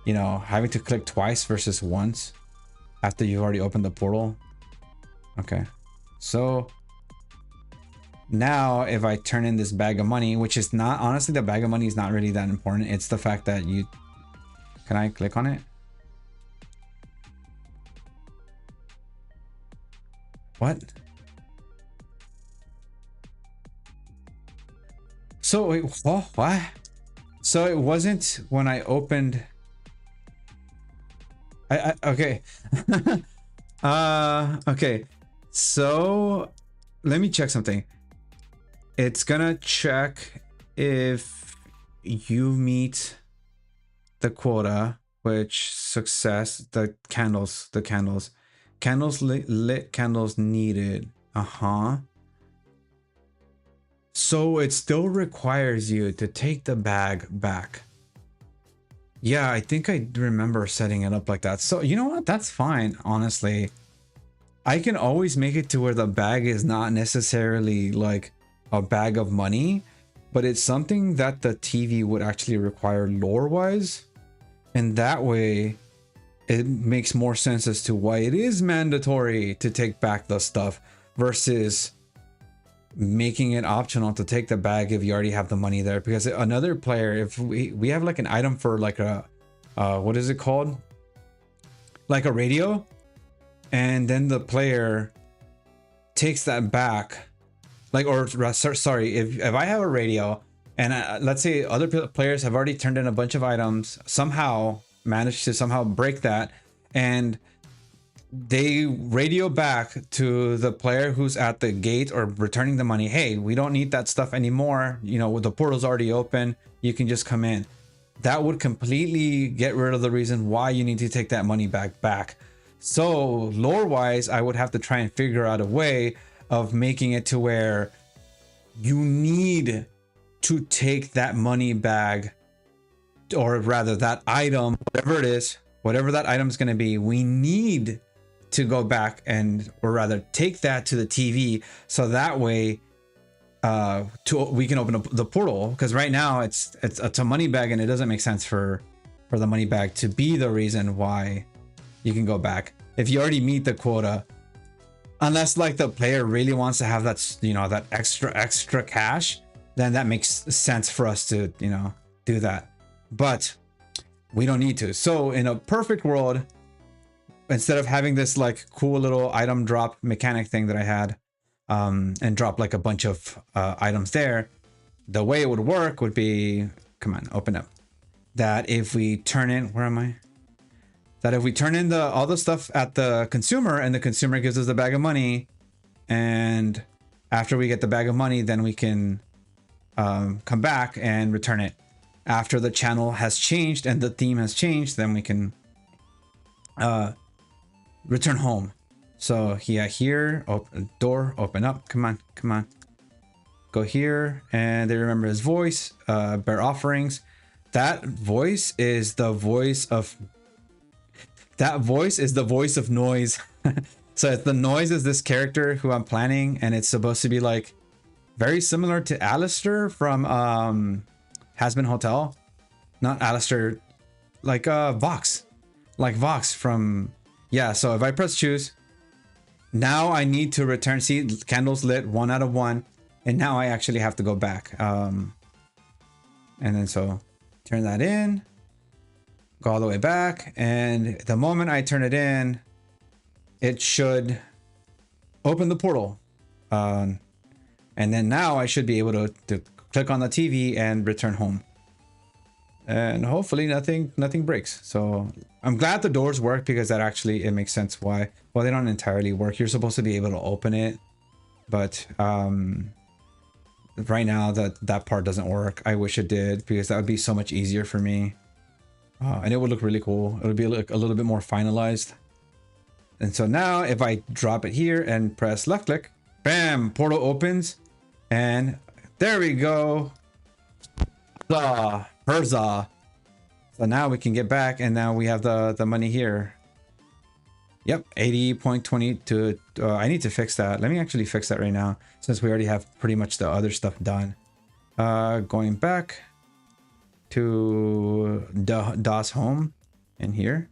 you know, having to click twice versus once after you've already opened the portal. Okay, so now if I turn in this bag of money, which is not, honestly, the bag of money is not really that important. It's the fact that you, can I click on it? What? So wait, what? So it wasn't when I opened. Okay. Okay. So let me check something. It's gonna check if you meet the quota, which success, the candles lit, candles needed. So it still requires you to take the bag back. Yeah, I think I remember setting it up like that. So you know what? That's fine, honestly. I can always make it to where the bag is not necessarily like a bag of money, but it's something that the TV would actually require lore-wise. And that way, it makes more sense as to why it is mandatory to take back the stuff versus making it optional to take the bag if you already have the money there. Because another player, if we have like an item for like a what is it called, like a radio, and then the player takes that back, like, or sorry, if I have a radio and let's say other players have already turned in a bunch of items, somehow managed to somehow break that, and they radio back to the player who's at the gate or returning the money, hey, we don't need that stuff anymore, you know, the portal's already open, you can just come in. That would completely get rid of the reason why you need to take that money back. So lore wise, I would have to try and figure out a way of making it to where you need to take that money bag, or rather that item, whatever it is, whatever that item is going to be, we need to go back and, or rather take that to the TV, so that way we can open up the portal. Because right now it's a money bag, and it doesn't make sense for the money bag to be the reason why you can go back if you already meet the quota, unless like the player really wants to have that, you know, that extra cash, then that makes sense for us to, you know, do that, but we don't need to. So in a perfect world, instead of having this like cool little item drop mechanic thing that I had, and drop like a bunch of items there, the way it would work would be, come on, open up, that if we turn in, where am I? That if we turn in all the stuff at the consumer, and the consumer gives us the bag of money, and after we get the bag of money, then we can come back and return it. After the channel has changed and the theme has changed, then we can return home. So yeah, here, open door, open up, come on, go here, and they remember his voice, bear offerings. That voice is the voice of Noise. So the Noise is this character who I'm planning, and it's supposed to be like very similar to Alistair from Hazbin Hotel. Not Alistair, like Vox from, yeah. So if I press choose, now I need to return, see, candles lit, 1 out of 1, and now I actually have to go back, and then so turn that in, Go all the way back, and the moment I turn it in, it should open the portal. And then now I should be able to click on the TV and return home. And hopefully nothing breaks. So I'm glad the doors work, because that actually, it makes sense why. Well, they don't entirely work. You're supposed to be able to open it, but right now that part doesn't work. I wish it did, because that would be so much easier for me. And it would look really cool. It would be like a little bit more finalized. And so now if I drop it here and press left click, bam, portal opens, and there we go. Herza. So now we can get back, and now we have the money here. Yep, 80.22. I need to fix that. Let me actually fix that right now, since we already have pretty much the other stuff done. Going back to DOS home in here.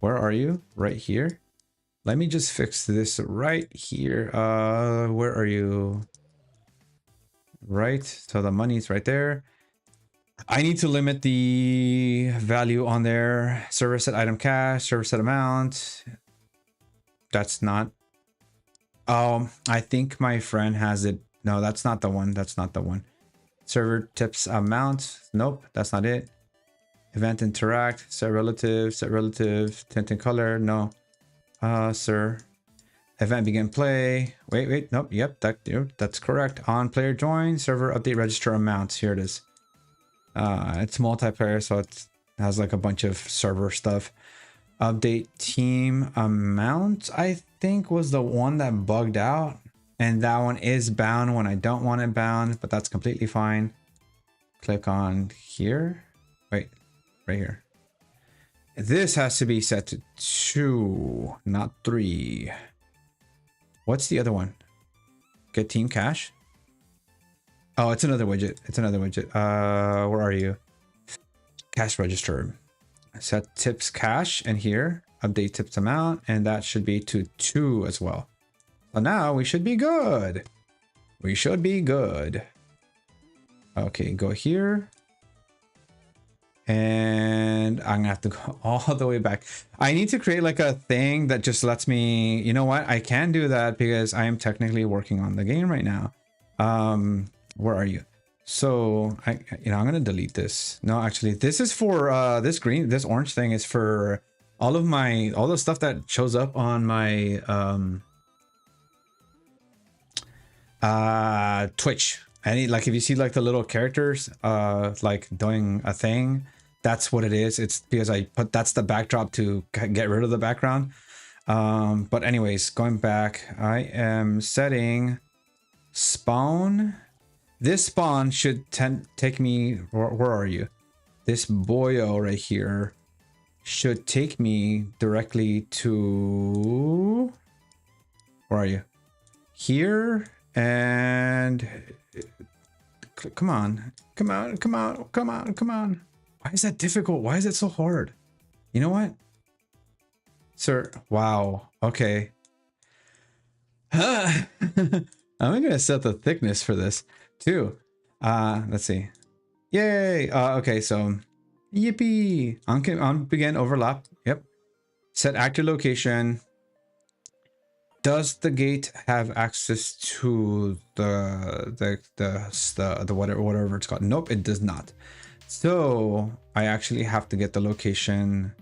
Where are you? Right here. Let me just fix this right here. Where are you? Right. So the money's right there. I need to limit the value on there. Server set item cache, server set amount. That's not. Oh, I think my friend has it. No, that's not the one. That's not the one. Server tips amount. Nope, that's not it. Event interact, set relative, tint and color. No. Sir. Event begin play. Wait, nope. Yep, that's correct. On player join, server update register amounts. Here it is. It's multiplayer, so it has like a bunch of server stuff. Update team amount, I think, was the one that bugged out, and that one is bound when I don't want it bound, but that's completely fine. Click on here. Wait, right here. This has to be set to 2, not 3. What's the other one? Get team cache. Oh, it's another widget. It's another widget. Where are you? Cache register. Set tips cache, and here update tips amount, and that should be to 2 as well. So now we should be good. We should be good. Okay, go here. And I'm gonna have to go all the way back. I need to create like a thing that just lets me, you know what? I can do that because I am technically working on the game right now. Where are you? So I'm gonna delete this. No, actually, this is for this orange thing is for all the stuff that shows up on my Twitch. Like if you see like the little characters like doing a thing, that's what it is. It's because that's the backdrop to get rid of the background. But anyways, going back, I am setting spawn. This spawn should take me, where are you? This boyo right here should take me directly to, where are you? Here, and come on. Why is that difficult? Why is it so hard? You know what? Sir, wow, okay. I'm gonna set the thickness for this too. Let's see. Yay. Okay, so yippee. On begin overlap. Yep. Set active location. Does the gate have access to the whatever it's called? Nope, it does not. So I actually have to get the location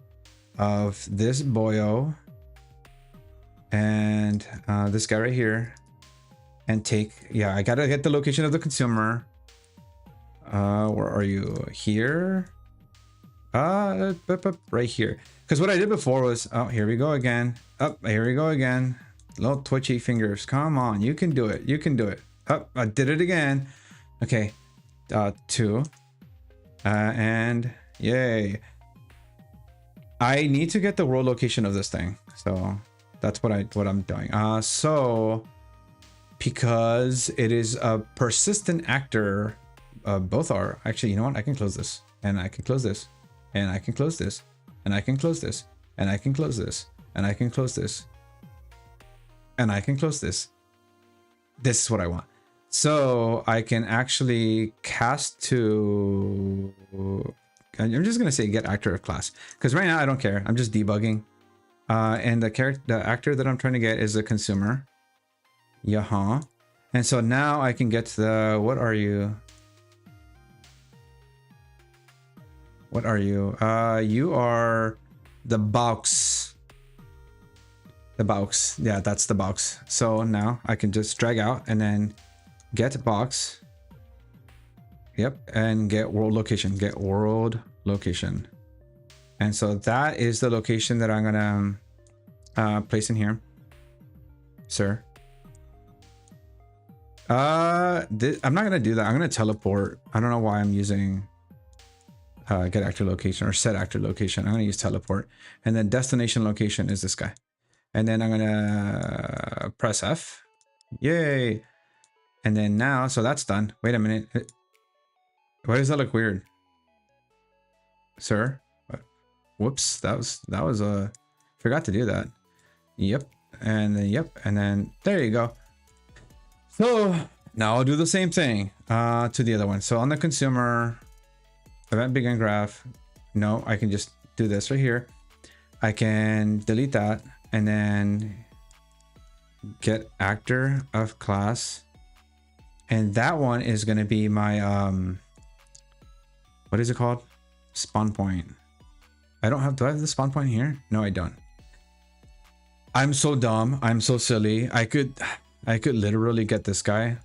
of this boyo and this guy right here, and I gotta get the location of the consumer. Where are you? Here? Right here. Because what I did before was, oh, here we go again. Here we go again. Little twitchy fingers. Come on, you can do it. You can do it. I did it again. Okay. 2. And yay. I need to get the world location of this thing. So that's what I'm doing. So because it is a persistent actor, both are actually, you know what? I can close this, and I can close this, and I can close this, and I can close this, and I can close this, and I can close this, and I can close this. This is what I want. So I can actually cast to I'm just gonna say get actor of class, because right now I don't care. I'm just debugging. And the actor that I'm trying to get is a consumer. Yaha. And so now I can get the, what are you? What are you? You are the box. The box. Yeah, that's the box. So now I can just drag out and then get box. Yep. And get world location. Get world location. And so that is the location that I'm gonna place in here, sir. I'm not gonna do that. I'm gonna teleport. I don't know why I'm using get actor location or set actor location. I'm gonna use teleport, and then destination location is this guy. And then I'm gonna press F. Yay! And then now, so that's done. Wait a minute. Why does that look weird, sir? Whoops, that was a forgot to do that. Yep, and then yep, and then there you go. So now I'll do the same thing to the other one. So on the consumer event begin graph, no, I can just do this right here. I can delete that and then get actor of class, and that one is going to be my what is it called? Spawn point. I don't have, do I have the spawn point here? No, I don't. I'm so dumb. I'm so silly. I could literally get this guy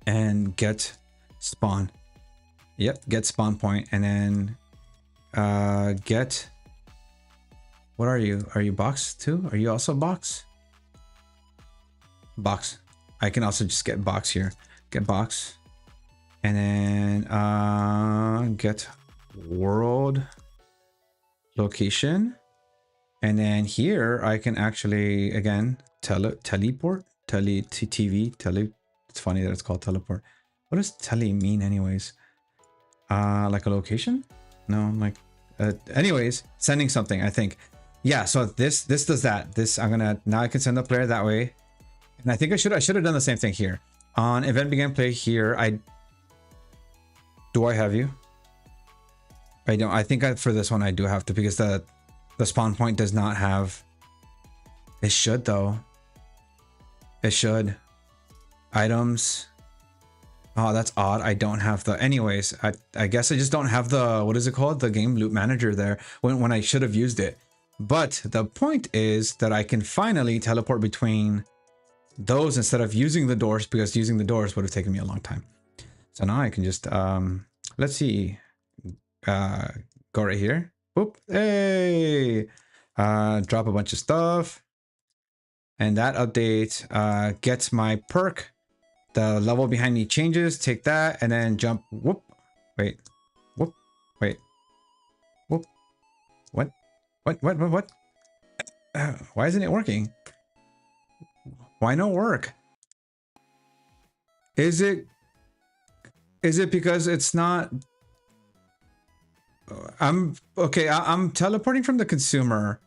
and get spawn. Yep, get spawn point, and then get, what are you? Are you box too? Are you also box? Box. I can also just get box here. Get box. And then get world location, and then here I can actually again teleport, TV. It's funny that it's called teleport. What does tele mean anyways? Like a location? No, like anyways, sending something, I think. Yeah, so this does that. This I'm gonna, now I can send the player that way, and I think I should have done the same thing here on event begin play. Here do I have you? I don't. I think for this one I do have to, because the spawn point does not have. It should though. It should. Items. Oh, that's odd. I don't have the. Anyways, I guess I just don't have the, what is it called? The game loop manager there when I should have used it. But the point is that I can finally teleport between those instead of using the doors, because using the doors would have taken me a long time. So now I can just let's see. Go right here. Whoop. Hey. Drop a bunch of stuff. And that update gets my perk. The level behind me changes. Take that and then jump. Whoop. Wait. Whoop. Wait. Whoop. What? What? Why isn't it working? Why no work? Is it because it's not? I'm okay. I'm teleporting from the consumer,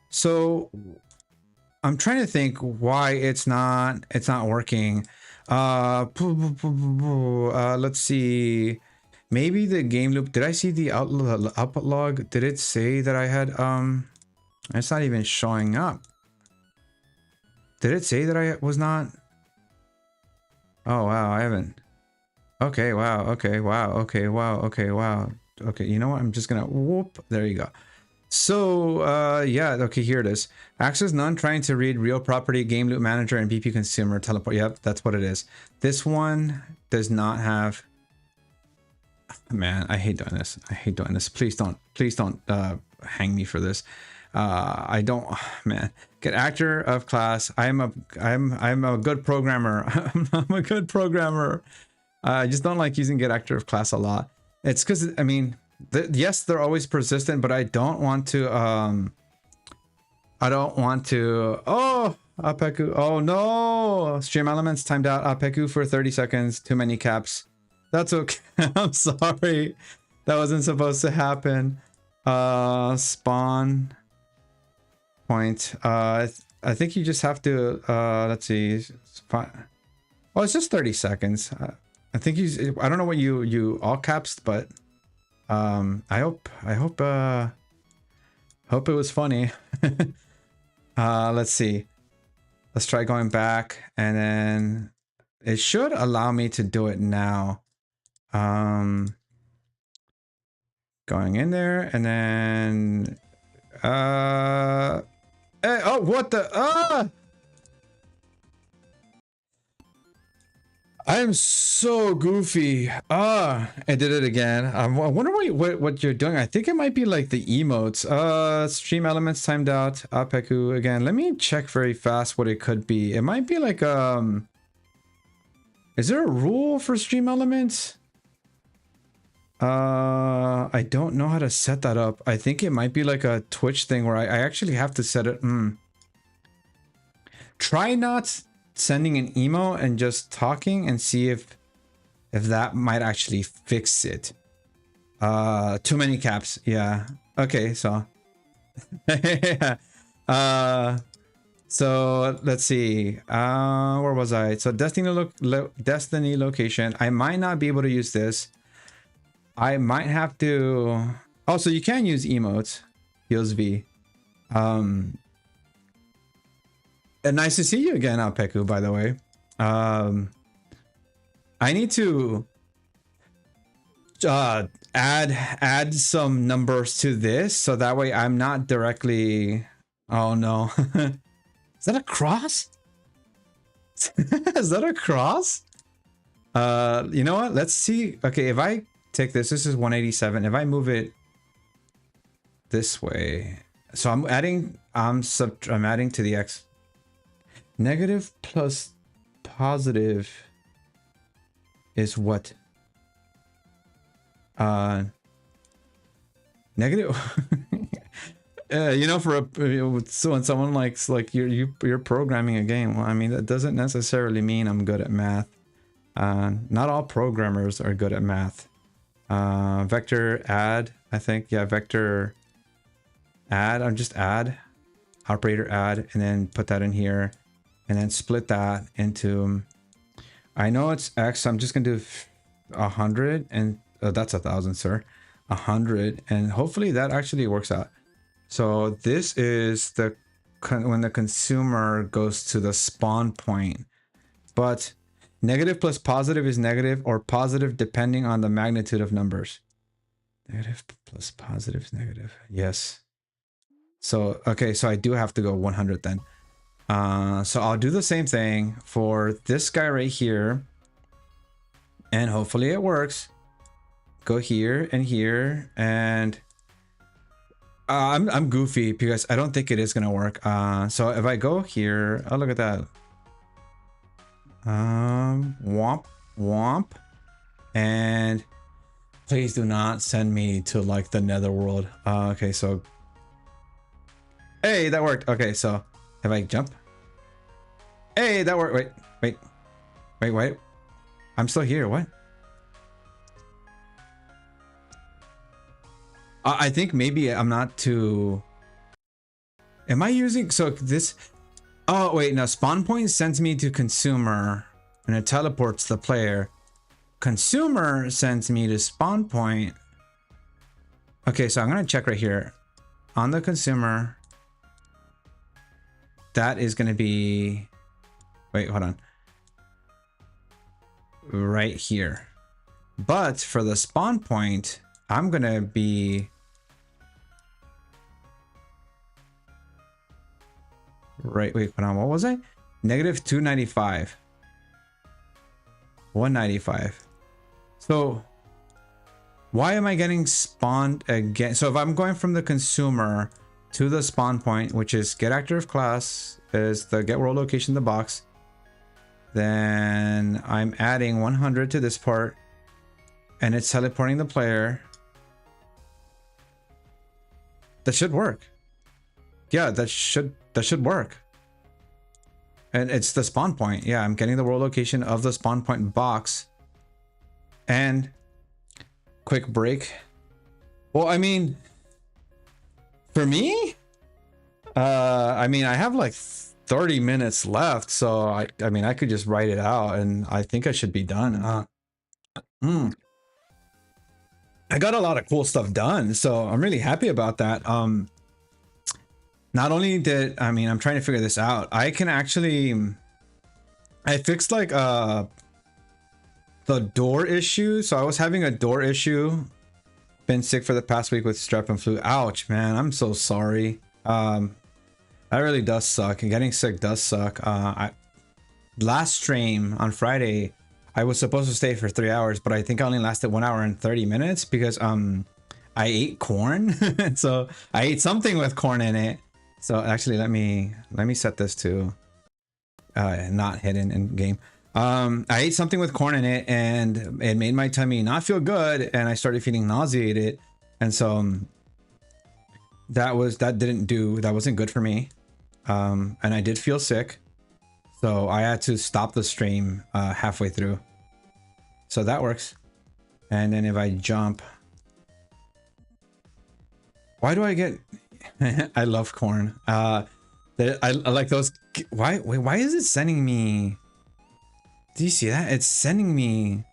so I'm trying to think why it's not working. Let's see. Maybe the game loop. Did I see the output log? Did it say that I had it's not even showing up. Did it say that I was not? Oh wow, I haven't. Okay, wow. Okay, wow. Okay, wow. Okay, wow. Okay, you know what? I'm just gonna whoop. There you go. So yeah, okay, here it is. Access none, trying to read real property, game loop manager, and BP consumer teleport. Yep, that's what it is. This one does not have. Man, I hate doing this. I hate doing this. Please don't hang me for this. I don't, man. Get actor of class. I'm a good programmer. I'm a good programmer. I just don't like using get actor of class a lot. It's because, I mean, yes, they're always persistent, but I don't want to, oh, Apeku. Oh no, stream elements timed out. Apeku for 30 seconds. Too many caps. That's okay. I'm sorry. That wasn't supposed to happen. Spawn point. I think you just have to, let's see. Oh, it's just 30 seconds. I think I don't know what you all caps, but Hope it was funny. Let's see. Let's try going back, and then it should allow me to do it now. Going in there, and then hey, oh, what the I am so goofy. I did it again. I wonder what you're doing. I think it might be like the emotes. Stream elements timed out. Apeku again. Let me check very fast what it could be. It might be like is there a rule for stream elements? I don't know how to set that up. I think it might be like a Twitch thing where I actually have to set it. Try not sending an emo and just talking and see if that might actually fix it. Too many caps. Yeah. Okay, so so let's see. Where was I? So Destiny location. I might not be able to use this. I might have to. Oh, so you can use emotes. Heals V. And nice to see you again, Alpeku, by the way. I need to add some numbers to this so that way I'm not directly. Oh no. Is that a cross? Is that a cross? You know what? Let's see. Okay, if I take this is 187. If I move it this way, so I'm adding to the X. Negative plus positive is what? Negative. You know, so when someone likes like you're programming a game, well, I mean that doesn't necessarily mean I'm good at math. Not all programmers are good at math. Vector add, I think, yeah, vector add. I'm just add, operator add, and then put that in here. And then split that into, I know it's X, so I'm just gonna do 100, and that's 1,000, sir. 100, and hopefully that actually works out. So this is when the consumer goes to the spawn point, but negative plus positive is negative or positive depending on the magnitude of numbers. Negative plus positive is negative, yes. So, okay, so I do have to go 100 then. So I'll do the same thing for this guy right here, and hopefully it works. Go here and here, and I'm goofy because I don't think it is gonna work. So if I go here, oh look at that. Womp womp, and please do not send me to like the netherworld. Okay, so hey, that worked. Okay, so if I jump, hey, that worked. Wait. I'm still here. What? I think maybe I'm not too. Am I using so this? Oh wait, no. Spawn point sends me to consumer, and it teleports the player. Consumer sends me to spawn point. Okay, so I'm gonna check right here on the consumer. That is gonna be. Wait, hold on. Right here. But for the spawn point, I'm gonna be right. Wait, hold on. What was I? Negative 295. 195. So why am I getting spawned again? So if I'm going from the consumer to the spawn point, which is get actor of class, is the get world location in the box, then I'm adding 100 to this part, and it's teleporting the player. That should work. Yeah, that should work. And it's the spawn point. Yeah, I'm getting the world location of the spawn point box. And quick break. Well, I mean, for me, I mean, I have like 30 minutes left, so I mean, I could just write it out, and I think I should be done. I got a lot of cool stuff done, so I'm really happy about that. Not only did I mean I'm trying to figure this out. I can actually I fixed like the door issue. So I was having a door issue. Been sick for the past week with strep and flu. Ouch, man. I'm so sorry. That really does suck. And getting sick does suck. Last stream on Friday, I was supposed to stay for 3 hours, but I think I only lasted 1 hour and 30 minutes because I ate corn. So I ate something with corn in it. So actually let me set this to not hidden in game. I ate something with corn in it and it made my tummy not feel good and I started feeling nauseated. And so that wasn't good for me. And I did feel sick. So I had to stop the stream halfway through. So that works. And then if I jump, why do I get I love corn. I like those. Why is it sending me? Do you see that? It's sending me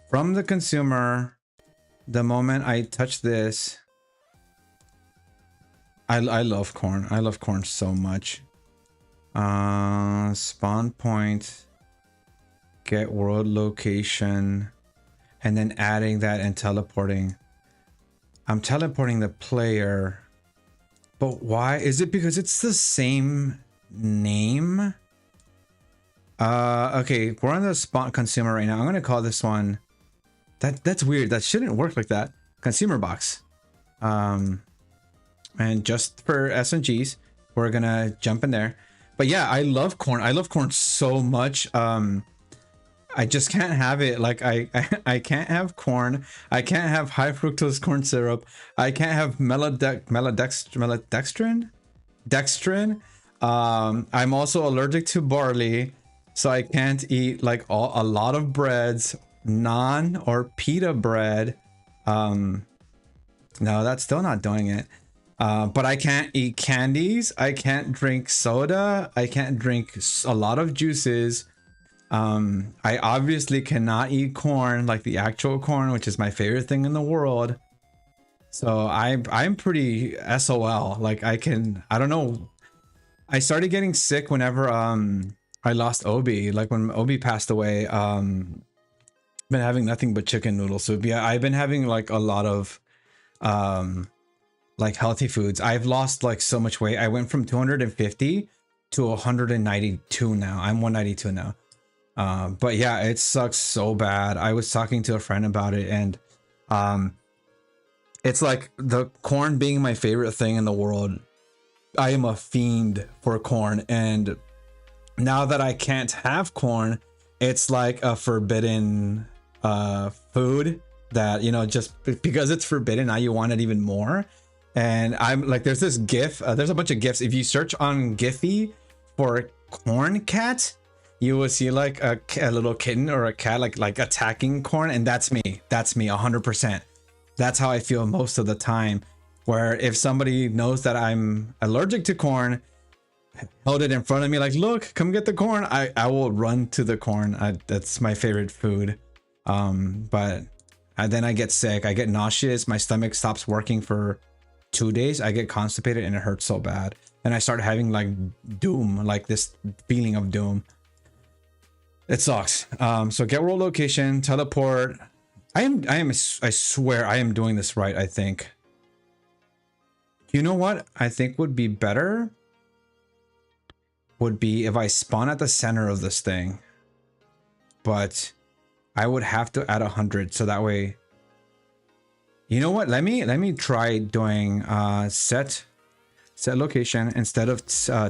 from the consumer the moment I touch this. I love corn. I love corn so much. Spawn point, get world location, and then adding that and teleporting. I'm teleporting the player, but why? Is it because it's the same name? Okay, we're on the spawn consumer right now. I'm gonna call this one. That's weird. That shouldn't work like that. Consumer box. And just for SMGs, we're gonna jump in there. But yeah, I love corn. I love corn so much. I just can't have it. Like I can't have corn. I can't have high fructose corn syrup. I can't have dextrin. I'm also allergic to barley, so I can't eat like a lot of breads, naan or pita bread. No, that's still not doing it. But I can't eat candies. I can't drink soda. I can't drink a lot of juices. I obviously cannot eat corn, like the actual corn, which is my favorite thing in the world. So I'm pretty SOL. Like I don't know. I started getting sick whenever I lost Obi. Like when Obi passed away, been having nothing but chicken noodle soup. Yeah, I've been having like a lot of like healthy foods. I've lost like so much weight. I went from 250 to 192 now. I'm 192 now. But yeah, it sucks so bad. I was talking to a friend about it, and it's like the corn being my favorite thing in the world. I am a fiend for corn, and now that I can't have corn, it's like a forbidden food that, you know, just because it's forbidden, now you want it even more. And I'm like, there's this GIF, there's a bunch of GIFs. If you search on Giphy for corn cat, you will see like a little kitten or a cat like attacking corn, and that's me 100%. That's how I feel most of the time, where if somebody knows that I'm allergic to corn, hold it in front of me like, look, come get the corn, I will run to the corn. That's my favorite food. But then I get sick, I get nauseous, my stomach stops working for 2 days, I get constipated and it hurts so bad, and I start having like doom, like this feeling of doom. It sucks. So get world location, teleport. I swear I am doing this right, I think. You know what I think would be better? Would be if I spawn at the center of this thing. But I would have to add 100, so that way. You know what? Let me try doing set location instead of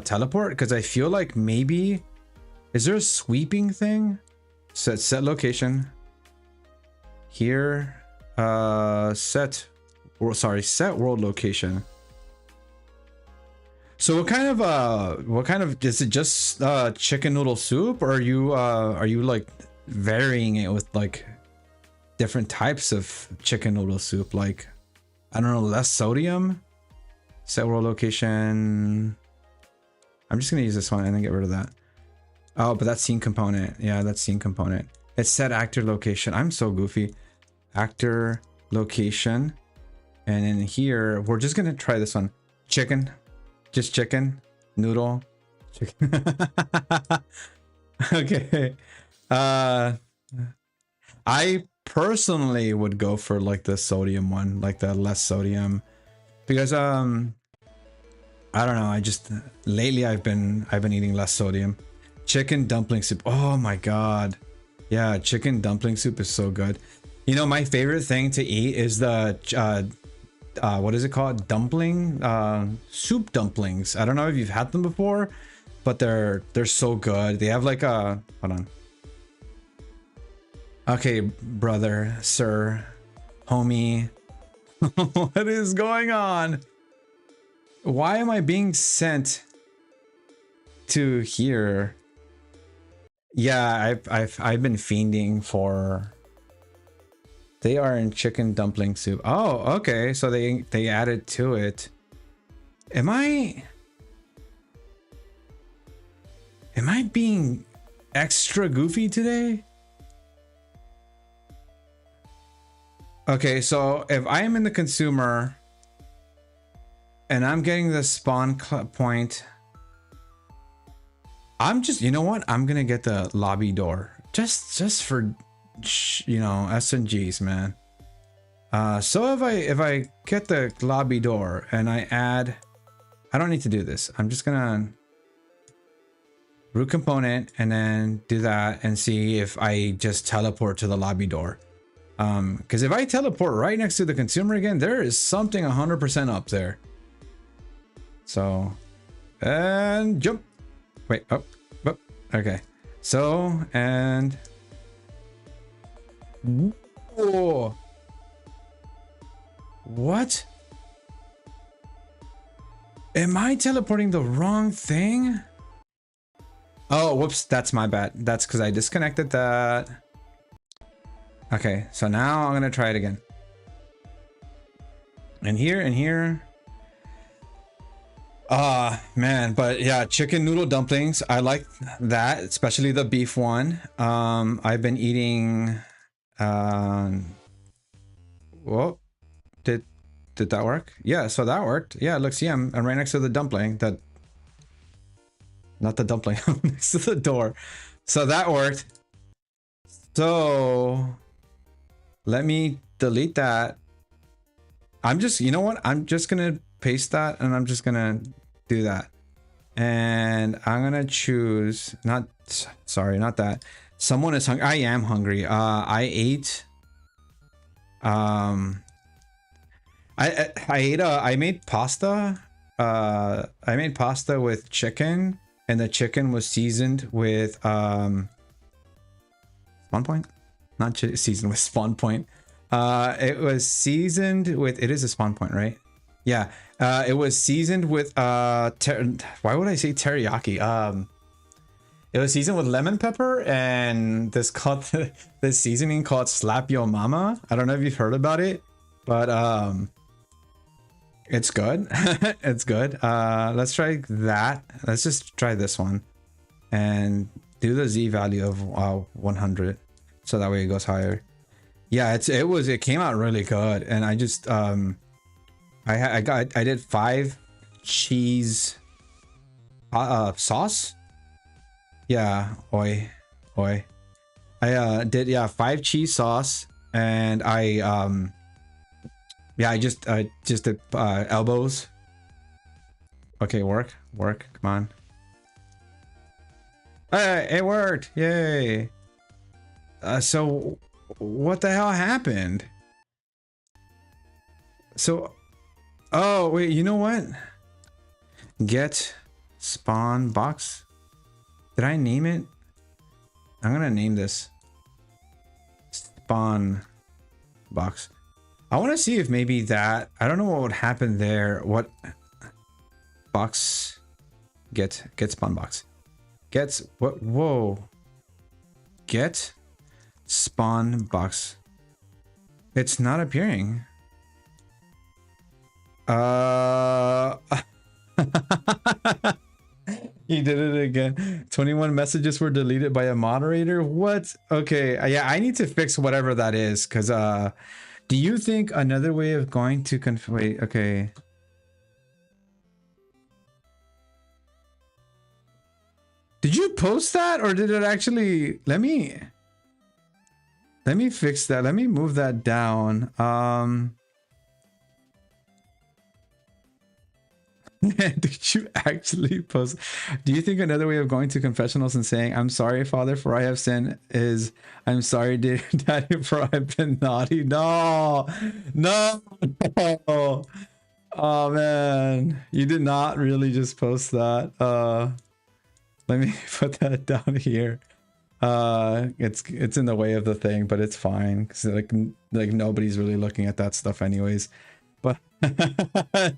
teleport, because I feel like maybe. Is there a sweeping thing? Set location. Here, set world location. So what kind of is it just chicken noodle soup, or are you like varying it with like different types of chicken noodle soup? Like, I don't know, less sodium? Set world location. I'm just gonna use this one and then get rid of that. Oh, but that's scene component. Yeah, that's scene component. It's set actor location. I'm so goofy. actor, location, and in here we're just gonna try this one. Chicken, just chicken, noodle, chicken. Okay. I personally would go for like the sodium one, like the less sodium, because I don't know, I just lately I've been eating less sodium. Chicken dumpling soup. Oh my god. Yeah, chicken dumpling soup is so good. You know, my favorite thing to eat is the what is it called? Dumpling? Soup dumplings. I don't know if you've had them before, but they're so good. They have like a, hold on. Okay, brother, sir, homie. What is going on? Why am I being sent to here? Yeah, I've been fiending for. They are in chicken dumpling soup. Oh, okay. So they added to it. Am I being extra goofy today? Okay, so if I am in the consumer and I'm getting the spawn point, I'm just, you know what? I'm gonna get the lobby door just for, you know, SNGs, man. So if I get the lobby door and I add, I don't need to do this. I'm just gonna root component and then do that and see if I just teleport to the lobby door. Because if I teleport right next to the consumer again, there is something 100% up there. So, and jump. Wait, up, up. Okay. So, and whoa. What? Am I teleporting the wrong thing? Oh, whoops, that's my bad. That's because I disconnected that. Okay, so now I'm gonna try it again. And here. Man, but yeah, chicken noodle dumplings. I like that, especially the beef one. I've been eating. Whoa, did that work? Yeah, so that worked. Yeah, look, see, I'm right next to the dumpling. That, not the dumpling. I'm next to the door. So that worked. So let me delete that. I'm just, you know what? I'm just gonna paste that and I'm just gonna do that. And I'm gonna choose, not, sorry, not that. Someone is hungry. I am hungry. I ate, I ate, I made pasta. I made pasta with chicken, and the chicken was seasoned with, spawn point? Not seasoned with spawn point. It was seasoned with, it is a spawn point, right? Yeah. It was seasoned with, why would I say teriyaki? It was seasoned with lemon pepper and this called, this seasoning called Slap Yo Mama. I don't know if you've heard about it, but, it's good. It's good. Let's try that. Let's just try this one and do the Z value of 100. So that way it goes higher. Yeah, it came out really good. And I just, I did 5 cheese, sauce. Yeah. Oi. I, did, yeah, 5 cheese sauce and yeah, I just did elbows. Okay, work, come on. Hey, it worked, yay. So what the hell happened? So, oh wait, you know what? Get spawn box. Did I name it? I'm gonna name this spawn box. I want to see if maybe that, I don't know what would happen there. What box? Get spawn box. Gets what? Whoa. Get spawn box. It's not appearing. He did it again. 21 messages were deleted by a moderator. What? Okay. Yeah, I need to fix whatever that is. Because do you think another way of going to wait, okay. Did you post that or did it actually let me fix that. Let me move that down. Did you actually post? Do you think another way of going to confessionals and saying, I'm sorry, Father, for I have sinned is I'm sorry, dear Daddy, for I've been naughty? No, no. Oh man, you did not really just post that. Let me put that down here. It's in the way of the thing, but it's fine because like nobody's really looking at that stuff anyways. But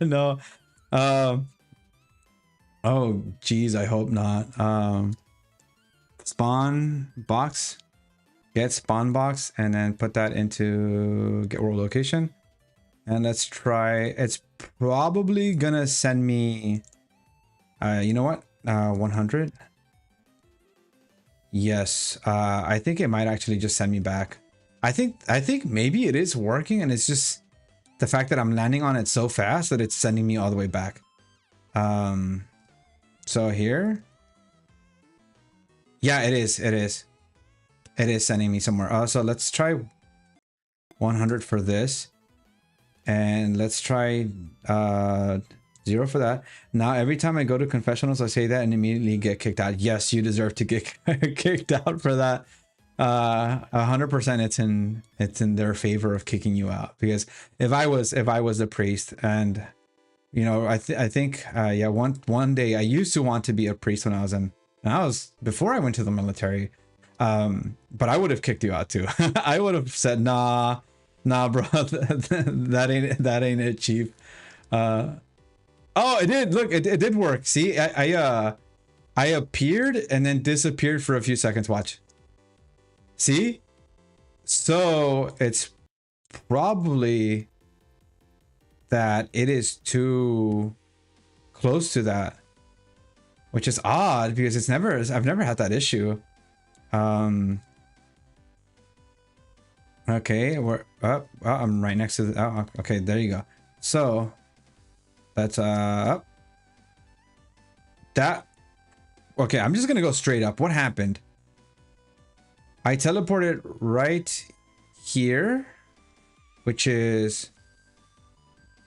no. Oh geez, I hope not. Spawn box, get spawn box, and then put that into get world location. And let's try. It's probably gonna send me. You know what? 100. Yes. I think it might actually just send me back. I think maybe it is working, and it's just the fact that I'm landing on it so fast that it's sending me all the way back. So here. Yeah, it is. It is sending me somewhere. So let's try 100 for this. And let's try 0 for that. Now, every time I go to confessionals, I say that and immediately get kicked out. Yes, you deserve to get kicked out for that. 100% it's in their favor of kicking you out, because if I was a priest, and you know, I think yeah, one day I used to want to be a priest when I was before I went to the military, but I would have kicked you out too. I would have said nah bro, that ain't it, chief. Oh, it did. Look, it did work. See, I appeared and then disappeared for a few seconds. Watch. See? So it's probably that it is too close to that, which is odd because I've never had that issue. Okay, we're up. Oh, I'm right next to the, oh, okay, there you go. So that's up. That, okay, I'm just gonna go straight up. What happened? I teleported right here, which is,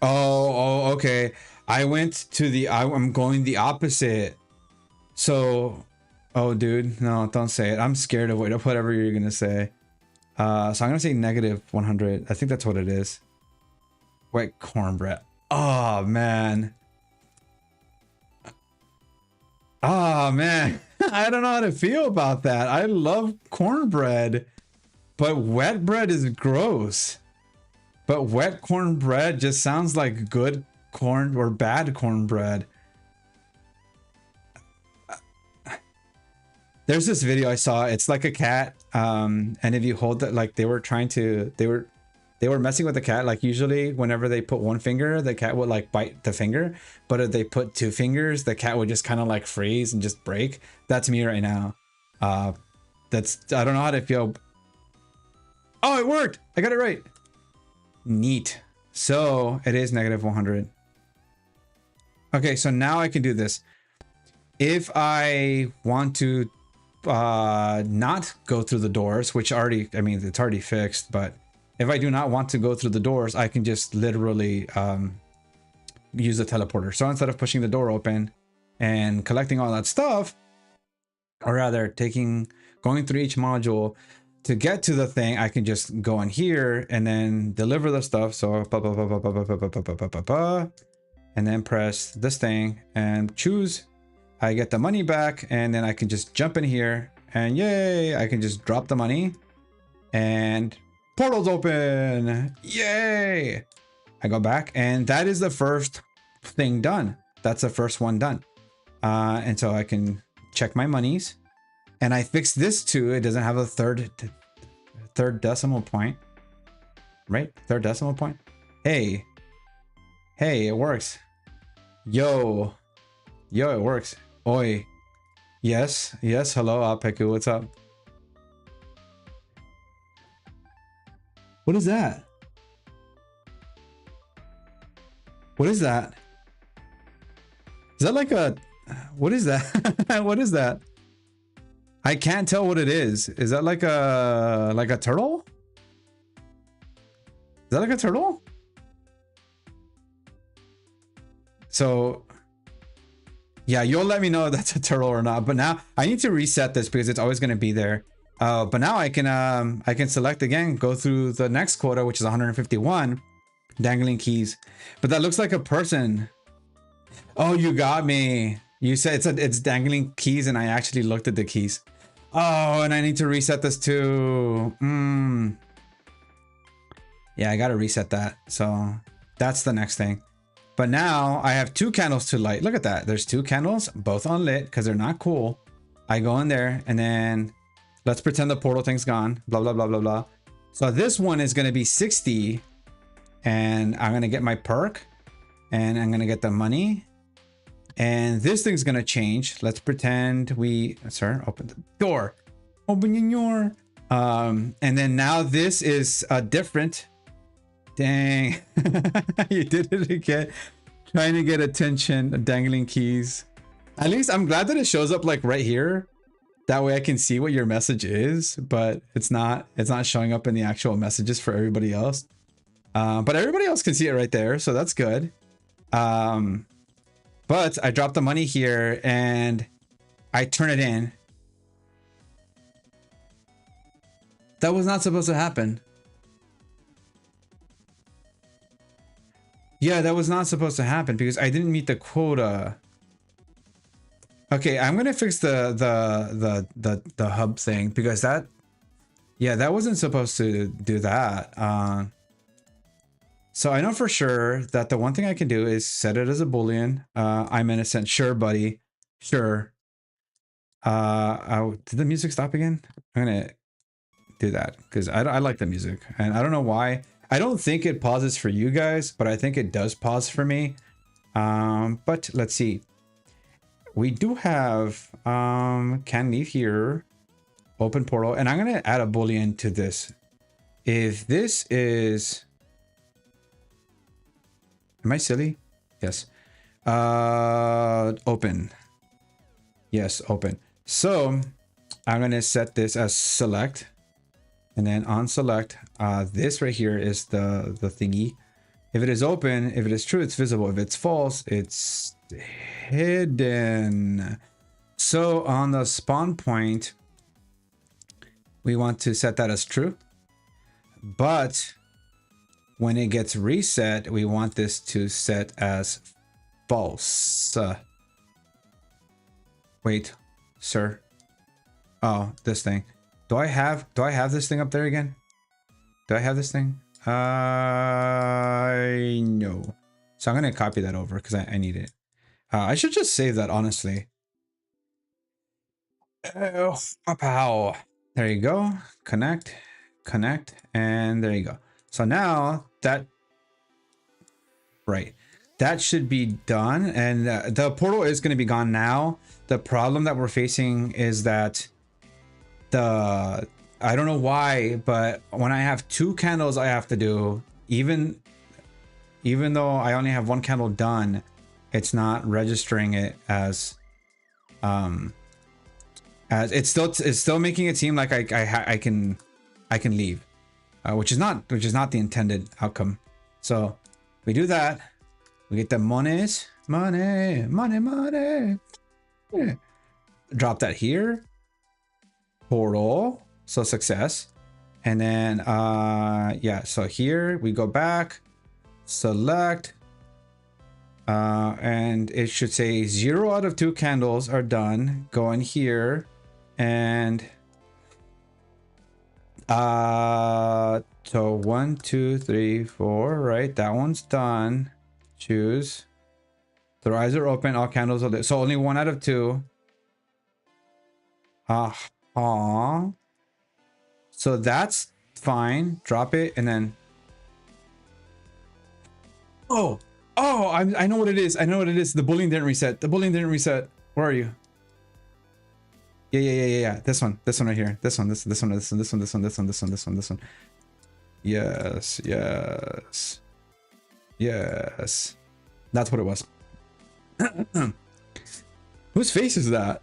oh, okay. I went to the, I'm going the opposite. So, oh, dude, no, don't say it. I'm scared of whatever you're gonna say. So I'm gonna say negative 100. I think that's what it is. Wet cornbread. Oh man. Oh man. I don't know how to feel about that. I love cornbread, but wet bread is gross. But wet cornbread just sounds like good corn or bad cornbread. There's this video I saw. It's like a cat, and if you hold that, like they were messing with the cat. Like usually whenever they put one finger, the cat would like bite the finger, but if they put two fingers, the cat would just kind of like freeze and just break. That's me right now. I don't know how to feel. Oh, it worked. I got it right. Neat. So it is negative 100. Okay, so now I can do this. If I want to not go through the doors, which already, I mean, it's already fixed, but if I do not want to go through the doors, I can just literally use the teleporter. So instead of pushing the door open and collecting all that stuff, or rather going through each module to get to the thing, I can just go in here and then deliver the stuff. So and then press this thing and choose. I get the money back, and then I can just jump in here and yay, I can just drop the money and portal's open. Yay. I go back and that is the first thing done. That's the first one done. And so I can check my monies, and I fixed this too. It doesn't have a third decimal point, right? Third decimal point. Hey, it works. Yo, it works. Oi, Yes, yes. Hello, Apeku. What's up? What is that? What is that? Is that like a... What is that? What is that? I can't tell what it is. Is that like a turtle? Is that like a turtle? So yeah, you'll let me know if that's a turtle or not. But now I need to reset this because it's always going to be there. But now I can select again, go through the next quota, which is 151 dangling keys. But that looks like a person. Oh, you got me. You said it's dangling keys, and I actually looked at the keys. Oh, and I need to reset this too. Yeah, I got to reset that. So that's the next thing. But now I have 2 candles to light. Look at that. There's 2 candles, both unlit because they're not cool. I go in there and then let's pretend the portal thing's gone. Blah, blah, blah, blah, blah. So this one is going to be 60 and I'm going to get my perk and I'm going to get the money. And this thing's going to change. Let's pretend sir, open the door. Open your door. And then now this is different. Dang. You did it again. Trying to get attention, dangling keys. At least I'm glad that it shows up like right here. That way I can see what your message is, but it's not showing up in the actual messages for everybody else. But everybody else can see it right there, so that's good. But I drop the money here and I turn it in. That was not supposed to happen. Yeah, that was not supposed to happen because I didn't meet the quota. Okay, I'm gonna fix the hub thing because that wasn't supposed to do that. So I know for sure that the one thing I can do is set it as a boolean. I'm innocent. Sure, buddy. Sure. Did the music stop again? I'm gonna do that because I like the music and I don't know why. I don't think it pauses for you guys, but I think it does pause for me. But let's see. We do have can leave here, open portal, and I'm gonna add a boolean to this. If this is, am I silly? Yes. Open. Yes, open. So I'm gonna set this as select. And then on select, this right here is the thingy. If it is open, if it is true, it's visible. If it's false, it's hidden. So on the spawn point, we want to set that as true. But when it gets reset, we want this to set as false. Wait, sir. Oh, this thing. Do I have this thing up there again? Do I have this thing? No. So I'm gonna copy that over because I need it. I should just save that, honestly. Oh, pow. There you go. Connect, and there you go. So now that should be done, and the portal is going to be gone now. The problem that we're facing is that I don't know why, but when I have 2 candles I have to do, even though I only have 1 candle done, it's not registering it as it's still making it seem like I can leave, which is not the intended outcome. So we do that, we get the money. Yeah. Drop that here. Portal, so success. And then yeah, so here we go back, select, and it should say 0 out of 2 candles are done. Go in here and so 1 2 3 4, right? That one's done. Choose. The eyes are open, all candles are lit. So only 1 out of 2. So that's fine. Drop it and then I know what it is. The boolean didn't reset. Where are you? Yeah. This one right here. This one. Yes. That's what it was. Whose face is that?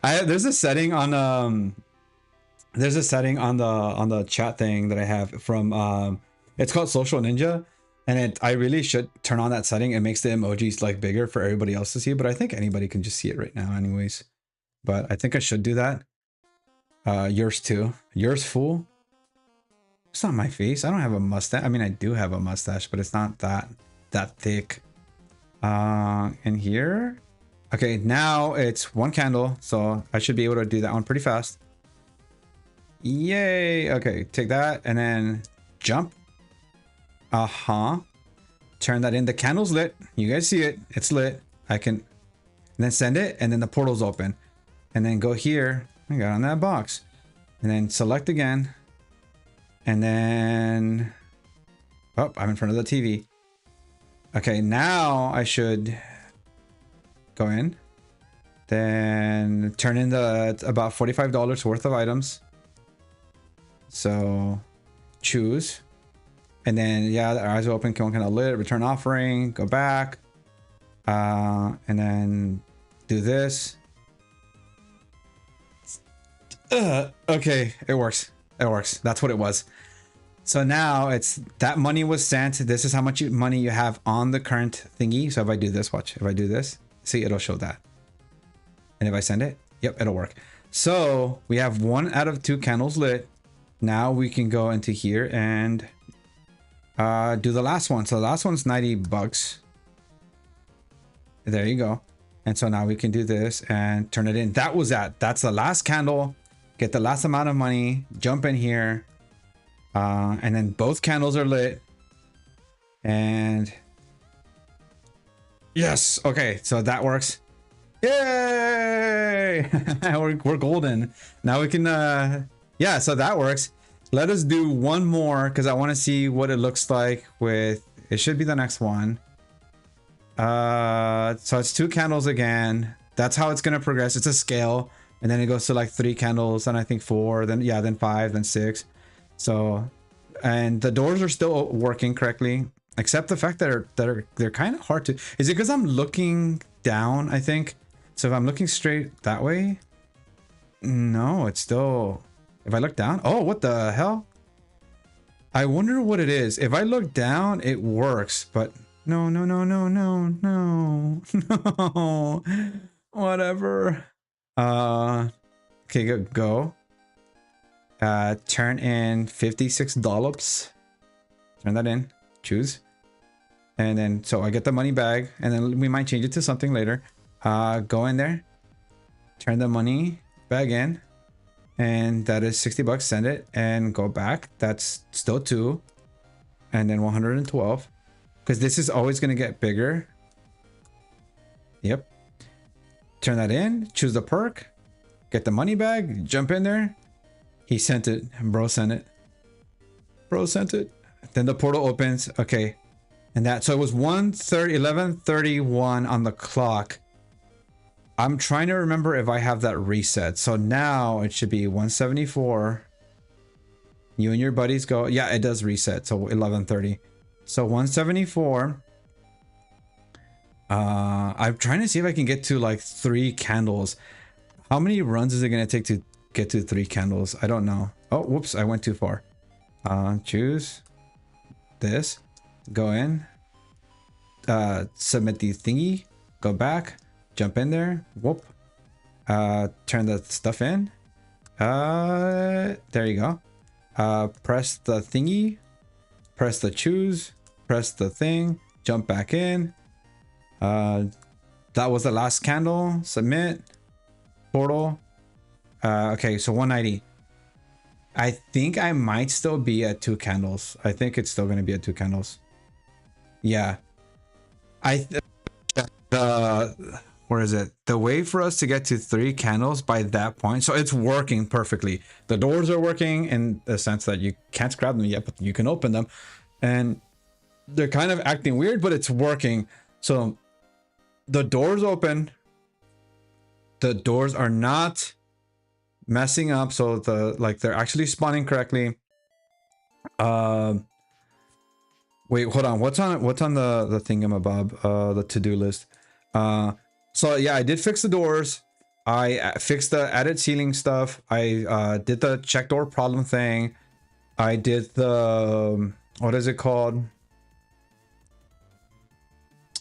There's a setting on the chat thing that I have from it's called Social Ninja, and I really should turn on that setting. It makes the emojis like bigger for everybody else to see, but I think anybody can just see it right now anyways. But I think I should do that. Yours too. Yours, fool. It's not my face. I don't have a mustache. I mean, I do have a mustache, but it's not that thick. In here. Okay, now it's one candle, so I should be able to do that one pretty fast. Yay! Okay, take that and then jump. Turn that in. The candle's lit. You guys see it. It's lit. I can and then send it, and then the portal's open. And then go here. I got on that box. And then select again. And then... Oh, I'm in front of the TV. Okay, now I should go in. Then turn in about $45 worth of items. So choose. And then, yeah, the eyes are open, kind of lit, return offering, go back. And then do this. Okay, it works. It works. That's what it was. So now it's that money was sent. This is how much money you have on the current thingy. So if I do this, watch. If I do this, see, it'll show that. And if I send it, yep, it'll work. So we have 1 out of 2 candles lit. Now we can go into here and do the last one. So the last one's $90. There you go. And so now we can do this and turn it in. That's the last candle. Get the last amount of money. Jump in here. And then both candles are lit. And yes. Okay. So that works. Yay! we're golden. Now we can, yeah, so that works. Let us do one more because I want to see what it looks like with, it should be the next one. So it's 2 candles again. That's how it's going to progress. It's a scale. And then it goes to like 3 candles, and I think 4, then yeah, then 5, then 6. So, and the doors are still working correctly, except the fact that they're kind of hard to. Is it because I'm looking down? I think so. If I'm looking straight that way, no, it's still. If I look down, oh, what the hell? I wonder what it is. If I look down, it works, but no. Whatever. Okay, go. Turn in $56. Turn that in. Choose. And then, so I get the money bag, and then we might change it to something later. Go in there. Turn the money bag in. And that is $60. Send it and go back. That's still 2. And then 112. Because this is always going to get bigger. Yep. Turn that in. Choose the perk. Get the money bag. Jump in there. He sent it. Bro sent it. Bro sent it. Then the portal opens. Okay. And that, so it was 11:31 on the clock. I'm trying to remember if I have that reset. So now it should be 174. You and your buddies go. Yeah, it does reset. So 11:30. So 174. I'm trying to see if I can get to like 3 candles. How many runs is it going to take to get to 3 candles? I don't know. Oh, whoops. I went too far. Choose this. Go in. Submit the thingy. Go back. Jump in there. Whoop. Turn the stuff in. There you go. Press the thingy. Press the choose. Press the thing. Jump back in. That was the last candle. Submit. Portal. Okay, so 190. I think I might still be at 2 candles. I think it's still going to be at 2 candles. Yeah. Where is it? The way for us to get to 3 candles by that point. So it's working perfectly. The doors are working in the sense that you can't grab them yet, but you can open them. And they're kind of acting weird, but it's working. So the doors open. the doors are not messing up, so they're actually spawning correctly. Wait, hold on. What's on the thingamabob, the to-do list? So yeah, I did fix the doors. I fixed the added ceiling stuff. I did the check door problem thing. I did the what is it called?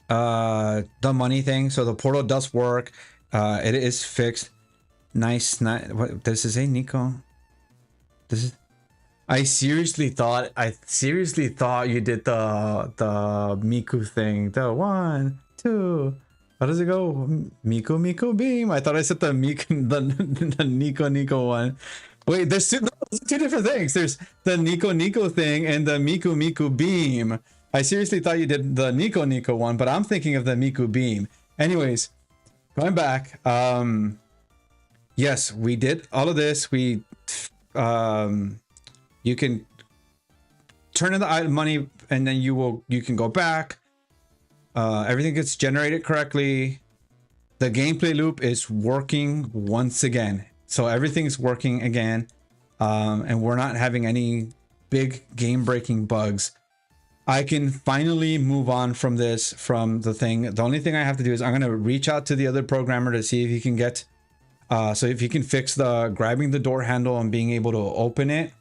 The money thing. So the portal does work. It is fixed. Nice. What does it say, Nico? This is. I seriously thought you did the Miku thing. The 1, 2. How does it go? Miku beam. I thought I said the Miku, the Nico one. Wait, there's two different things. There's the Nico thing and the Miku beam. I seriously thought you did the Nico one, but I'm thinking of the Miku beam. Anyways, going back. Yes, we did all of this. We you can turn in the money and then you can go back. Everything gets generated correctly. The gameplay loop is working once again. So everything's working again. And we're not having any big game breaking bugs. I can finally move on from the thing. The only thing I have to do is I'm going to reach out to the other programmer to see if he can get, so if he can fix the grabbing the door handle and being able to open it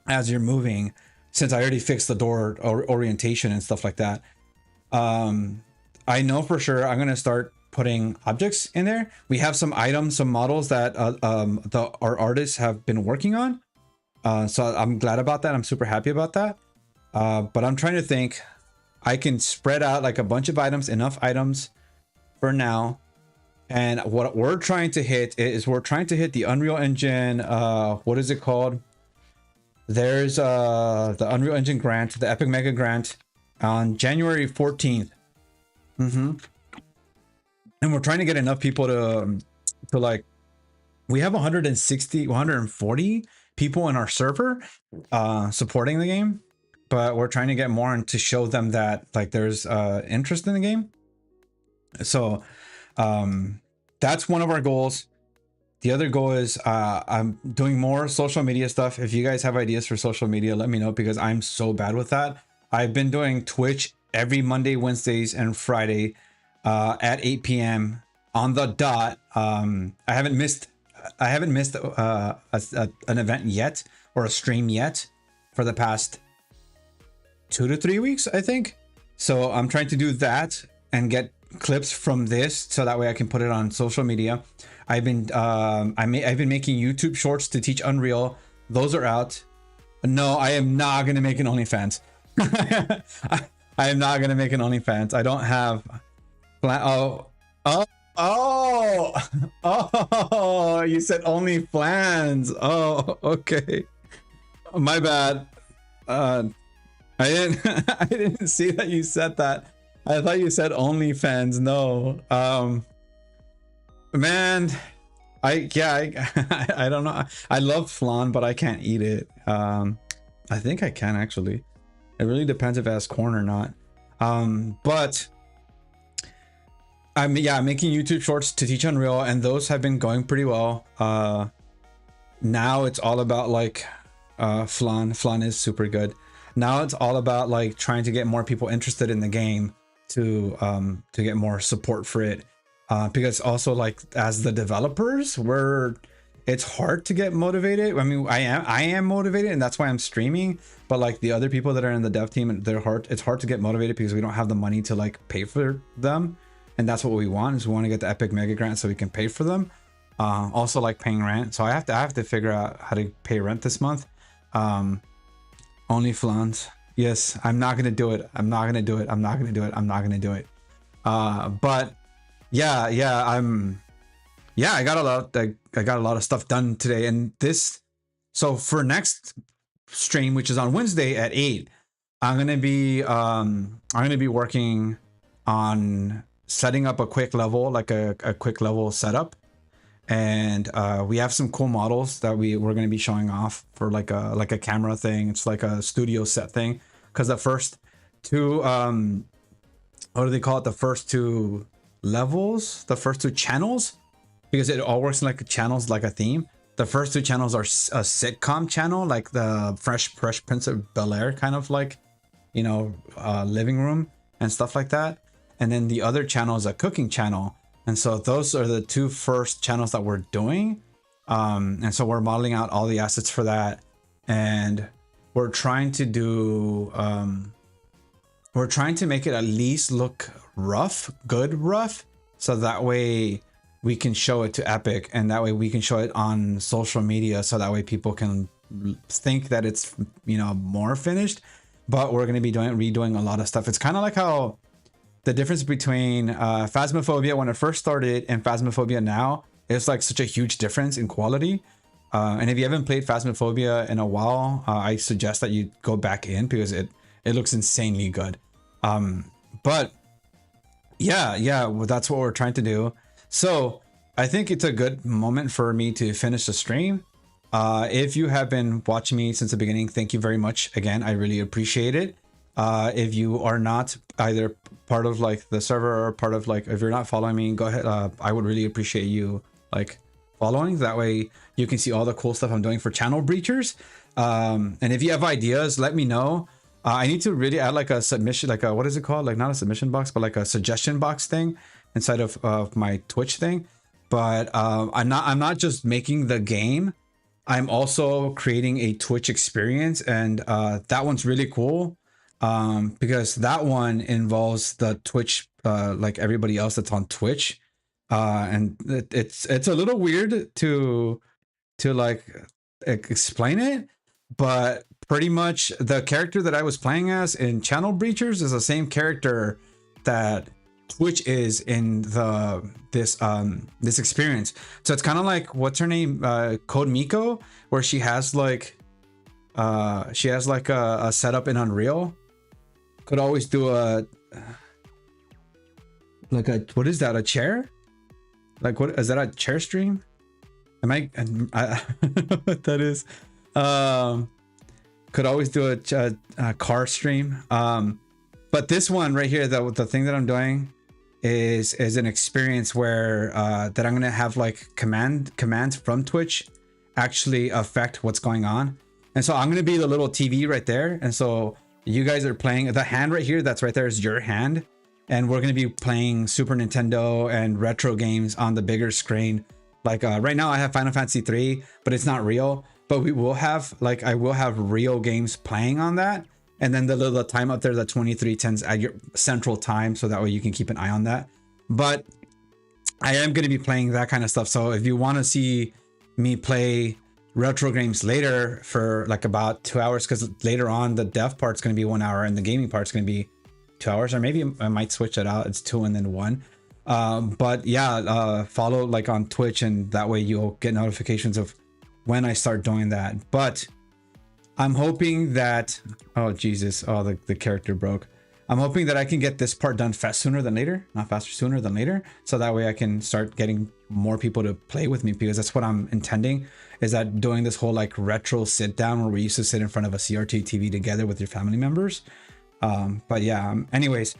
as you're moving, since I already fixed the door orientation and stuff like that. I know for sure I'm going to start putting objects in there. We have some items, some models that our artists have been working on. So I'm glad about that. I'm super happy about that. But I'm trying to think, I can spread out like a bunch of items, enough items for now. And what we're trying to hit is we're trying to hit the Unreal Engine. What is it called? There's the Unreal Engine grant, the Epic Mega Grant on January 14th. And we're trying to get enough people to like, we have 140 people in our server supporting the game, but we're trying to get more and to show them that like there's interest in the game. So that's one of our goals. The other goal is I'm doing more social media stuff. If you guys have ideas for social media, let me know, because I'm so bad with that. I've been doing Twitch every Monday, Wednesdays, and Friday at 8 p.m. on the dot. I haven't missed an event yet, or a stream yet, for the past 2 to 3 weeks, I think. So I'm trying to do that and get clips from this, so that way I can put it on social media. I've been making YouTube shorts to teach Unreal. Those are out. No, I am not gonna make an OnlyFans. I am not gonna make an OnlyFans. I don't have. Oh! You said OnlyFans. Oh, okay. My bad. I didn't see that you said that. I thought you said OnlyFans. No. Man, I don't know. I love flan, but I can't eat it. I think I can actually. It really depends if it has corn or not. But I'm making YouTube shorts to teach Unreal, and those have been going pretty well. Now it's all about like flan. Flan is super good. Now it's all about like trying to get more people interested in the game to get more support for it. Because also, like, as the developers, it's hard to get motivated. I mean, I am motivated, and that's why I'm streaming. But like the other people that are in the dev team, it's hard to get motivated because we don't have the money to like pay for them. And that's what we want, is we want to get the Epic Mega Grant so we can pay for them. Also like paying rent. So I have to figure out how to pay rent this month. Only flans. Yes, I'm not gonna do it. I'm not gonna do it. I'm not gonna do it. I'm not gonna do it. But yeah, I got a lot of stuff done today. And so for next stream, which is on Wednesday at 8, I'm gonna be working on setting up a quick level, like a quick level setup. And we have some cool models that we're going to be showing off for like a camera thing. It's like a studio set thing, because the first two what do they call it, the first two levels, the first two channels because it all works in like channels, like a theme. The first two channels are a sitcom channel, like the Fresh Prince of Bel-Air kind of like, you know, living room and stuff like that. And then the other channel is a cooking channel. And so those are the two first channels that we're doing. And so we're modeling out all the assets for that. And we're trying to do, we're trying to make it at least look rough, good rough. So that way we can show it to Epic, and that way we can show it on social media. So that way people can think that it's, you know, more finished, but we're going to be redoing a lot of stuff. It's kind of like how the difference between Phasmophobia when it first started and Phasmophobia now is like such a huge difference in quality. And if you haven't played Phasmophobia in a while, I suggest that you go back in, because it looks insanely good. But yeah, well, that's what we're trying to do. So I think it's a good moment for me to finish the stream. If you have been watching me since the beginning, thank you very much. Again, I really appreciate it. If you are not either part of like the server or part of like, if you're not following me, go ahead. I would really appreciate you like following. That way you can see all the cool stuff I'm doing for Channel Breachers. And if you have ideas, let me know. I need to really add like a submission, like a, what is it called? Like not a submission box, but like a suggestion box thing inside of my Twitch thing. But I'm not just making the game. I'm also creating a Twitch experience, and that one's really cool. Because that one involves the Twitch, like everybody else that's on Twitch, and it's a little weird to like explain it, but pretty much the character that I was playing as in Channel Breachers is the same character that Twitch is in this experience. So it's kind of like, what's her name, Code Miko, where she has like a setup in Unreal. Could always do a like a, what is that, a chair? Like, what is that, a chair stream? I don't know what that is. Could always do a car stream. But this one right here, the thing that I'm doing is an experience where that I'm gonna have like commands from Twitch actually affect what's going on. And so I'm gonna be the little TV right there, and so you guys are playing the hand right here. That's right there is your hand. And we're going to be playing Super Nintendo and retro games on the bigger screen. Like right now I have Final Fantasy 3, but it's not real. But we will have, like, I will have real games playing on that. And then the little time up there, the 2310s at your central time. So that way you can keep an eye on that. But I am going to be playing that kind of stuff. So if you want to see me play retro games later for like about 2 hours, because later on the dev part's going to be 1 hour and the gaming part's going to be 2 hours, or maybe I might switch it out, it's 2 and then 1. But yeah, follow like on Twitch, and that way you'll get notifications of when I start doing that. But I'm hoping that, oh Jesus, oh the character broke. I'm hoping that I can get this part done sooner than later, not faster, sooner than later, so that way I can start getting more people to play with me, because that's what I'm intending, is that doing this whole like retro sit down where we used to sit in front of a CRT TV together with your family members. But yeah, anyways,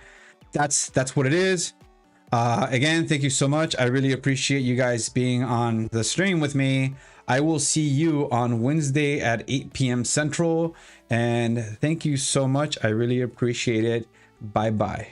that's what it is. Again, thank you so much. I really appreciate you guys being on the stream with me. I will see you on Wednesday at 8 p.m. Central, and thank you so much. I really appreciate it. Bye bye.